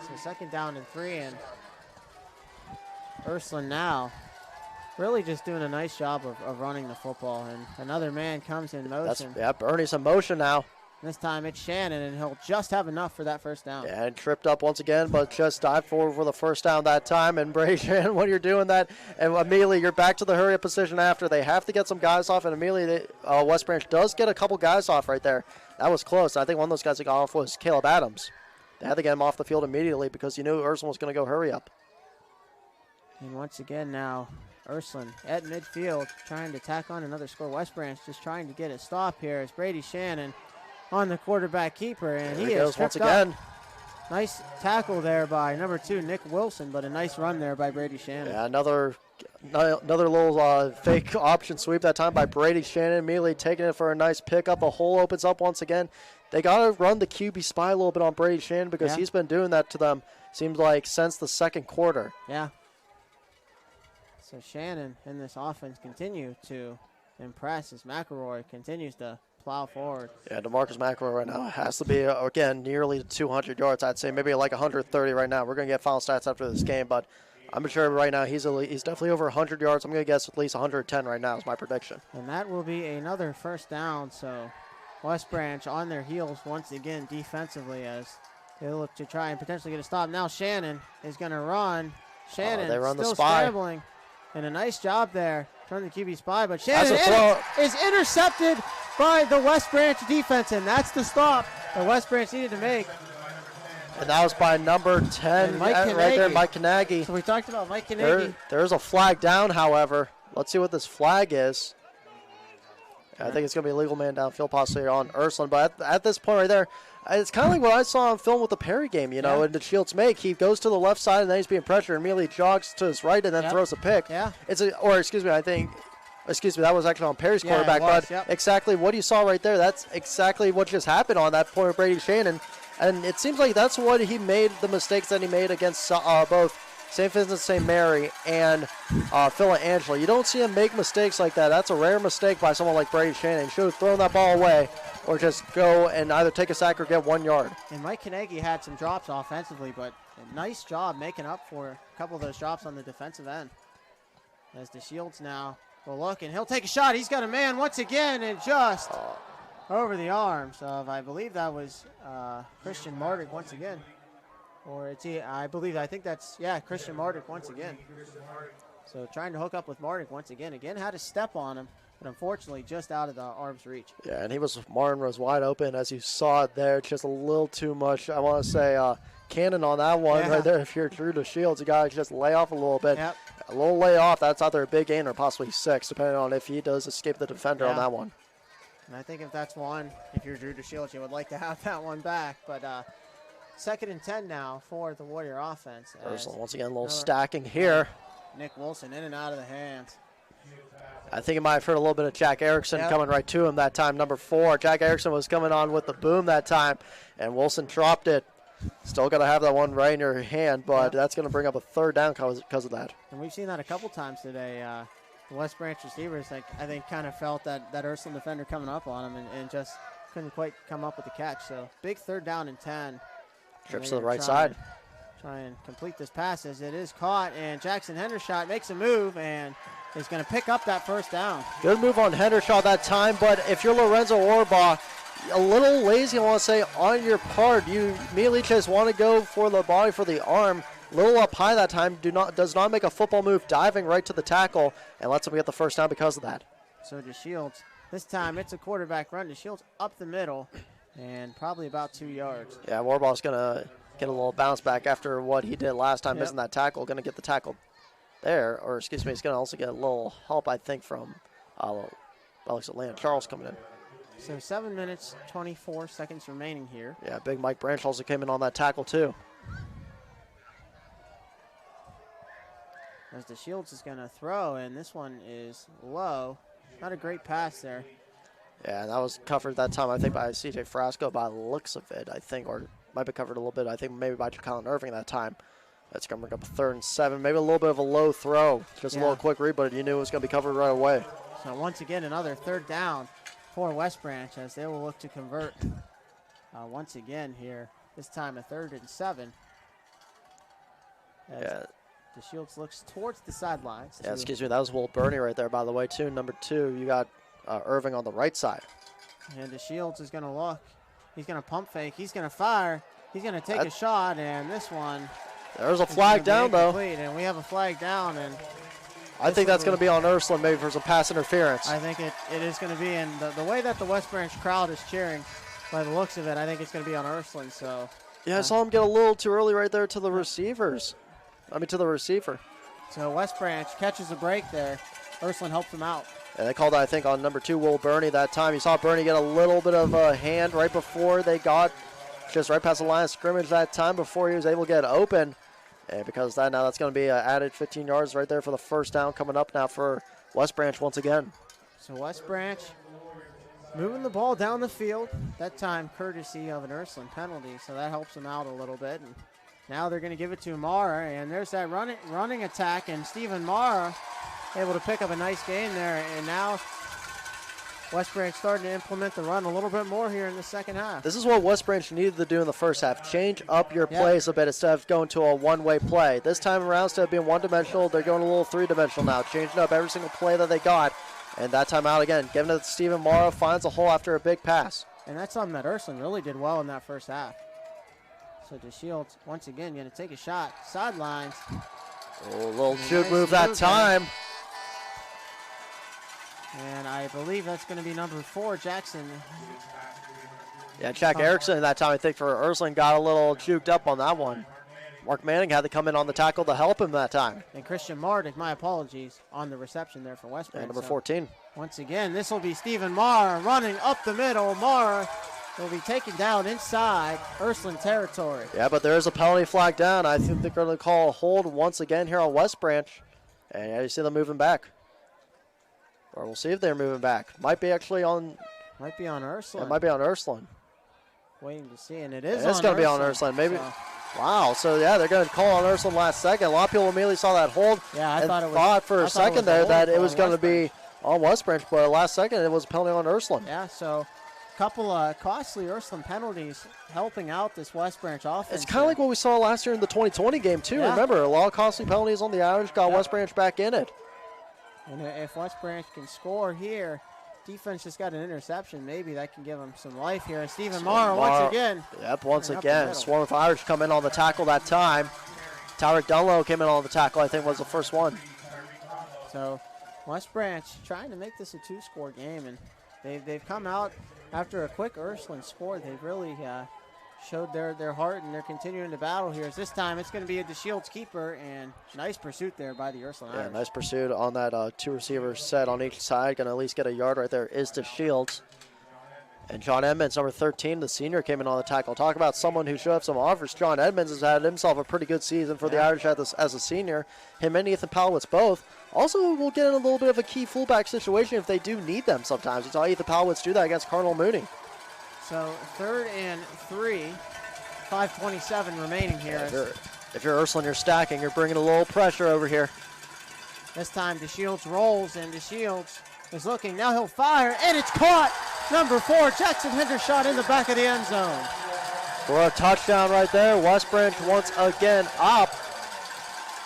So 2nd down and 3, and Ursuline now really just doing a nice job of running the football. And another man comes in motion. Bernie's in motion now. This time it's Shannon, and he'll just have enough for that 1st down. Yeah, and tripped up once again, but just dived forward for the 1st down that time. And Brady Shannon, when you're doing that, and immediately you're back to the hurry-up position after. They have to get some guys off, and immediately West Branch does get a couple guys off right there. That was close. I think one of those guys that got off was Caleb Adams. They had to get him off the field immediately because you knew Ursuline was going to go hurry-up. And once again now, Ursuline at midfield trying to tack on another score. West Branch just trying to get a stop here as Brady Shannon on the quarterback keeper, and he is once again. Nice tackle there by number 2, Nick Wilson, but a nice run there by Brady Shannon. Yeah, another little fake option sweep that time by Brady Shannon, immediately taking it for a nice pickup. A hole opens up once again. They got to run the QB spy a little bit on Brady Shannon because he's been doing that to them, seems like, since the 2nd quarter. Yeah. So Shannon and this offense continue to impress as McElroy continues to plow forward. Yeah, DeMarcus McElroy right now has to be, again, nearly 200 yards. I'd say maybe like 130 right now. We're going to get final stats after this game, but I'm sure right now he's definitely over 100 yards. I'm going to guess at least 110 right now is my prediction. And that will be another 1st down, so West Branch on their heels once again defensively as they look to try and potentially get a stop. Now Shannon is going to run. Shannon they run still the spy. scrambling, and a nice job there. Turn the QB spy, but Shannon is intercepted by the West Branch defense, and that's the stop that West Branch needed to make. And that was by number 10 right there, Mike Kanagi. So we talked about Mike Kanagi. There's a flag down, however. Let's see what this flag is. I think it's going to be a legal man downfield possibly on Ursuline, but at this point right there, it's kind of like what I saw on film with the Perry game, in the Shields make. He goes to the left side and then he's being pressured, immediately jogs to his right and then throws a pick. Yeah. That was actually on Perry's quarterback, but exactly what you saw right there, that's exactly what just happened on that point of Brady Shannon. And it seems like that's what he made, the mistakes that he made against both St. Vincent St. Mary and Philip-Angela. You don't see him make mistakes like that. That's a rare mistake by someone like Brady Shannon. He should have thrown that ball away or just go and either take a sack or get 1 yard. And Mike Kanagi had some drops offensively, but a nice job making up for a couple of those drops on the defensive end. As the Shields now will look, and he'll take a shot. He's got a man once again, and just over the arms of, I believe that was Christian Mardick once again. Or I think that's Christian Mardick once again. So trying to hook up with Mardick once again. Again, had a step on him, but unfortunately just out of the arm's reach. Yeah, and Martin was wide open, as you saw it there. Just a little too much, I want to say, cannon on that one right there. If you're Drew to Shields, you got to just lay off a little bit. Yep. A little lay off, that's either a big gain or possibly 6, depending on if he does escape the defender on that one. And I think if that's one, if you're Drew to Shields, you would like to have that one back. But 2nd and 10 now for the Warrior offense. Once again, a little stacking here. Nick Wilson in and out of the hands. I think you might have heard a little bit of Jack Erickson coming right to him that time, number 4. Jack Erickson was coming on with the boom that time, and Wilson dropped it. Still got to have that one right in your hand, but that's going to bring up a third down because of that. And we've seen that a couple times today. The West Branch receivers, I think, kind of felt that Ursuline defender coming up on them and just couldn't quite come up with the catch. So big 3rd down and 10. Trips to the right side. Try and complete this pass as it is caught, and Jackson Hendershot makes a move and is going to pick up that 1st down. Good move on Hendershot that time, but if you're Lorenzo Orbaugh, a little lazy, I want to say, on your part. You immediately just want to go for the body, for the arm. A little up high that time, does not make a football move, diving right to the tackle, and lets him get the 1st down because of that. So DeShields, this time it's a quarterback run. DeShields up the middle and probably about 2 yards. Yeah, Orbaugh's going to get a little bounce back after what he did last time, missing that tackle. Going to get the tackle there, or excuse me, he's going to also get a little help, I think, from Atlanta Charles coming in. So 7 minutes, 24 seconds remaining here. Yeah, big Mike Branch also came in on that tackle too. As DeShields is going to throw, and this one is low. Not a great pass there. Yeah, that was covered that time, I think, by C.J. Frasco by the looks of it, I think, or might be covered a little bit, I think, maybe by Ja'Colin Irving that time. That's going to bring up a 3rd and 7. Maybe a little bit of a low throw. Just a little quick read, but you knew it was going to be covered right away. So once again, another 3rd down for West Branch as they will look to convert once again here. This time a 3rd and 7. As DeShields looks towards the sidelines. Yeah, excuse me, that was Will Burney right there, by the way, too. Number 2, you got Irving on the right side. And DeShields is going to look. He's going to pump fake. He's going to fire. He's going to take a shot, and this one. There's a flag down, though. And we have a flag down, and I think that's going to be on Ursuline, maybe for some pass interference. I think it is going to be, and the way that the West Branch crowd is cheering, by the looks of it, I think it's going to be on Ursuline. So. Yeah, I saw him get a little too early right there to the receivers. To the receiver. So West Branch catches a break there. Ursuline helps him out. And they called that, I think, on number 2, Will Burney that time. You saw Burney get a little bit of a hand right before they got just right past the line of scrimmage that time before he was able to get open. And because of that, now that's going to be an added 15 yards right there for the 1st down coming up now for West Branch once again. So West Branch moving the ball down the field, that time courtesy of an Ursuline penalty, so that helps them out a little bit. And now they're going to give it to Mara, and there's that running attack, and Stephen Mara able to pick up a nice gain there. And now West Branch starting to implement the run a little bit more here in the 2nd half. This is what West Branch needed to do in the 1st half. Change up your plays a bit instead of going to a one-way play. This time around, instead of being one-dimensional, they're going a little three-dimensional now, changing up every single play that they got. And that time out again, giving it to Stephen Mara, finds a hole after a big pass. And that's something that Ursuline really did well in that 1st half. So DeShields, once again, going to take a shot. Sidelines. Oh, a little juke move that time. And I believe that's going to be number 4, Jackson. Yeah, Jack Erickson that time, I think, for Ursuline got a little juked up on that one. Mark Manning had to come in on the tackle to help him that time. And Christian Mardick, my apologies, on the reception there for West Branch. And number 14. Once again, this will be Stephen Marr running up the middle. Marr will be taken down inside Ursuline territory. Yeah, but there is a penalty flag down. I think they're going to call a hold once again here on West Branch. And yeah, you see them moving back. Or we'll see if they're moving back. Might be actually on. Might be on Ursuline. It might be on Ursuline. Waiting to see, and it is. It's going to be on Ursuline. Maybe. So. Wow. So yeah, they're going to call on Ursuline last second. A lot of people immediately saw that hold. Yeah, I thought it was. Thought for a second there that it was going to be on West Branch, but last second it was a penalty on Ursuline. Yeah. So. Couple of costly Ursuline penalties helping out this West Branch offense. It's kind of like what we saw last year in the 2020 game too. Yeah. Remember, a lot of costly penalties on the Irish got West Branch back in it. And if West Branch can score here, defense just got an interception. Maybe that can give them some life here. And Stephen Marr once again. Yep, once again. Swarm of Irish come in on the tackle that time. Tyler Dunlow came in on the tackle, I think was the first one. So West Branch trying to make this a 2-score game, and they've come out after a quick Ursuline score. They've really showed their heart, and they're continuing to battle here. As this time it's going to be a DeShields keeper, and nice pursuit there by the Ursuline Irish. Nice pursuit on that 2 receiver set on each side. Going to at least get a yard right there is DeShields. And John Edmonds, number 13, the senior, came in on the tackle. Talk about someone who showed up some offers. John Edmonds has had himself a pretty good season for the Irish as a senior. Him and Ethan Palowitz both. Also, will get in a little bit of a key fullback situation if they do need them sometimes. You saw Ethan Palowitz do that against Cardinal Mooney. So 3rd and 3 5:27 remaining here. If you're Ursuline, you're stacking. You're bringing a little pressure over here. This time DeShields rolls, and DeShields is looking. Now he'll fire, and it's caught. Number 4, Jackson Hendershot in the back of the end zone. For a touchdown right there. West Branch once again up.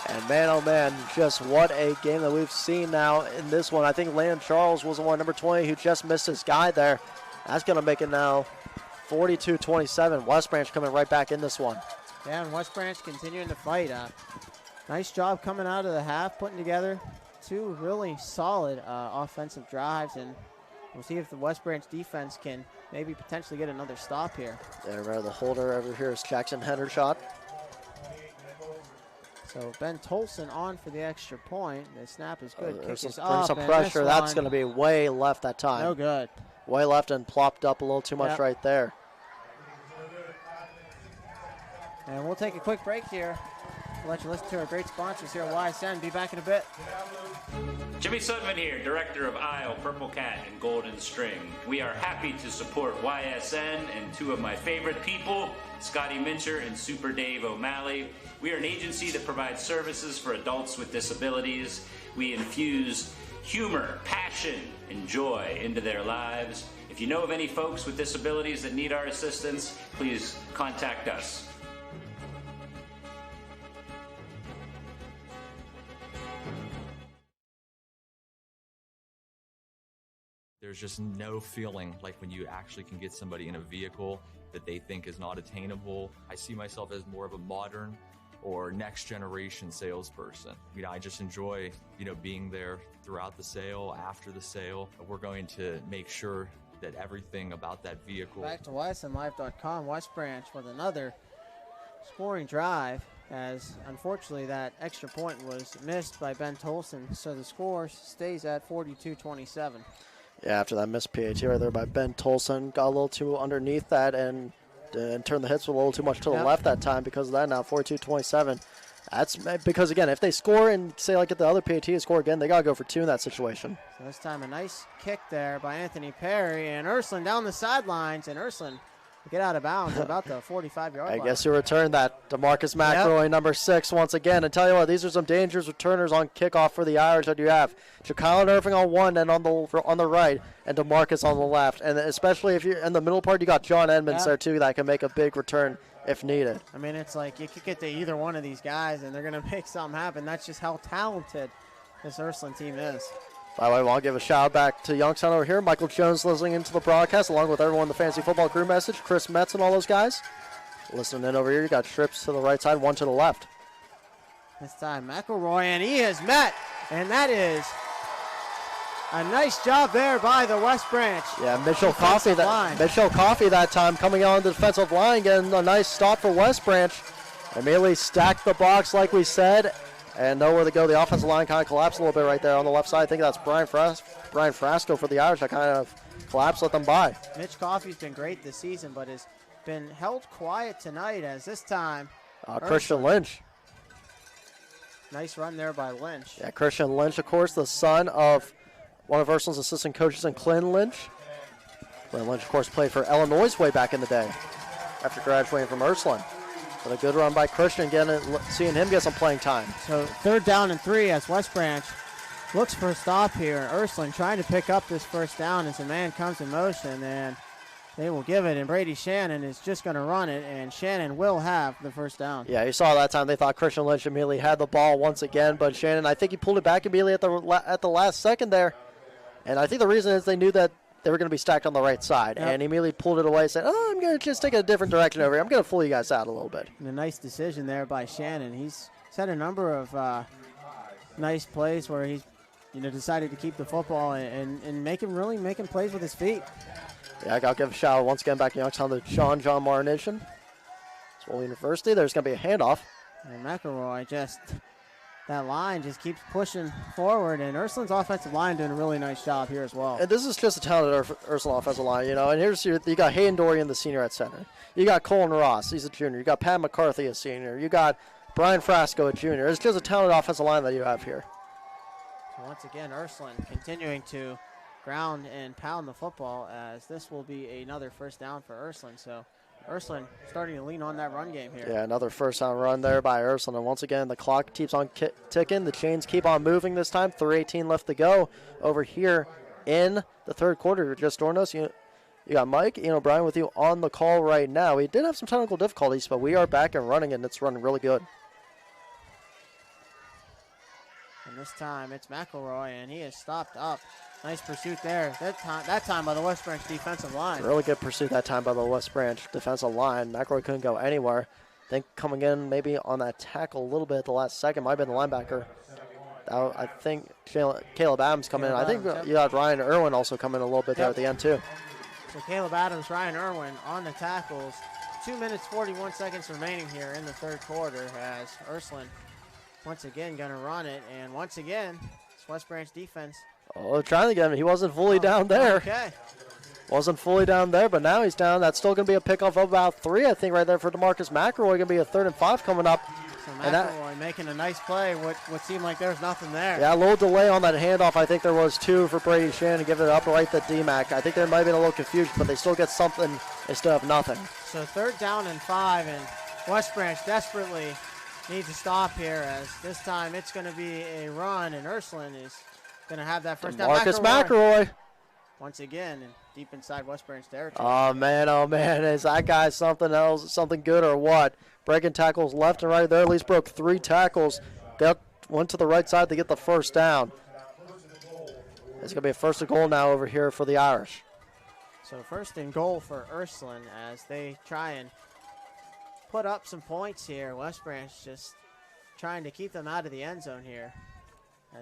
And man, oh man, just what a game that we've seen now in this one. I think Landon Charles was the one, number 20, who just missed his guy there. That's going to make it now 42-27. West Branch coming right back in this one. Yeah, and West Branch continuing to fight. Nice job coming out of the half, putting together 2 really solid offensive drives, and we'll see if the West Branch defense can maybe potentially get another stop here. There, the holder over here is Jackson Hendershot. So Ben Tolson on for the extra point. The snap is good. Kick is Bring up, some and pressure. this That's one, going to be way left that time. no good. Way left and plopped up a little too much right there. And we'll take a quick break here. We'll let you listen to our great sponsors here at YSN. Be back in a bit. Jimmy Sutton here, director of Isle, Purple Cat, and Golden String. We are happy to support YSN and 2 of my favorite people, Scotty Mincher and Super Dave O'Malley. We are an agency that provides services for adults with disabilities. We infuse humor, passion, and joy into their lives. If you know of any folks with disabilities that need our assistance, please contact us. There's just no feeling like when you actually can get somebody in a vehicle that they think is not attainable. I see myself as more of a modern or next generation salesperson. I just enjoy, being there throughout the sale, after the sale. We're going to make sure that everything about that vehicle. Back to YSNLive.com. West Branch with another scoring drive, as unfortunately that extra point was missed by Ben Tolson. So the score stays at 42-27. Yeah, after that missed PAT right there by Ben Tolson, got a little too underneath that and turned the hits a little too much to the left that time because of that. Now 42-27. That's because, again, if they score and say like at the other PAT and score again, they got to go for 2 in that situation. So this time a nice kick there by Anthony Perry, and Ursuline down the sidelines, and Ursuline get out of bounds at about the 45-yard line. I guess you return that. DeMarcus McElroy, number 6, once again. And tell you what, these are some dangerous returners on kickoff for the Irish that you have. Ja'Kyle Irving on one and on the right, and DeMarcus on the left. And especially if you're in the middle part, you got John Edmonds there too that can make a big return if needed. I mean, it's like you could get to either one of these guys, and they're going to make something happen. That's just how talented this Ursuline team is. By the way, I want to give a shout back to Youngstown over here. Michael Jones listening into the broadcast, along with everyone in the Fantasy Football Crew message. Chris Metz and all those guys. Listening in over here, you got Strips to the right side, one to the left. This time, McElroy, and he is met. And that is a nice job there by the West Branch. Yeah, Mitchell Coffey that time coming out on the defensive line, getting a nice stop for West Branch. Immediately stacked the box like we said. And nowhere to go. The offensive line kind of collapsed a little bit right there on the left side. I think that's Brian Frasco for the Irish that kind of collapsed, let them by. Mitch Coffey's been great this season, but has been held quiet tonight, as this time Christian Lynch. Nice run there by Lynch. Yeah, Christian Lynch, of course, the son of one of Ursuline's assistant coaches, and Clint Lynch. Clint Lynch, of course, played for Illinois way back in the day after graduating from Ursuline. But a good run by Christian, seeing him get some playing time. So 3rd down and 3 as West Branch looks for a stop here. Ursuline trying to pick up this first down as a man comes in motion, and they will give it. And Brady Shannon is just going to run it, and Shannon will have the first down. Yeah, you saw that time they thought Christian Lynch immediately had the ball once again, but Shannon, I think he pulled it back immediately at the last second there. And I think the reason is they knew that they were going to be stacked on the right side. Yep. And he immediately pulled it away and said, I'm going to just take a different direction over here. I'm going to fool you guys out a little bit. And a nice decision there by Shannon. He's had a number of nice plays where he's decided to keep the football and making plays with his feet. Yeah, I'll give a shout out once again back to Youngstown, the John Martination. Swole University. There's going to be a handoff. And McElroy that line just keeps pushing forward, and Ursuline's offensive line doing a really nice job here as well. And this is just a talented Ursuline offensive line, and here's you got Hayden Dorian, the senior at center. You got Colin Ross, he's a junior. You got Pat McCarthy, a senior. You got Brian Frasco, a junior. It's just a talented offensive line that you have here. So once again, Ursuline continuing to ground and pound the football, as this will be another first down for Ursuline. So Ursuline starting to lean on that run game here. Yeah, another first down run there by Ursuline. And once again, the clock keeps on ticking. The chains keep on moving this time. 3:18 left to go over here in the third quarter. Just joined us. You got Mike, Ian O'Brien with you on the call right now. We did have some technical difficulties, but we are back and running, and it's running really good. And this time it's McElroy, and he is stopped up. Nice pursuit there. That time by the West Branch defensive line. Really good pursuit that time by the West Branch defensive line. McElroy couldn't go anywhere. I think coming in maybe on that tackle a little bit at the last second might have been the linebacker. I think Caleb Adams coming in. I think you got Ryan Irwin also coming in a little bit there at the end too. So Caleb Adams, Ryan Irwin on the tackles. 2 minutes, 41 seconds remaining here in the third quarter as Ursuline once again going to run it. And once again, it's West Branch defense. Oh, trying to get him. He wasn't fully down there. Okay. Wasn't fully down there, but now he's down. That's still going to be a pickoff of about 3, I think, right there for DeMarcus McElroy. Going to be a 3rd and 5 coming up. So McElroy making a nice play. What seemed like there's nothing there. Yeah, a little delay on that handoff. I think there was 2 for Brady Shannon. Give it up right to D-Mac. I think there might have been a little confusion, but they still get something. They still have nothing. So 3rd down and 5, and West Branch desperately needs to stop here as this time it's going to be a run, and Ursuline is going to have that first down. Marcus McElroy. Once again, and deep inside West Branch territory. Oh, man. Is that guy something else, something good or what? Breaking tackles left and right there. At least broke 3 tackles. Went to the right side to get the first down. It's going to be a first and goal now over here for the Irish. So first and goal for Ursuline as they try and put up some points here. West Branch just trying to keep them out of the end zone here.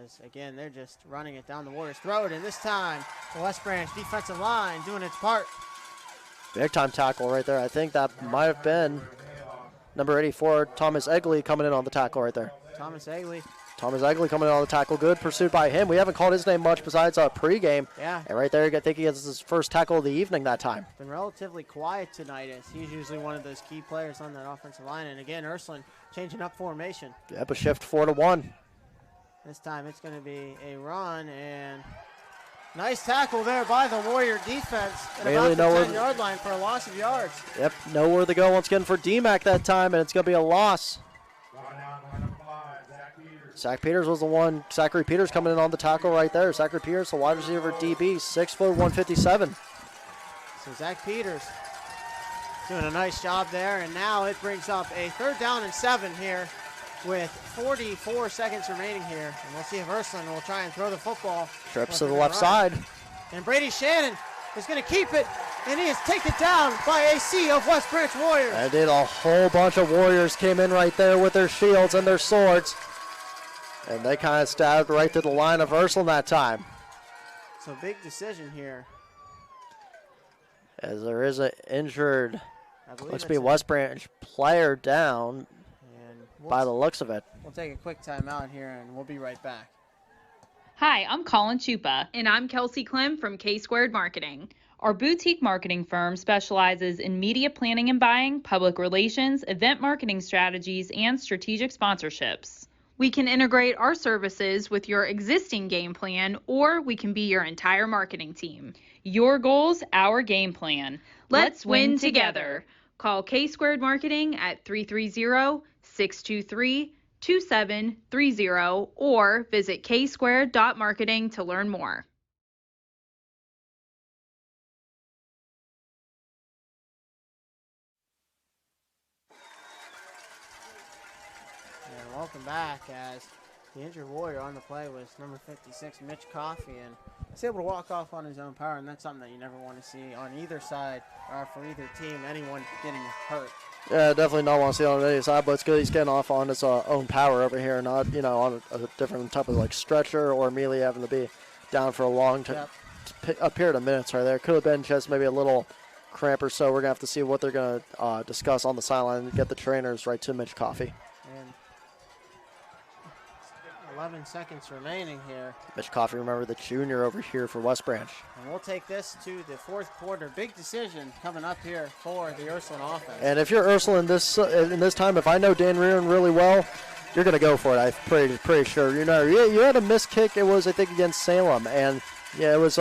As, again, they're just running it down the Warriors' throat. And this time, the West Branch defensive line doing its part. Big-time tackle right there. I think that might have been number 84, Thomas Egley, coming in on the tackle right there. Thomas Egley coming in on the tackle. Good pursuit by him. We haven't called his name much besides pregame. Yeah. And right there, I think he gets his first tackle of the evening that time. Been relatively quiet tonight as he's usually one of those key players on that offensive line. And, again, Ursuline changing up formation. Yep, a shift 4-1. This time it's going to be a run, and nice tackle there by the Warrior defense at about the 10-yard line for a loss of yards. Yep, nowhere to go once again for D-Mac that time, and it's going to be a loss. Zach Peters was the one. Zachary Peters coming in on the tackle right there. Zachary Peters, the wide receiver DB, 6', 157. So Zach Peters doing a nice job there, and now it brings up a 3rd down and 7 here with 44 seconds remaining here. And we'll see if Ursuline will try and throw the football. Trips to the left side. And Brady Shannon is going to keep it, and he is taken down by a sea of West Branch Warriors. And did a whole bunch of Warriors came in right there with their shields and their swords. And they kind of stabbed right to the line of Ursuline that time. So big decision here. As there is an injured, looks to be West Branch player down. By the looks of it. We'll take a quick timeout here, and we'll be right back. Hi, I'm Colin Chupa. And I'm Kelsey Clem from K-Squared Marketing. Our boutique marketing firm specializes in media planning and buying, public relations, event marketing strategies, and strategic sponsorships. We can integrate our services with your existing game plan, or we can be your entire marketing team. Your goals, our game plan. Let's win together. Call K-Squared Marketing at 330-623-2730 or visit ksquared.marketing to learn more. And welcome back as the injured Warrior on the play was number 56, Mitch Coffey, and he's able to walk off on his own power, and that's something that you never want to see on either side or for either team, anyone getting hurt. Yeah, definitely not want to see it on any side, but it's good he's getting off on his own power over here, not, on a different type of stretcher or immediately having to be down for a long a period of minutes right there. Could have been just maybe a little cramp or so. We're going to have to see what they're going to discuss on the sideline and get the trainers right to Mitch Coffey. And 11 seconds remaining here. Mitch Coffey, remember, the junior over here for West Branch. And we'll take this to the fourth quarter. Big decision coming up here for the Ursuline offense. And if you're Ursuline in this time, if I know Dan Reardon really well, you're going to go for it, I'm pretty sure. You had a missed kick. It was, I think, against Salem. And, yeah, it was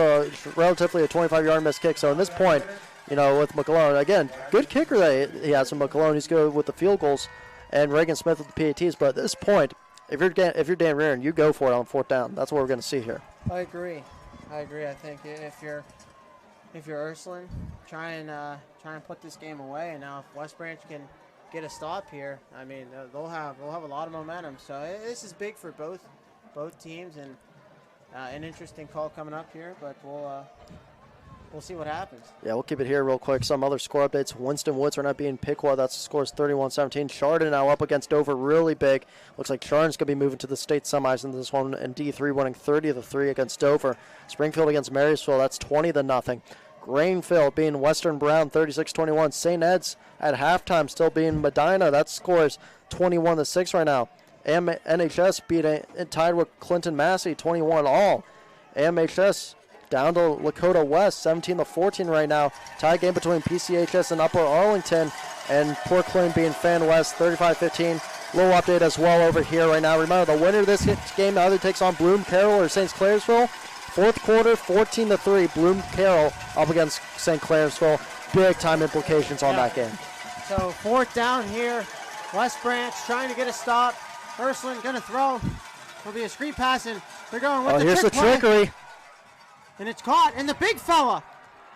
relatively a 25-yard missed kick. So, at this point, with McClellan. Again, good kicker that he has in McClellan. He's good with the field goals, and Reagan Smith with the PATs. But at this point, if you're Dan Reardon, you go for it on 4th down. That's what we're going to see here. I agree. I think if you're Ursuline, try and put this game away. And now if West Branch can get a stop here, I mean, they'll have a lot of momentum. So this is big for both teams, and an interesting call coming up here. But we'll see what happens. Yeah, we'll keep it here real quick. Some other score updates. Winston Woods are not being Piqua. That's the score is 31-17. Chardon now up against Dover really big. Looks like Chardon's going to be moving to the state semis in this one, and D3 winning 30-3 against Dover. Springfield against Marysville, that's 20-0. Grainfield being Western Brown 36-21. St. Ed's at halftime still being Medina. That score is 21-6 right now. NHS tied with Clinton Massey 21-all. AMHS down to Lakota West, 17-14 right now. Tie game between PCHS and Upper Arlington, and Port Clinton being Fan West, 35-15. Little update as well over here right now. Remember, the winner of this game either takes on Bloom Carroll or St. Clairsville. 4th quarter, 14-3. Bloom Carroll up against St. Clairsville. Big time implications on that game. So 4th down here. West Branch trying to get a stop. Ursuline going to throw. Will be a screen pass, and they're going with the here's the play. trickery. And it's caught, and the big fella,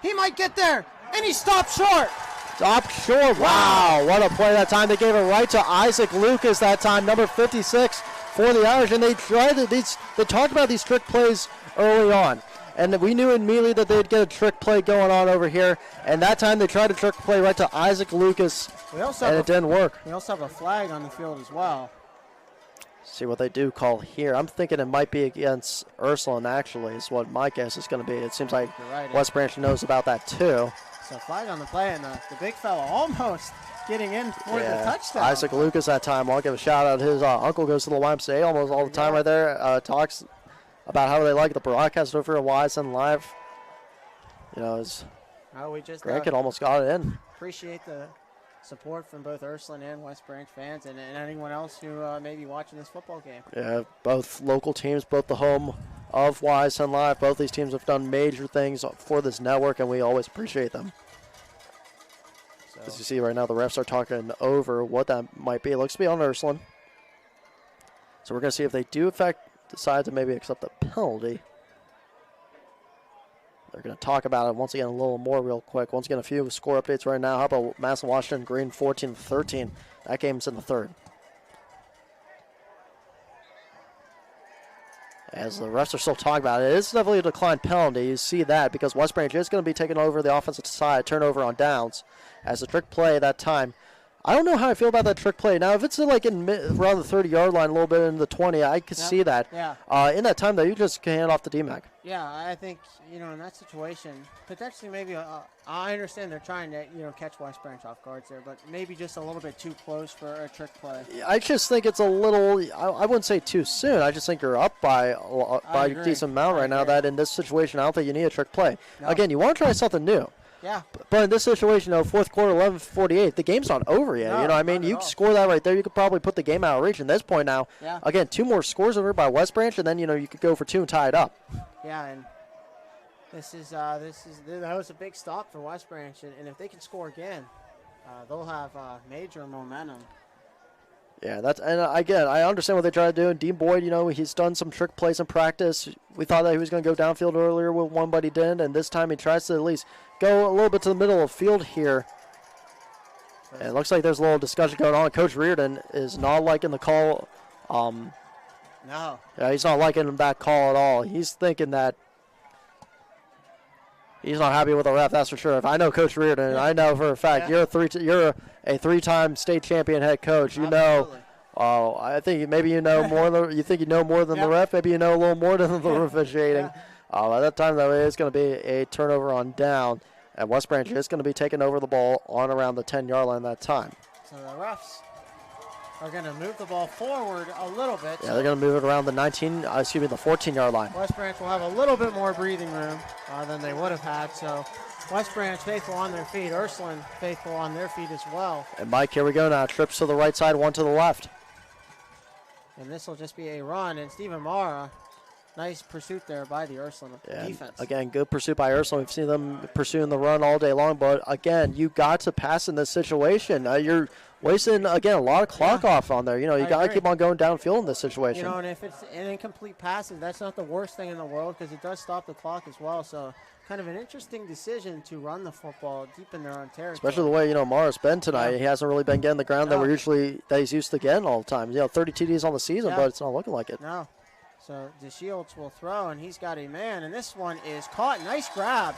he might get there, and he stopped short. Stopped short. Wow, what a play that time. They gave it right to Isaac Lucas that time, number 56 for the Irish, and they talked about these trick plays early on. And we knew immediately that they'd get a trick play going on over here. And that time they tried a trick play right to Isaac Lucas, and it didn't work. We also have a flag on the field as well. See what they do call here. I'm thinking it might be against Ursuline, actually, is what my guess is going to be. It seems like right, West Branch knows about that, too. So flag on the play, and the big fella almost getting in for the touchdown. Isaac Lucas that time. I'll give a shout-out. His uncle goes to the YMCA almost all the time right there. Talks about how they like the broadcast over at YSN Live. His grandkid almost got it in. Appreciate the support from both Ursuline and West Branch fans, and anyone else who may be watching this football game. Yeah, both local teams, both the home of YSN Live. Both these teams have done major things for this network, and we always appreciate them. So, as you see right now, the refs are talking over what that might be. It looks to be on Ursuline. So we're going to see if they do, in fact, decide to maybe accept the penalty. They're going to talk about it once again a little more real quick. Once again, a few score updates right now. How about Madison Washington Green 14-13? That game's in the 3rd. As the refs are still talking about it, it's definitely a declined penalty. You see that because West Branch is going to be taking over the offensive side, turnover on downs. As a trick play that time. I don't know how I feel about that trick play. Now, if it's like around the 30-yard line, a little bit in the 20, I could see that. Yeah. In that time, though, you just can hand off to DMAC. Yeah, I think, in that situation, potentially maybe, I understand they're trying to, catch West Branch off guards there, but maybe just a little bit too close for a trick play. I just think it's a little, I wouldn't say too soon. I just think you're up by a decent amount right now that in this situation, I don't think you need a trick play. No. Again, you want to try something new. Yeah. But in this situation, 4th quarter, 11-48, the game's not over yet. No, you score that right there, you could probably put the game out of reach. At this point now, again, 2 more scores over by West Branch, and then, you could go for 2 and tie it up. Yeah, and that was a big stop for West Branch, and if they can score again, they'll have major momentum. Yeah, again, I understand what they try to do. And Dean Boyd, he's done some trick plays in practice. We thought that he was going to go downfield earlier with one, but he didn't. And this time he tries to at least go a little bit to the middle of the field here. And it looks like there's a little discussion going on. Coach Reardon is not liking the call. No. Yeah, he's not liking that call at all. He's thinking that he's not happy with the ref, that's for sure. If I know Coach Reardon, I know for a fact you're a 3-time state champion head coach. I think maybe you know more. You think you know more than the ref. Maybe you know a little more than the officiating. At that time, though, it is going to be a turnover on down, and West Branch is going to be taking over the ball on around the 10-yard line that time. So the refs are going to move the ball forward a little bit. Yeah, they're going to move it around the 14-yard line. West Branch will have a little bit more breathing room than they would have had. So West Branch faithful on their feet. Ursuline faithful on their feet as well. And Mike, here we go now. Trips to the right side, one to the left. And this will just be a run. And Stephen Mara nice pursuit there by the Ursuline defense. Again, good pursuit by Ursuline. We've seen them pursuing the run all day long, but again, you got to pass in this situation. You're wasting, again, a lot of clock off on there. You got to keep on going downfield in this situation. And if it's an incomplete pass, that's not the worst thing in the world because it does stop the clock as well. So kind of an interesting decision to run the football deep in their own territory. Especially the way, Morris been tonight. He hasn't really been getting the ground that he's used to getting all the time. 30 TDs on the season, but it's not looking like it. No. So DeShields will throw, and he's got a man, and this one is caught. Nice grab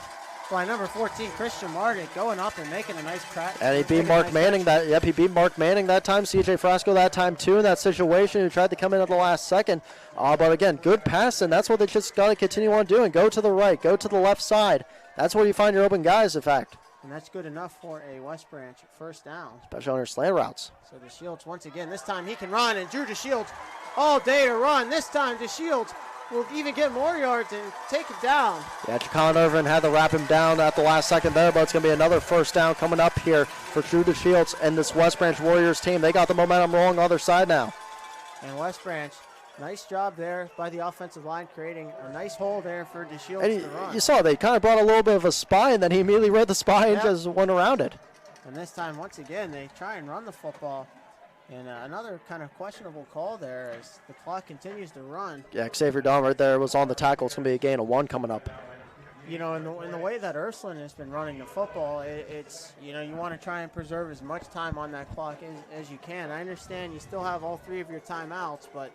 by number 14, Christian Mardick, going up and making a nice crack. And he beat Mark Manning that. Yep, he beat Mark Manning that time. CJ Frasco that time too in that situation. Who tried to come in at the last second, but again, good pass, and that's what they just got to continue on doing. Go to the right, go to the left side. That's where you find your open guys. In fact. And that's good enough for a West Branch first down. Especially on their slant routes. So DeShields once again. This time he can run, and Drew DeShields all day to run. This time DeShields will even get more yards and take it down. Yeah, Jacon Irvin had to wrap him down at the last second there, but it's going to be another first down coming up here for Drew DeShields and this West Branch Warriors team. They got the momentum rolling on the other side now. And West Branch, nice job there by the offensive line, creating a nice hole there for DeShields to run. You saw they kind of brought a little bit of a spy, and then he immediately read the spy and just went around it. And this time, once again, they try and run the football. And another kind of questionable call there as the clock continues to run. Yeah, Xavier Dawn right there was on the tackle. It's going to be a gain of 1 coming up. In the way that Ursuline has been running the football, it's you want to try and preserve as much time on that clock as you can. I understand you still have all 3 of your timeouts, but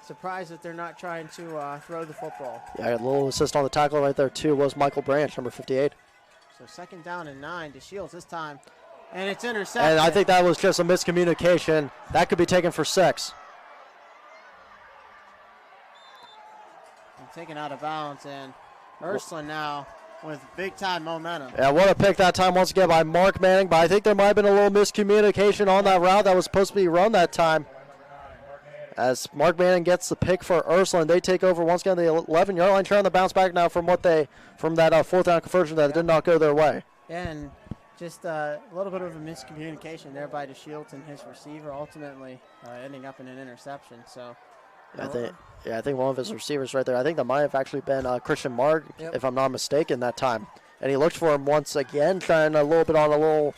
surprised that they're not trying to throw the football. Yeah, a little assist on the tackle right there, too, was Michael Branch, number 58. So 2nd down and 9 to Shields this time. And it's intercepted. And I think that was just a miscommunication. That could be taken for 6. And taken out of bounds, and Ursuline now with big-time momentum. Yeah, what a pick that time once again by Mark Manning, but I think there might have been a little miscommunication on that route that was supposed to be run that time. As Mark Manning gets the pick for Ursuline, they take over once again the 11-yard line, trying to bounce back now from that 4th down conversion that did not go their way. Yeah, and just a little bit of a miscommunication there by DeShields and his receiver, ultimately ending up in an interception. So, I think one of his receivers right there. I think that might have actually been Christian Mark, if I'm not mistaken, that time. And he looked for him once again, trying a little bit on a little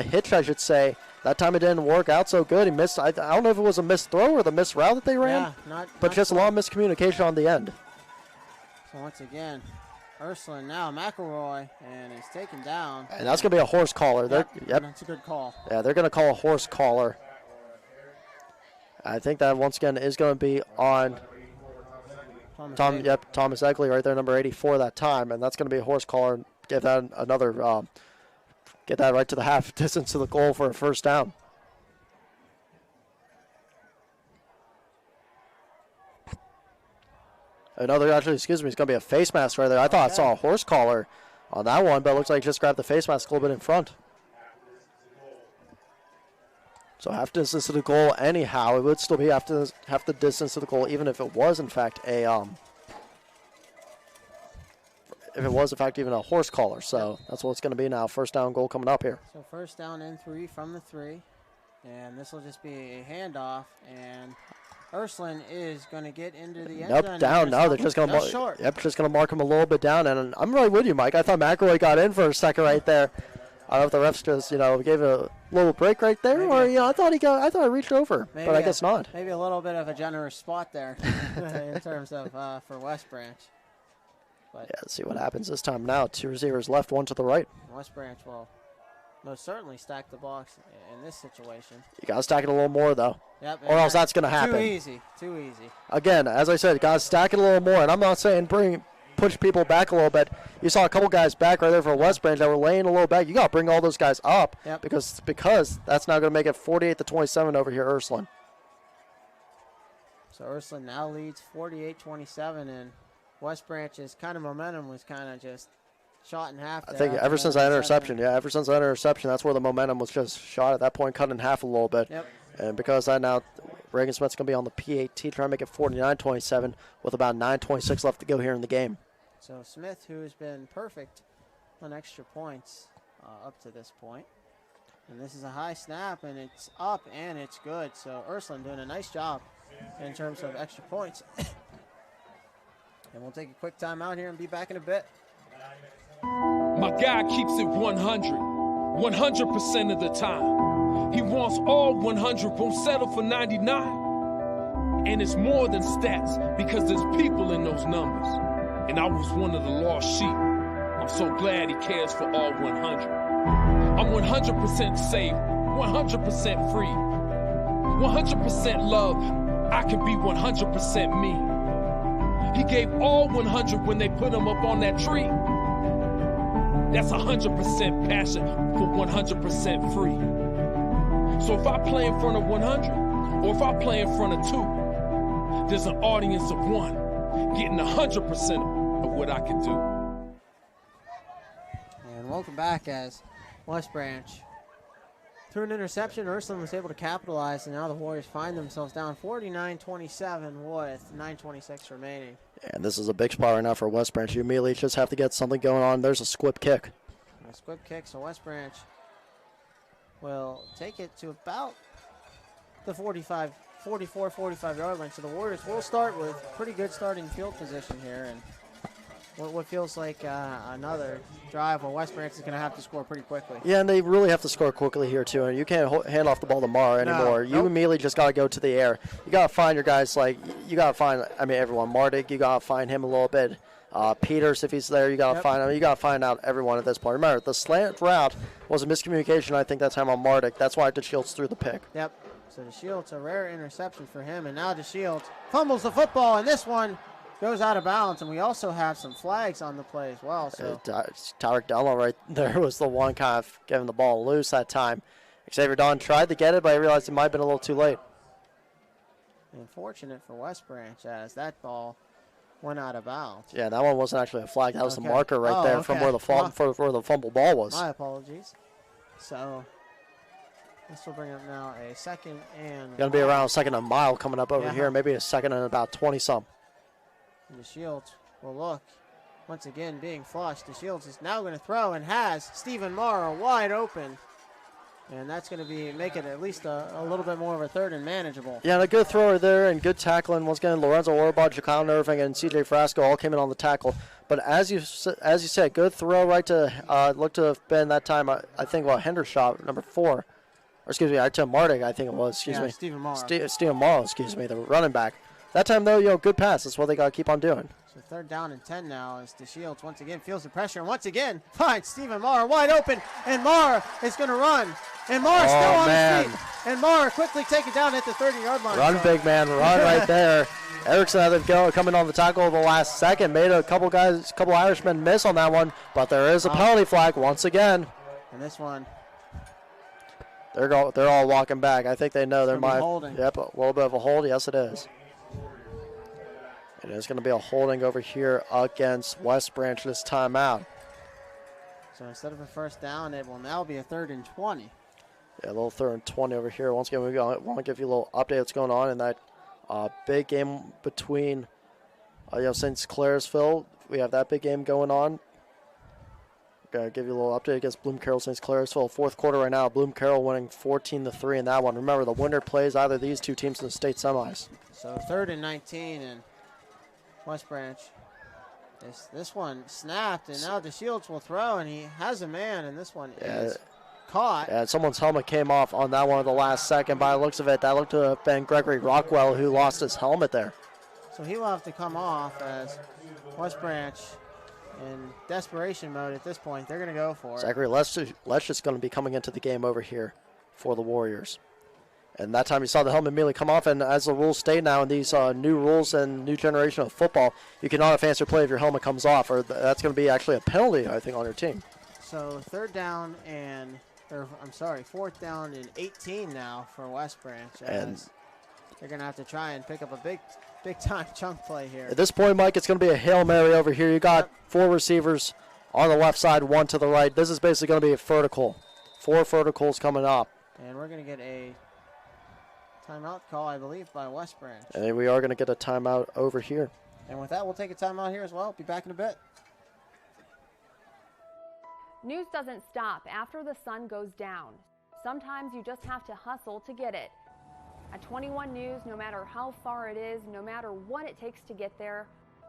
hitch, I should say. That time it didn't work out so good. He missed. I don't know if it was a missed throw or the missed route that they ran. Yeah, but just a lot of miscommunication on the end. So once again, Ursuline now McElroy, and he's taken down. And that's going to be a horse collar. Yep, that's a good call. Yeah, they're going to call a horse collar. I think that once again is going to be on Thomas Egley right there, number 84 that time, and that's going to be a horse collar. Give that another, get that right to the half distance to the goal for a first down. It's going to be a face mask right there. I thought I saw a horse collar on that one, but it looks like just grabbed the face mask a little bit in front. So half distance to the goal anyhow. It would still be half the distance to the goal, even if it was in fact even a horse collar. So that's what it's going to be now. First down goal coming up here. So first down and 3 from the 3. And this will just be a handoff, and Ursuline is going to get into the end zone. Nope, down. No, they're just going to mark him a little bit down. And I'm right with you, Mike. I thought McElroy got in for a second right there. I don't know if the refs just, gave a little break right there, or I thought I reached over, but I guess not. Maybe a little bit of a generous spot there in terms of for West Branch. But yeah, let's see what happens this time now. 2 receivers left, 1 to the right. West Branch will most certainly stack the box in this situation. You got to stack it a little more, though. Yep. Or else that's going to happen. Too easy. Again, as I said, you got to stack it a little more, and I'm not saying push people back a little bit. You saw a couple guys back right there for West Branch that were laying a little back. You got to bring all those guys up because that's now going to make it 48-27 over here, Ursuline. So Ursuline now leads 48-27, and West Branch's kind of momentum was kind of just shot in half. I think ever since that interception, that's where the momentum was just shot at that point, cut in half a little bit. Yep. And because of that now, Reagan Smith's going to be on the PAT, trying to make it 49-27 with about 9:26 left to go here in the game. So Smith, who has been perfect on extra points up to this point. And this is a high snap, and it's up, and it's good. So Ursuline doing a nice job in terms of extra points. And we'll take a quick time out here and be back in a bit. My guy keeps it 100% of the time. He wants all 100, won't settle for 99. And it's more than stats because there's people in those numbers. And I was one of the lost sheep. I'm so glad he cares for all 100. I'm 100% safe, 100% free, 100% love. I can be 100% me. He gave all 100 when they put him up on that tree. That's 100% passion for 100% free. So if I play in front of 100, or if I play in front of 2, there's an audience of 1 getting 100% of what I can do. And welcome back as West Branch, through an interception, Ursuline was able to capitalize, and now the Warriors find themselves down 49-27 with 9:26 remaining. And this is a big spot right now for West Branch. You immediately just have to get something going on. There's a squib kick. A squib kick, so West Branch will take it to about the 44-45 yard line. So the Warriors will start with pretty good starting field position here, and what feels like another drive where West Branch is going to have to score pretty quickly. Yeah, and they really have to score quickly here, too. And you can't hand off the ball to Mara anymore. You immediately just got to go to the air. You got to find your guys, you got to find, everyone. Mardick, you got to find him a little bit. Peters, if he's there, you got to find him. You got to find out everyone at this point. Remember, the slant route was a miscommunication, I think, that time on Mardick. That's why DeShields threw the pick. Yep. So DeShields, a rare interception for him. And now DeShields fumbles the football, and this one goes out of bounds, and we also have some flags on the play as well. So Tyreek Dello right there was the one kind of giving the ball loose that time. Xavier Don tried to get it, but he realized it might have been a little too late. Unfortunate for West Branch as that ball went out of bounds. Yeah, that one wasn't actually a flag. That was the marker right there from where the fumble ball was. My apologies. So this will bring up now a second and going to be around a second and a mile coming up over here, maybe a second and about 20-some. DeShields will look. Once again, being flushed. DeShields is now going to throw and has Stephen Morrow wide open. And that's going to make it at least a little bit more of a third and manageable. Yeah, and a good thrower there and good tackling. Once again, Lorenzo Orbach, Jacqueline Irving, and C.J. Frasco all came in on the tackle. But as you said, good throw right to look to have been that time, I think, Hendershot, number 4. Or excuse me, to Mardick, I think it was. Excuse me. Stephen Morrow. Stephen Morrow, the running back. That time, though, good pass. That's what they got to keep on doing. So third down and 10 now as DeShields once again feels the pressure and once again finds Stephen Marr wide open, and Marr is going to run. And Marr still on his feet. And Marr quickly taken down at the 30-yard line. Run, big man. Run right there. Erickson had to coming on the tackle at the last second. Made a couple Irishmen miss on that one, but there is a penalty flag once again. And this one, they're all walking back. I think they know there might. Holding. Yep, a little bit of a hold. Yes, it is. And there's going to be a holding over here against West Branch this time out. So instead of a first down, it will now be a 3rd and 20. Yeah, a little 3rd and 20 over here. Once again, we want to give you a little update what's going on in that big game between St. Clairsville. We have that big game going on. Going to give you a little update against Bloom Carroll St. Clairsville. 4th quarter right now. Bloom Carroll winning 14-3 in that one. Remember, the winner plays either of these two teams in the state semis. So 3rd and 19 and West Branch. This one snapped, and now DeShields will throw, and he has a man, and this one is caught. Yeah, someone's helmet came off on that one at the last second. By the looks of it, that looked to have been Gregory Rockwell who lost his helmet there. So he will have to come off as West Branch in desperation mode at this point. They're going to go for it. Zachary Letch is going to be coming into the game over here for the Warriors. And that time you saw the helmet immediately come off, and as the rules state now in these new rules and new generation of football, you cannot advance your play if your helmet comes off, or that's going to be actually a penalty, I think, on your team. So 4th down and 18 now for West Branch. And they're going to have to try and pick up a big-time chunk play here. At this point, Mike, it's going to be a Hail Mary over here. You got 4 receivers on the left side, 1 to the right. This is basically going to be a vertical. 4 verticals coming up. And we're going to get a timeout call, I believe, by West Branch. And we are going to get a timeout over here. And with that, we'll take a timeout here as well. Be back in a bit. News doesn't stop after the sun goes down. Sometimes you just have to hustle to get it. At 21 News, no matter how far it is, no matter what it takes to get there,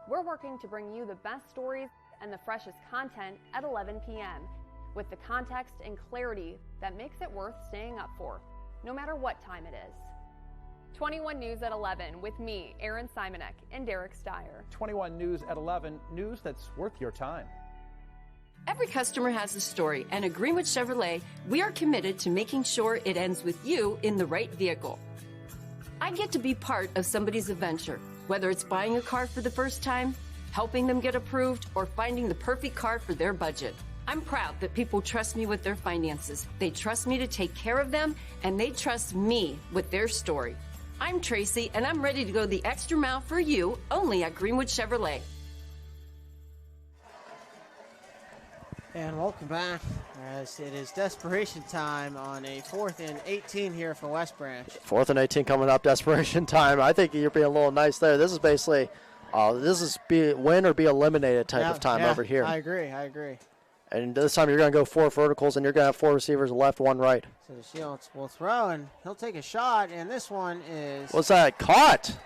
We're working to bring you the best stories and the freshest content at 11 p.m. with the context and clarity that makes it worth staying up for, no matter what time it is. 21 News at 11 with me, Aaron Simonek, and Derek Steyer. 21 News at 11, news that's worth your time. Every customer has a story, and at Greenwood Chevrolet, we are committed to making sure it ends with you in the right vehicle. I get to be part of somebody's adventure, whether it's buying a car for the first time, helping them get approved, or finding the perfect car for their budget. I'm proud that people trust me with their finances. They trust me to take care of them, and they trust me with their story. I'm Tracy, and I'm ready to go the extra mile for you, only at Greenwood Chevrolet. And welcome back, as it is desperation time on a 4th and 18 here for West Branch. 4th and 18 coming up, desperation time. I think you're being a little nice there. This is basically, be win or be eliminated type of time over here. I agree. And this time you're going to go 4 verticals, and you're going to have 4 receivers, left, 1 right. So the Shields will throw, and he'll take a shot, and this one is... What's that? Caught!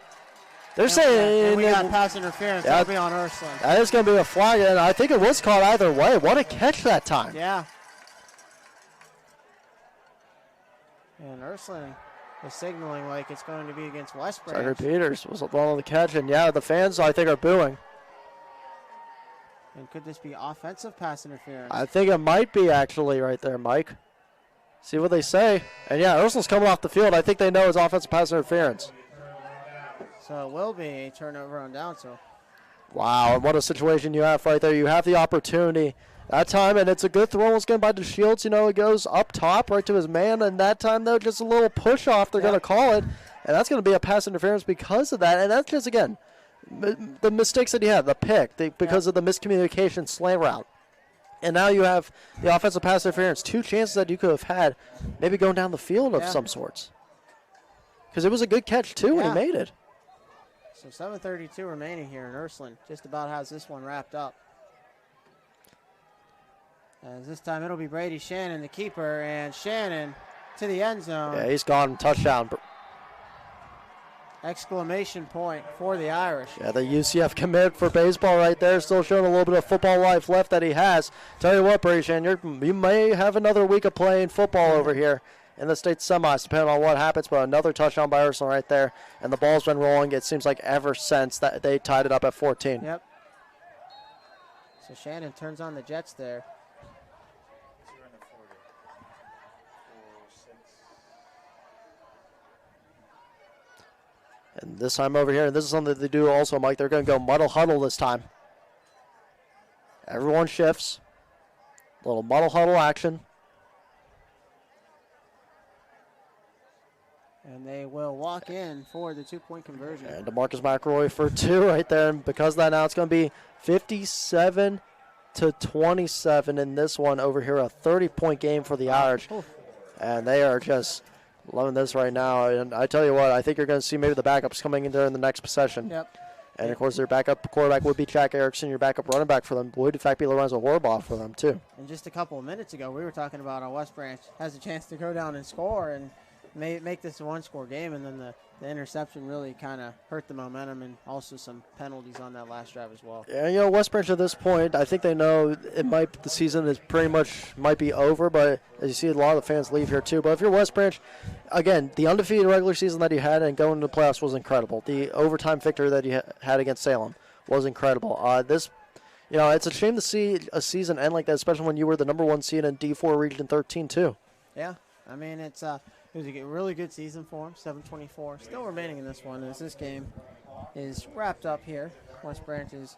They're saying... And we got pass interference. That'll be on Ursuline. That is going to be a flag, and I think it was caught either way. What a catch that time. Yeah. And Ursuline is signaling like it's going to be against West Branch. Tucker Peters was one on the catch, and the fans, I think, are booing. And could this be offensive pass interference? I think it might be, actually, right there, Mike. See what they say. And, Ursuline's coming off the field. I think they know it's offensive pass interference. So it will be a turnover on down, so. Wow, and what a situation you have right there. You have the opportunity that time, and it's a good throw. It's going by DeShields. It goes up top right to his man, and that time, though, just a little push off. They're going to call it, and that's going to be a pass interference because of that. And that's just, again, the mistakes that he had, the pick, because of the miscommunication slant route. And now you have the offensive pass interference, 2 chances that you could have had, maybe going down the field of some sorts. Because it was a good catch, too, when he made it. So 7:32 remaining here, and Ursuline just about has this one wrapped up. As this time it'll be Brady Shannon, the keeper, and Shannon to the end zone. Yeah, he's gone. Touchdown. Exclamation point for the Irish. Yeah, the UCF commit for baseball right there, still showing a little bit of football life left that he has. Tell you what, Brady Shannon, you may have another week of playing football over here in the state semis, depending on what happens, but another touchdown by Ursuline right there, and the ball's been rolling, it seems like, ever since that they tied it up at 14. Yep. So Shannon turns on the Jets there. And this time over here, and this is something that they do also, Mike, they're going to go muddle huddle this time. Everyone shifts. A little muddle huddle action. And they will walk in for the 2-point conversion. And DeMarcus McElroy for 2 right there. And because of that, now it's going to be 57-27 in this one over here. A 30-point game for the Irish. And they are just loving this right now. And I tell you what, I think you're going to see maybe the backups coming in there in the next possession. Yep. And, of course, their backup quarterback would be Jack Erickson. Your backup running back for them would, in fact, be Lorenzo Horbaugh for them, too. And just a couple of minutes ago, we were talking about how West Branch has a chance to go down and score and make this a 1-score game, and then the interception really kind of hurt the momentum, and also some penalties on that last drive as well. Yeah, West Branch at this point, I think they know the season is pretty much might be over, but as you see, a lot of the fans leave here too. But if you're West Branch, again, the undefeated regular season that you had and going to the playoffs was incredible. The overtime victory that you had against Salem was incredible. It's a shame to see a season end like that, especially when you were the number 1 seed in D4 Region 13 too. Yeah, I mean, it was a really good season for him, 7-24. Still remaining in this one as this game is wrapped up here. West Branch is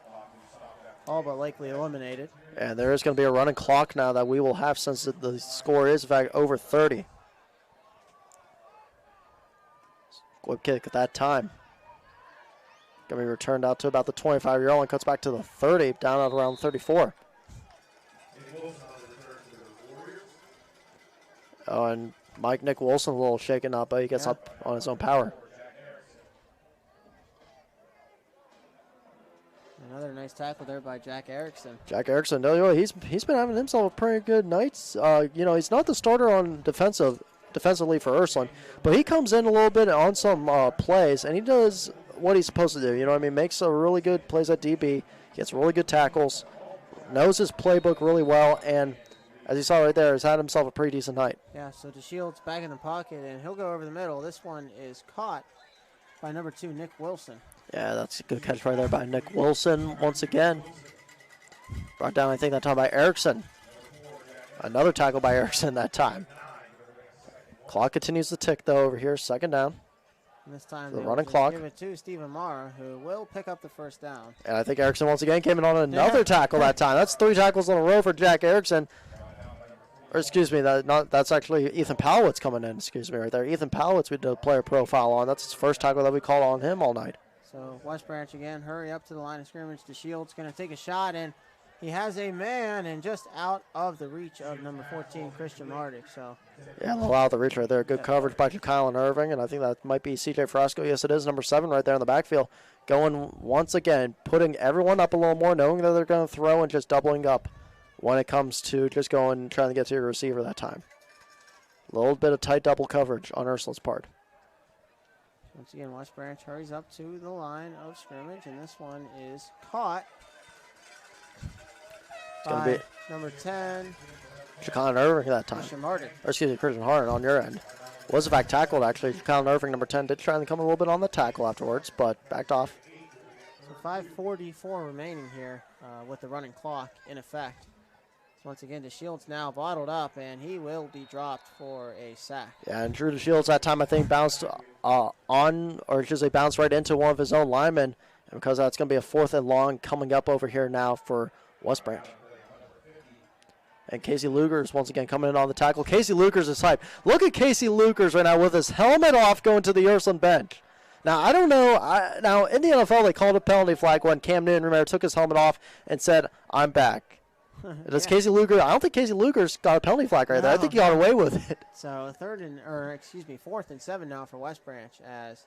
all but likely eliminated. And there is going to be a running clock now that we will have since the score is, in fact, over 30. Good kick at that time. Going to be returned out to about the 25-yard line, cuts back to the 30, down at around 34. Oh, and Nick Wilson a little shaken up, but he gets up on his own power. Another nice tackle there by Jack Erickson. Jack Erickson, he's been having himself a pretty good night. He's not the starter on defensively for Ursuline, but he comes in a little bit on some plays, and he does what he's supposed to do. You know what I mean? Makes a really good plays at DB, gets really good tackles, knows his playbook really well, and as you saw right there, has had himself a pretty decent night. Yeah, so DeShields back in the pocket, and he'll go over the middle. This one is caught by number 2, Nick Wilson. Yeah, that's a good catch right there by Nick Wilson once again. Brought down, I think, that time by Erickson. Another tackle by Erickson that time. Clock continues to tick, though, over here. Second down. And this time the they running will clock. give it to Stephen Mara, who will pick up the first down. And I think Erickson once again came in on another tackle that time. That's 3 tackles in a row for Jack Erickson. Or excuse me, that's actually Ethan Powlett's coming in. Excuse me, right there. Ethan Powlett's we did a player profile on. That's his first tackle that we called on him all night. So West Branch again, hurry up to the line of scrimmage. DeShields going to take a shot, and he has a man and just out of the reach of number 14, Christian Mardick. So yeah, a little out of the reach right there. Good coverage by Kylan Irving, and I think that might be CJ Frasco. Yes, it is, number 7 right there in the backfield. Going once again, putting everyone up a little more, knowing that they're going to throw and just doubling up when it comes to just going trying to get to your receiver that time. A little bit of tight double coverage on Ursula's part. Once again, West Branch hurries up to the line of scrimmage, and this one is caught by number 10. Kylan Irving that time. Christian Martin. Or excuse me, Christian Harden on your end. Was in fact tackled actually. Kylan Irving, number 10, did try to come a little bit on the tackle afterwards, but backed off. So 5:44 remaining here with the running clock in effect. So once again, DeShields now bottled up, and he will be dropped for a sack. Yeah, and Drew DeShields that time I think bounced on, or should say bounced right into one of his own linemen, and because that's going to be a 4th and long coming up over here now for West Branch. And Casey Lugers once again coming in on the tackle. Casey Lugers is hype. Look at Casey Lugers right now with his helmet off going to the Ursuline bench. Now, I don't know. Now, in the NFL, they called a penalty flag when Cam Newton, remember, took his helmet off and said, "I'm back." Does Casey Luger? I don't think Casey Luger's got a penalty flag right there. I think he got away with it. So 4th and 7 now for West Branch as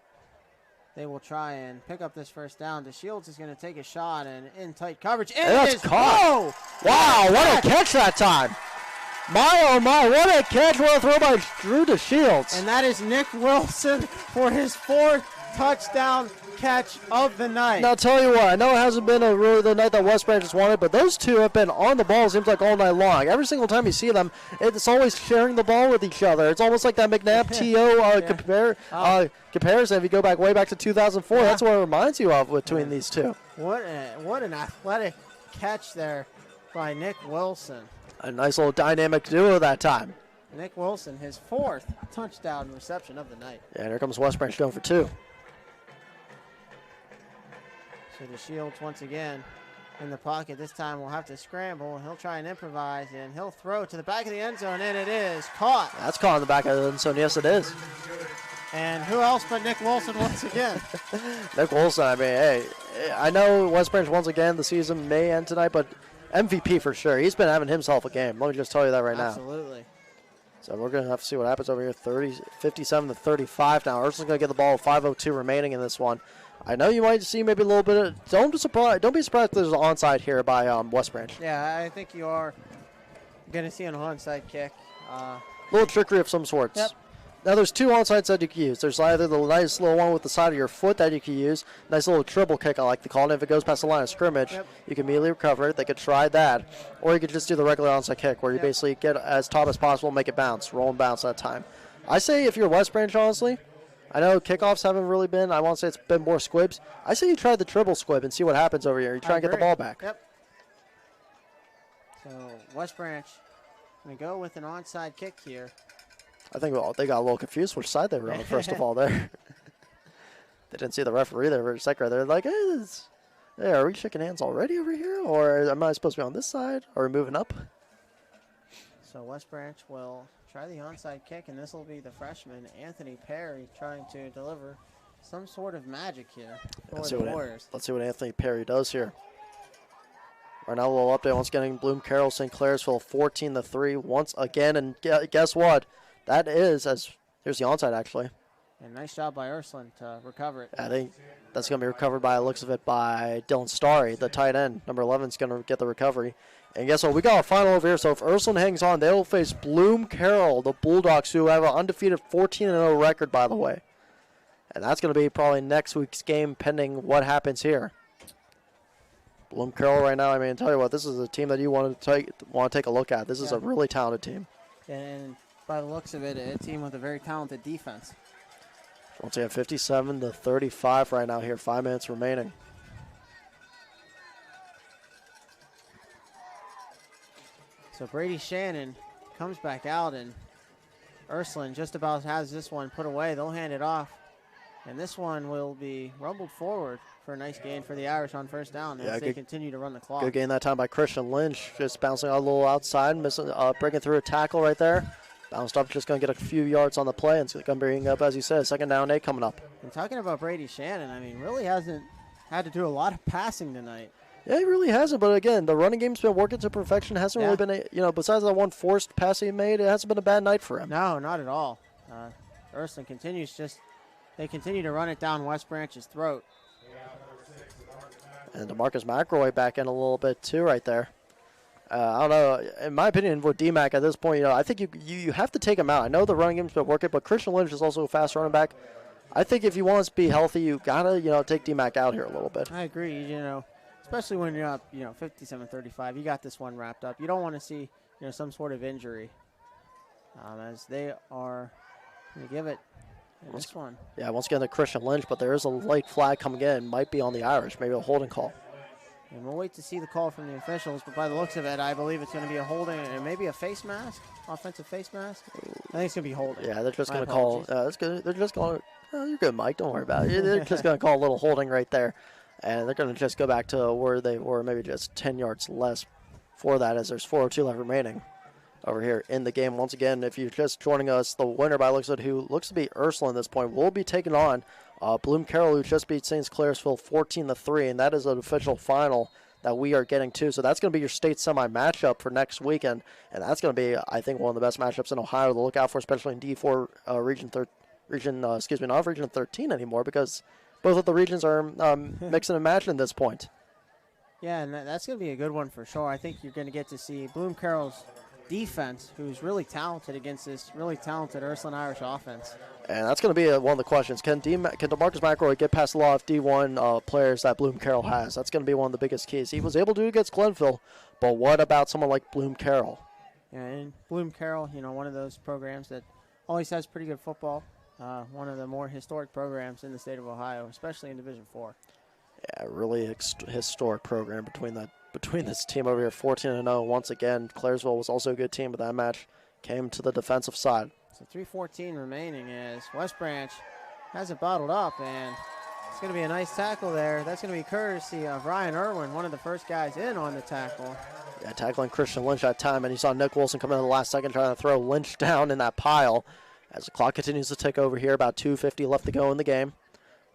they will try and pick up this first down. DeShields is going to take a shot and in tight coverage. And that's it is caught. Wow, what a catch that time. My, oh my, what a catch. What a throw by Drew DeShields. And that is Nick Wilson for his 4th touchdown catch of the night. Now, I'll tell you what, I know it hasn't been really the night that West Branch has wanted, but those two have been on the ball, seems like all night long. Every single time you see them, it's always sharing the ball with each other. It's almost like that McNabb-T.O. comparison. If you go way back to 2004, that's what it reminds you of between these two. What an athletic catch there by Nick Wilson. A nice little dynamic duo that time. Nick Wilson, his 4th touchdown reception of the night. Yeah, and here comes West Branch going for 2. So DeShields once again in the pocket. This time we'll have to scramble. He'll try and improvise, and he'll throw to the back of the end zone, and it is caught. That's caught in the back of the end zone. Yes, it is. And who else but Nick Wilson once again? Nick Wilson, I mean, hey, I know West Branch once again, the season may end tonight, but MVP for sure. He's been having himself a game. Let me just tell you that right now. Absolutely. So we're going to have to see what happens over here. 57-35 now. Ursuline's going to get the ball. 5:02 remaining in this one. I know you might see maybe a little bit of. Don't be surprised if there's an onside here by West Branch. Yeah, I think you are going to see an onside kick. Little trickery of some sorts. Yep. Now there's 2 onsides that you can use. There's either the nice little one with the side of your foot that you can use. Nice little triple kick, I like to call it. If it goes past the line of scrimmage, you can immediately recover it. They could try that. Or you could just do the regular onside kick where you basically get as top as possible, make it bounce, roll and bounce that time. I say if you're West Branch, honestly, I know kickoffs haven't really been. I won't say it's been more squibs. I say you try the triple squib and see what happens over here. You try and get the ball back. Yep. So West Branch going to go with an onside kick here. I think they got a little confused which side they were on, first of all, there. They didn't see the referee there for a second. They're like, hey, are we shaking hands already over here? Or am I supposed to be on this side? Are we moving up? So West Branch will try the onside kick, and this will be the freshman, Anthony Perry, trying to deliver some sort of magic here for the Warriors. Let's see what Anthony Perry does here. Right now, a little update once again. Bloom Carroll, St. Clairsville, 14-3 once again. And guess what? That is, here's the onside, actually. And nice job by Ursuline to recover it. I think that's going to be recovered by the looks of it by Dylan Starry, the tight end. Number 11 is going to get the recovery. And guess what? We got a final over here. So if Ursuline hangs on, they will face Bloom Carroll, the Bulldogs, who have an undefeated 14-0 record, by the way. And that's going to be probably next week's game pending what happens here. Bloom Carroll right now, I mean, tell you what, this is a team that you want to take a look at. This is a really talented team. And by the looks of it, a team with a very talented defense. Once again, 57-35 right now here, 5 minutes remaining. So Brady Shannon comes back out, and Ursuline just about has this one put away. They'll hand it off, and this one will be rumbled forward for a nice gain for the Irish on first down as they continue to run the clock. Good gain that time by Christian Lynch, just bouncing out a little outside, missing, breaking through a tackle right there. Bounced up, just going to get a few yards on the play, and it's going to bring up, as you said, 2nd down 8 coming up. And talking about Brady Shannon, I mean, really hasn't had to do a lot of passing tonight. Yeah, he really hasn't, but again, the running game's been working to perfection. Hasn't really been, besides that one forced pass he made, it hasn't been a bad night for him. No, not at all. Ursuline they continue to run it down West Branch's throat. And DeMarcus McElroy back in a little bit too right there. I don't know. In my opinion, with DMAC at this point, I think you have to take him out. I know the running game's been working, but Christian Lynch is also a fast running back. I think if you want to be healthy, you got to, take DMAC out here a little bit. I agree, especially when you're up, 57-35. You got this one wrapped up. You don't want to see, some sort of injury as they are going to give it this one. Yeah, once again, the Christian Lynch, but there is a late flag coming in. Might be on the Irish, maybe a holding call. And we'll wait to see the call from the officials, but by the looks of it, I believe it's going to be a holding and maybe a face mask, offensive face mask. I think it's going to be holding. Yeah, they're just going to call. They're just going. Oh, you're good, Mike. Don't worry about it. They're just going to call a little holding right there, and they're going to just go back to where they were, maybe just 10 yards less for that, as there's 4:02 left remaining over here in the game. Once again, if you're just joining us, the winner by looks at who looks to be Ursuline at this point will be taking on Bloom Carroll, who just beat St. Clairsville 14-3, and that is an official final that we are getting to. So that's going to be your state semi matchup for next weekend, and that's going to be, I think, one of the best matchups in Ohio to look out for, especially in D4 not Region 13 anymore, because both of the regions are mixing and matching at this point. Yeah, and that's going to be a good one for sure. I think you're going to get to see Bloom Carroll's defense, who's really talented against this really talented Ursuline Irish offense. And that's going to be one of the questions. Can DeMarcus McElroy get past a lot of D1 players that Bloom Carroll has? That's going to be one of the biggest keys. He was able to do against Glenville, but what about someone like Bloom Carroll? Yeah, and Bloom Carroll, one of those programs that always has pretty good football. One of the more historic programs in the state of Ohio, especially in Division IV. Yeah, really historic program between this team over here, 14-0. Once again, Clairsville was also a good team, but that match came to the defensive side. So 3:14 remaining as West Branch has it bottled up, and it's going to be a nice tackle there. That's going to be courtesy of Ryan Irwin, one of the first guys in on the tackle. Yeah, tackling Christian Lynch that time, and you saw Nick Wilson come in the last second trying to throw Lynch down in that pile. As the clock continues to tick over here, about 2:50 left to go in the game.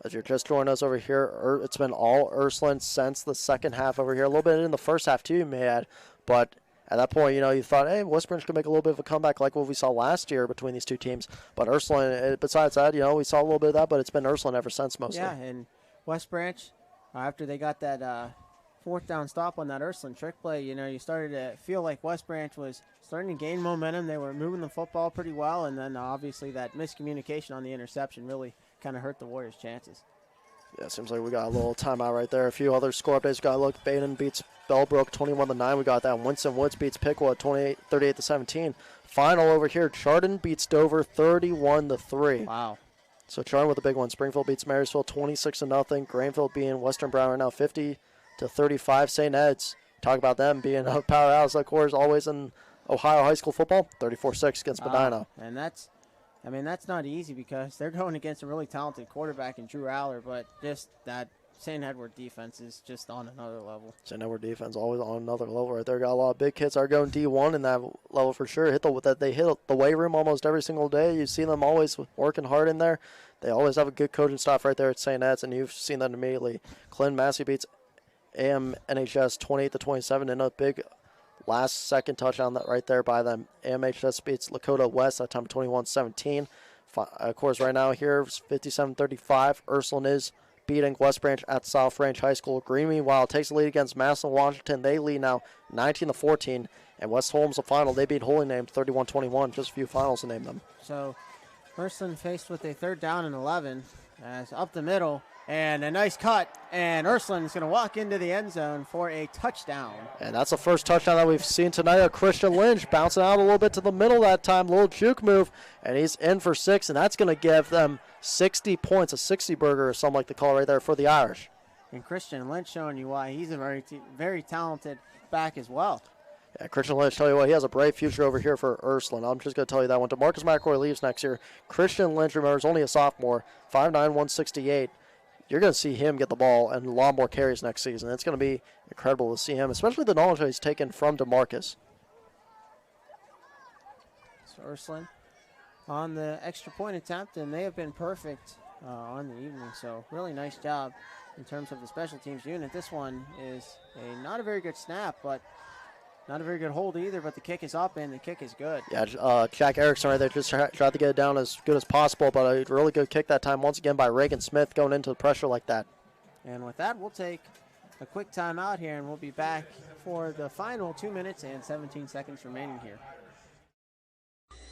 As you're just joining us over here, it's been all Ursuline since the second half over here. A little bit in the first half, too, you may add. But at that point, you thought, hey, West Branch could make a little bit of a comeback like what we saw last year between these two teams. But Ursuline, besides that, we saw a little bit of that, but it's been Ursuline ever since mostly. Yeah, and West Branch, after they got that fourth down stop on that Ursuline trick play, you started to feel like West Branch was starting to gain momentum. They were moving the football pretty well, and then obviously that miscommunication on the interception really kind of hurt the Warriors' chances. Yeah, seems like we got a little timeout right there. A few other score updates. We got to look. Baden beats Bellbrook 21-9. We got that. Winston Woods beats Pickwood 38-17. Final over here. Chardon beats Dover 31-3. Wow. So Chardon with a big one. Springfield beats Marysville 26-0. Granville being Western Brown right now 50-35. St. Ed's. Talk about them being a powerhouse, of course, always in Ohio high school football. 34-6 against Medina. And that's not easy because they're going against a really talented quarterback in Drew Aller, but just that St. Edward defense is just on another level. St. Edward defense always on another level right there. Got a lot of big kids are going D1 in that level for sure. They hit the weight room almost every single day. You see them always working hard in there. They always have a good coaching staff right there at St. Ed's, and you've seen that immediately. Clinton Massey beats AM NHS 28-27 in a big last-second touchdown right there by them. AMHS beats Lakota West that time 21-17. Of course, right now here, 57-35. Ursuline is beating West Branch at South Ranch High School. Green, meanwhile, takes the lead against Massillon Washington. They lead now 19-14. And West Holmes, the final, they beat Holy Name 31-21. Just a few finals to name them. So Ursuline faced with a 3rd down and 11. As up the middle, and a nice cut, and Ursuline is going to walk into the end zone for a touchdown. And that's the first touchdown that we've seen tonight of Christian Lynch, bouncing out a little bit to the middle that time, little juke move, and he's in for 6, and that's going to give them 60 points, a 60 burger or something like the call right there for the Irish. And Christian Lynch showing you why he's a very talented back as well. Yeah, Christian Lynch, tell you what, he has a bright future over here for Ursuline. I'm just going to tell you that one. DeMarcus McElroy leaves next year. Christian Lynch, remember, is only a sophomore, 5'9", 168. You're going to see him get the ball and a lot more carries next season. It's going to be incredible to see him, especially the knowledge that he's taken from DeMarcus. So Ursuline on the extra point attempt, and they have been perfect on the evening. So really nice job in terms of the special teams unit. This one is not a very good snap, but not a very good hold either, but the kick is up and the kick is good. Yeah, Jack Erickson right there just tried to get it down as good as possible, but a really good kick that time once again by Reagan Smith going into the pressure like that. And with that, we'll take a quick timeout here, and we'll be back for the final 2 minutes and 17 seconds remaining here.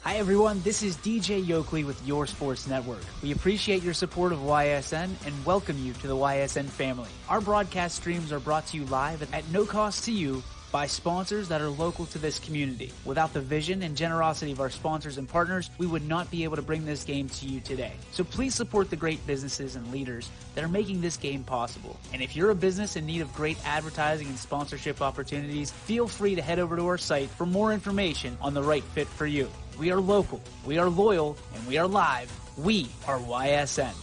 Hi everyone, this is DJ Yoakley with Your Sports Network. We appreciate your support of YSN and welcome you to the YSN family. Our broadcast streams are brought to you live at no cost to you by sponsors that are local to this community. Without the vision and generosity of our sponsors and partners, we would not be able to bring this game to you today. So please support the great businesses and leaders that are making this game possible. And if you're a business in need of great advertising and sponsorship opportunities, feel free to head over to our site for more information on the right fit for you. We are local, we are loyal, and we are live. We are YSN.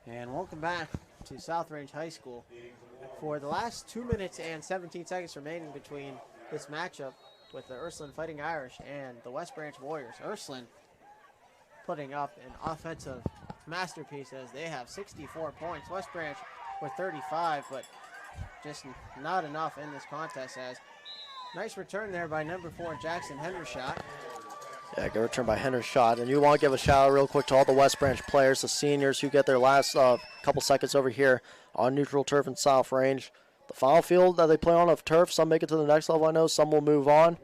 And welcome back to South Range High School. For the last 2 minutes and 17 seconds remaining between this matchup with the Ursuline Fighting Irish and the West Branch Warriors. Ursuline putting up an offensive masterpiece as they have 64 points. West Branch with 35, but just not enough in this contest. As nice return there by number 4 Jackson Hendershot. Yeah, good return by Hendershot. And you want to give a shout out real quick to all the West Branch players, the seniors who get their last couple seconds over here on neutral turf in South Range. The final field that they play on of turf, some make it to the next level, I know. Some will move on,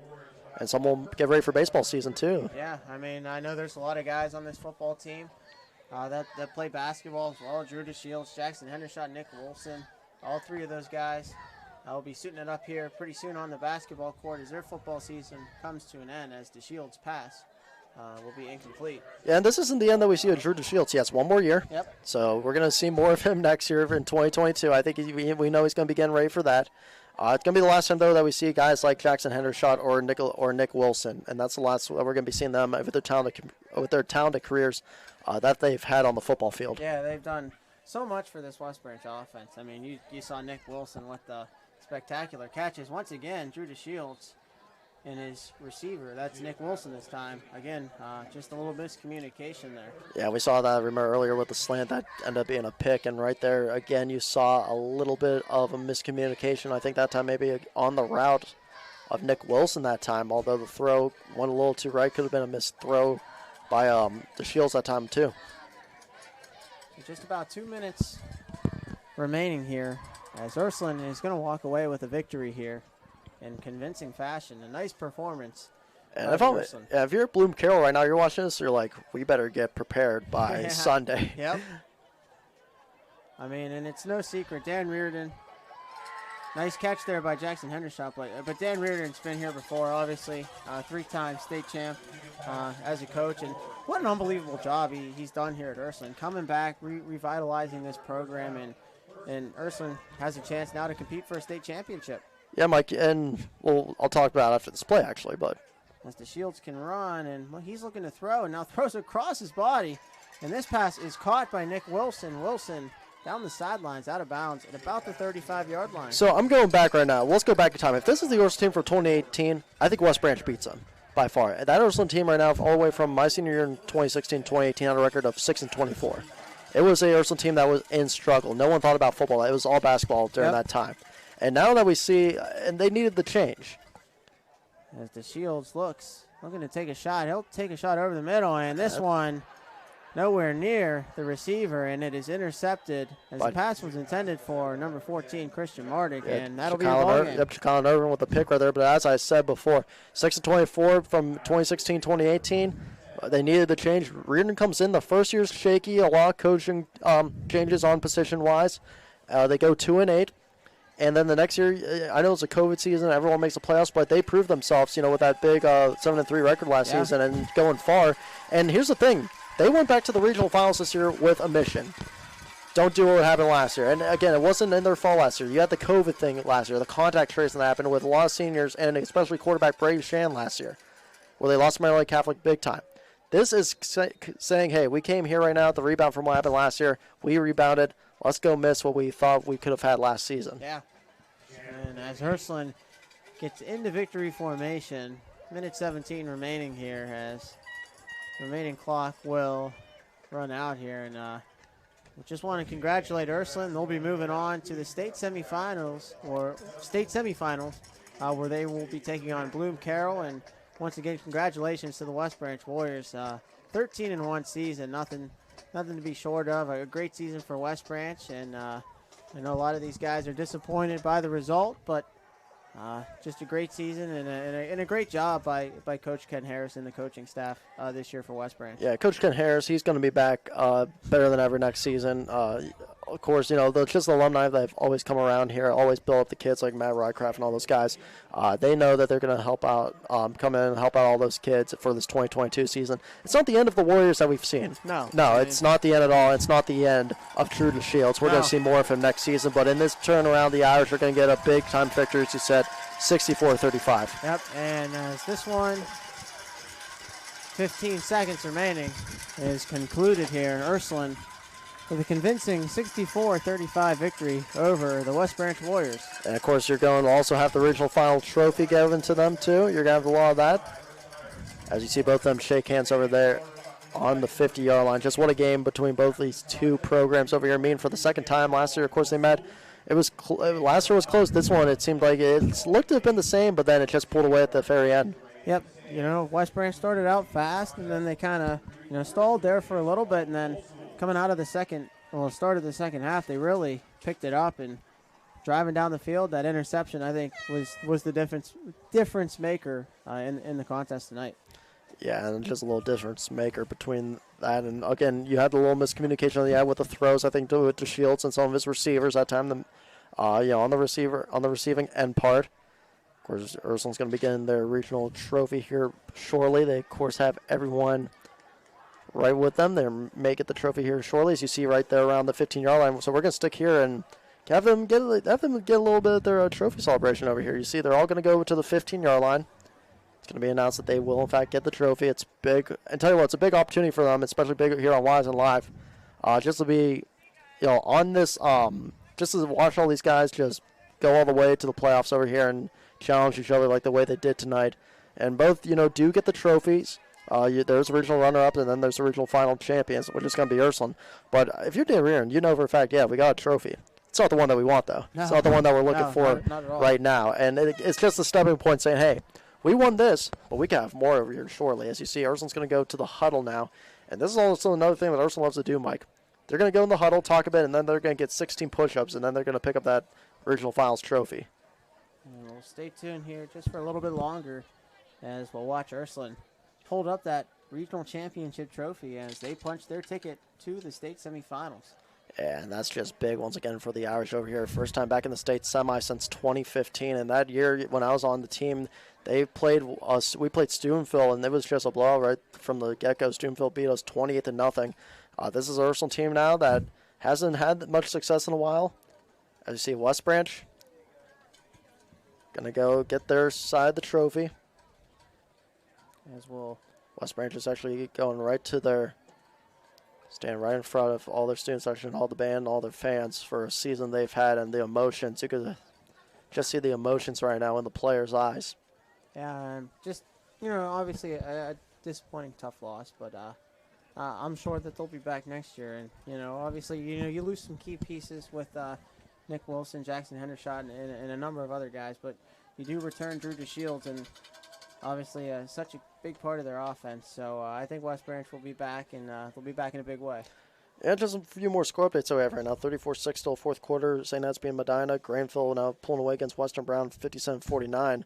and some will get ready for baseball season too. Yeah, I mean, I know there's a lot of guys on this football team that play basketball as well. Drew DeShields, Jackson Hendershot, Nick Wilson. All three of those guys will be suiting it up here pretty soon on the basketball court as their football season comes to an end, as DeShields' pass will be incomplete. Yeah, and this isn't the end that we see of Drew DeShields. He has one more year. Yep. So we're going to see more of him next year in 2022. I think we know he's going to be getting ready for that. It's going to be the last time, though, that we see guys like Jackson Hendershot or Nick Wilson, and that's the last we're going to be seeing them with their talented careers that they've had on the football field. Yeah, they've done so much for this West Branch offense. I mean, you saw Nick Wilson with the spectacular catches. Once again, Drew DeShields and his receiver. That's Nick Wilson this time. Again, just a little miscommunication there. Yeah, we saw that, remember, earlier with the slant that ended up being a pick. And right there, again, you saw a little bit of a miscommunication. I think that time maybe on the route of Nick Wilson that time, although the throw went a little too right. Could have been a missed throw by DeShields that time, too. Just about 2 minutes remaining here, as Ursuline is going to walk away with a victory here in convincing fashion. A nice performance. And if you're at Bloom Carroll right now, you're watching this, you're like, we better get prepared by Sunday. Yep. I mean, and it's no secret. Dan Reardon, nice catch there by Jackson Hendershot. But Dan Reardon's been here before, obviously. 3-time state champ as a coach. And what an unbelievable job he's done here at Ursuline. Coming back, revitalizing this program, and Ursuline has a chance now to compete for a state championship. Yeah, Mike, and I'll talk about it after this play, actually. But as DeShields can run, and he's looking to throw, and now throws across his body. And this pass is caught by Nick Wilson. Wilson down the sidelines, out of bounds, at about the 35-yard line. So I'm going back right now. Let's go back in time. If this is the Ursuline team for 2018, I think West Branch beats them by far. That Ursuline team right now, all the way from my senior year in 2016-2018, had a record of 6-24. It was a Ursuline team that was in struggle. No one thought about football. It was all basketball during that time. And now that we see, and they needed the change. As DeShields looking to take a shot. He'll take a shot over the middle, and this one nowhere near the receiver, and it is intercepted as the pass was intended for number 14, Christian Mardick, and that'll be a ball game. Yep, Colin Irvin with the pick right there. But as I said before, 6-24 from 2016-2018. They needed the change. Reardon comes in. The first year's shaky. A lot of coaching changes on position-wise. They go 2-8. And then the next year, I know it's a COVID season. Everyone makes the playoffs, but they proved themselves, with that big 7-3 record last season and going far. And here's the thing. They went back to the regional finals this year with a mission. Don't do what happened last year. And, again, it wasn't in their fault last year. You had the COVID thing last year, the contact tracing that happened with a lot of seniors, and especially quarterback Brady Shan last year, where they lost Maryland Catholic big time. This is saying, hey, we came here right now at the rebound from what happened last year. We rebounded. Let's go miss what we thought we could have had last season. Yeah. And as Ursuline gets into victory formation, minute 17 remaining here, as remaining clock will run out here. And we just want to congratulate Ursuline. They'll be moving on to the state semifinals, where they will be taking on Bloom Carroll. And once again, congratulations to the West Branch Warriors. 13-1 season, nothing to be short of. A great season for West Branch, and I know a lot of these guys are disappointed by the result, but just a great season and a great job by Coach Ken Harris and the coaching staff this year for West Branch. Yeah, Coach Ken Harris, he's going to be back better than ever next season. Of course, just the alumni that have always come around here, always build up the kids like Matt Rycraft and all those guys. They know that they're going to help out, come in and help out all those kids for this 2022 season. It's not the end of the Warriors that we've seen. No, it's not the end at all. It's not the end of Truden Shields. We're going to see more of him next season. But in this turnaround, the Irish are going to get a big-time victory, as you said, 64-35. Yep, and as this one, 15 seconds remaining, is concluded here in Ursuline with a convincing 64-35 victory over the West Branch Warriors. And, of course, you're going to also have the regional final trophy given to them, too. You're going to have a lot of that. As you see both of them shake hands over there on the 50-yard line. Just what a game between both these two programs over here. Meeting for the second time. Last year, of course, they met. Last year was close. This one, it seemed like it looked to have been the same, but then it just pulled away at the very end. Yep. West Branch started out fast, and then they kind of, stalled there for a little bit, and then coming out of the start of the second half, they really picked it up and driving down the field. That interception, I think, was the difference maker in the contest tonight. Yeah, and just a little difference maker between that and, again, you had a little miscommunication on the end with the throws, I think, to Shields and some of his receivers that time. On the receiving end part. Of course, Ursuline's going to be getting their regional trophy here shortly. They, of course, have everyone right with them. They may get the trophy here shortly, as you see right there around the 15-yard line. So we're going to stick here and have them get a little bit of their trophy celebration over here. You see, they're all going to go to the 15-yard line. It's going to be announced that they will, in fact, get the trophy. It's big. And tell you what, it's a big opportunity for them, especially big here on Wise and Live, just to be, on this, just to watch all these guys just go all the way to the playoffs over here and challenge each other like the way they did tonight. And both, do get the trophies. There's the regional runner-up, and then there's the regional final champions, which is going to be Ursuline. But if you're Dan Reardon, you know for a fact, yeah, we got a trophy. It's not the one that we want, though. No. It's not the one that we're looking for not at all. Right now. And it's just a stepping point saying, hey, we won this, but we can have more over here shortly. As you see, Ursuline's going to go to the huddle now. And this is also another thing that Ursuline loves to do, Mike. They're going to go in the huddle, talk a bit, and then they're going to get 16 push-ups, and then they're going to pick up that regional finals trophy. And we'll stay tuned here just for a little bit longer as we'll watch Ursuline hold up that regional championship trophy as they punch their ticket to the state semifinals. Yeah, and that's just big once again for the Irish over here. First time back in the state semi since 2015. And that year when I was on the team, we played Steubenville, and it was just a blowout right from the get-go. Steubenville beat us 28-0. This is an Ursuline team now that hasn't had much success in a while. As you see, West Branch going to go get their side of the trophy. As well, West Branch is actually going right to their stand right in front of all their students, actually, all the band, all their fans for a season they've had, and the emotions. You could just see the emotions right now in the players' eyes. Yeah, just, obviously a disappointing, tough loss, but I'm sure that they'll be back next year. And, obviously, you lose some key pieces with Nick Wilson, Jackson Hendershot, and a number of other guys, but you do return Drew DeShields, and obviously such a big part of their offense. So I think West Branch will be back, and they'll be back in a big way. Yeah, just a few more score updates that we have right now. 34-6 still fourth quarter. St. Ed's being Medina. Granville now pulling away against Western Brown, 57-49.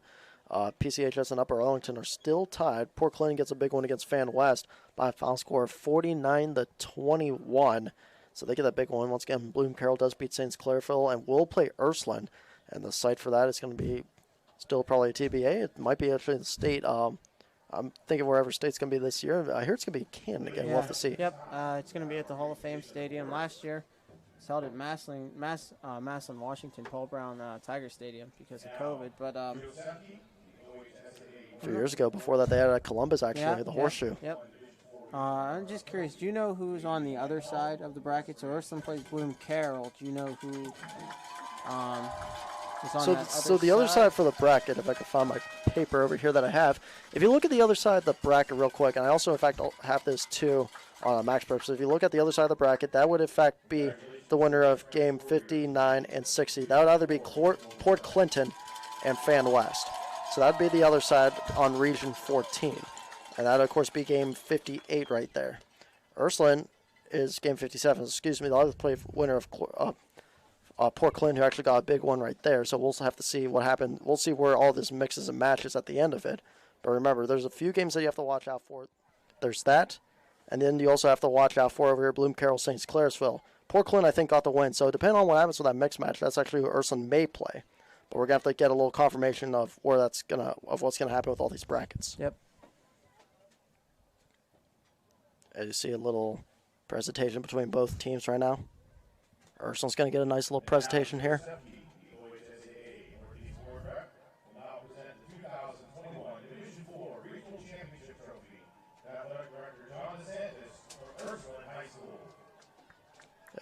PCHS and Upper Arlington are still tied. Port Clinton gets a big one against Fan West by a final score of 49-21. So they get that big one. Once again, Bloom Carroll does beat St. Clairville and will play Ursuline. And the site for that is going to be still probably a TBA. It might be actually the state. I'm thinking wherever state's going to be this year. I hear it's going to be Canton again. We'll have to see. Yep. It's going to be at the Hall of Fame Stadium. Last year, it's held at Massillon, Washington, Paul Brown Tiger Stadium because of COVID. But a few years ago, before that, they had it at Columbus, actually, the Horseshoe. Yep. I'm just curious, do you know who's on the other side of the bracket? So Ursuline plays Bloom Carroll. Do you know who is on that so the other side for the bracket, if I can find my paper over here that I have, if you look at the other side of the bracket real quick, and I also, in fact, have this too on max purposes. If you look at the other side of the bracket, that would, in fact, be the winner of game 59 and 60. That would either be Port Clinton and Fan West. So that would be the other side on Region 14. And that would, of course, be game 58 right there. Ursuline is game 57. Excuse me, the other play winner of Port Clinton, who actually got a big one right there. So we'll have to see what happened. We'll see where all this mixes and matches at the end of it. But remember, there's a few games that you have to watch out for. There's that. And then you also have to watch out for over here, Bloom Carroll, St. Clairsville. Port Clinton, I think, got the win. So depending on what happens with that mixed match, that's actually who Ursuline may play. But we're going to have to get a little confirmation of what's going to happen with all these brackets. Yep. As you see a little presentation between both teams right now. Ursuline's going to get a nice little presentation here.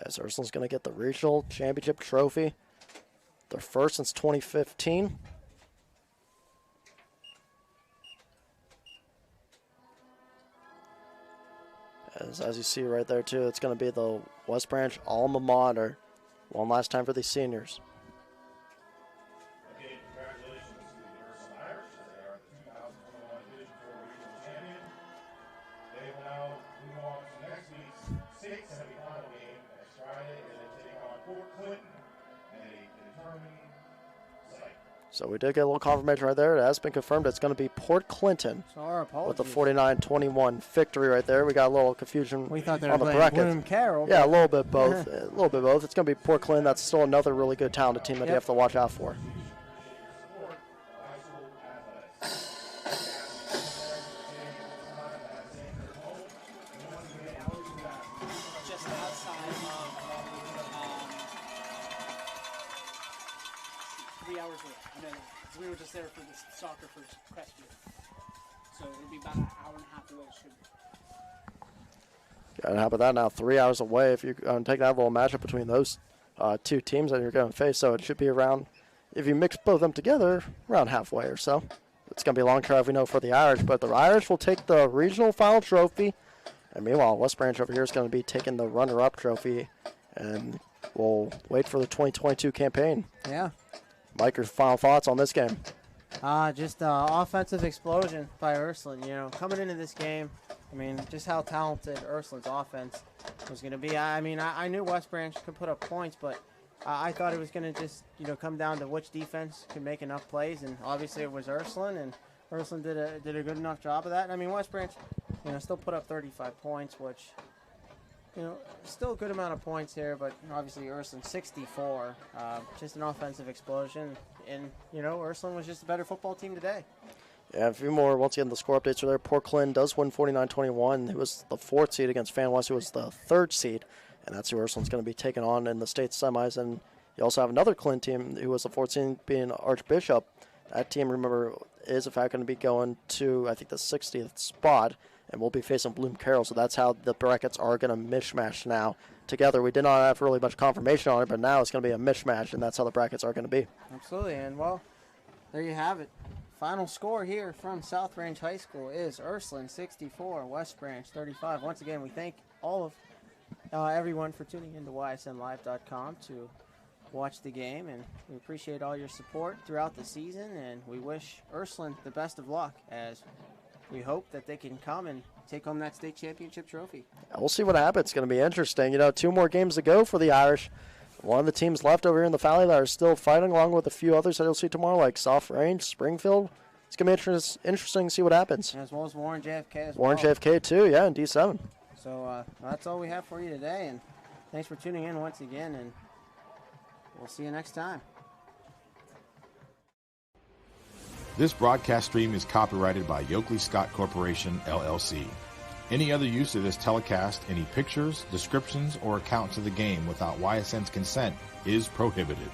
As Ursuline's going to get the regional championship trophy. Their first since 2015. As you see right there, too, it's going to be the West Branch alma mater. One last time for these seniors. Again, congratulations to the Ursuline Irish, as they are the 2021 Division IV Regional Champion. They will now move on to next week's state semifinal game next Friday, as they take on Port Clinton and a determined site. So we did get a little confirmation right there. It has been confirmed it's going to be Port Clinton with the 49-21 victory right there. We got a little confusion we thought they on were the playing bracket. Bloom Carroll. Yeah, a little bit both. A little bit both. It's going to be Port Clinton. That's still another really good talented team that you have to watch out for. Hours away. I know that. So we were just there for this soccer first question. So it'll be about an hour and a half away, should be. And how about that now? 3 hours away if you take that little matchup between those two teams that you're going to face. So it should be around, if you mix both of them together, around halfway or so. It's going to be a long drive, we know, for the Irish. But the Irish will take the regional final trophy. And meanwhile, West Branch over here is going to be taking the runner-up trophy. And we'll wait for the 2022 campaign. Yeah. Mike, your final thoughts on this game? Just offensive explosion by Ursuline. You know, coming into this game, I mean, just how talented Ursuline's offense was going to be. I mean, I knew West Branch could put up points, but I thought it was going to just, come down to which defense could make enough plays, and obviously it was Ursuline, and Ursuline did a good enough job of that. I mean, West Branch, still put up 35 points, which, still a good amount of points here, but obviously Ursuline 64, just an offensive explosion, and Ursuline was just a better football team today. Yeah, a few more. Once again, the score updates are there. Port Clinton does win 49-21. It was the 4th seed against Fan West, who was the 3rd seed, and that's who Ursuline's going to be taking on in the state semis. And you also have another Clinton team who was the 4th seed, being Archbishop. That team, remember, is in fact going to be going to, I think, the 60th spot, and we'll be facing Bloom Carroll. So that's how the brackets are going to mishmash now together. We did not have really much confirmation on it, but now it's going to be a mishmash, and that's how the brackets are going to be. Absolutely, and well, there you have it. Final score here from South Range High School is Ursuline 64, West Branch 35. Once again, we thank all of everyone for tuning into ysnlive.com to watch the game, and we appreciate all your support throughout the season, and we wish Ursuline the best of luck, as we hope that they can come and take home that state championship trophy. We'll see what happens. It's going to be interesting. 2 more games to go for the Irish. One of the teams left over here in the Valley that are still fighting, along with a few others that you'll see tomorrow, like South Range, Springfield. it's going to be interesting to see what happens. As well as Warren JFK as Warren well. JFK too, yeah, in D7. So that's all we have for you today, and thanks for tuning in once again, and we'll see you next time. This broadcast stream is copyrighted by Yoakley Scott Corporation, LLC. Any other use of this telecast, any pictures, descriptions, or accounts of the game without YSN's consent is prohibited.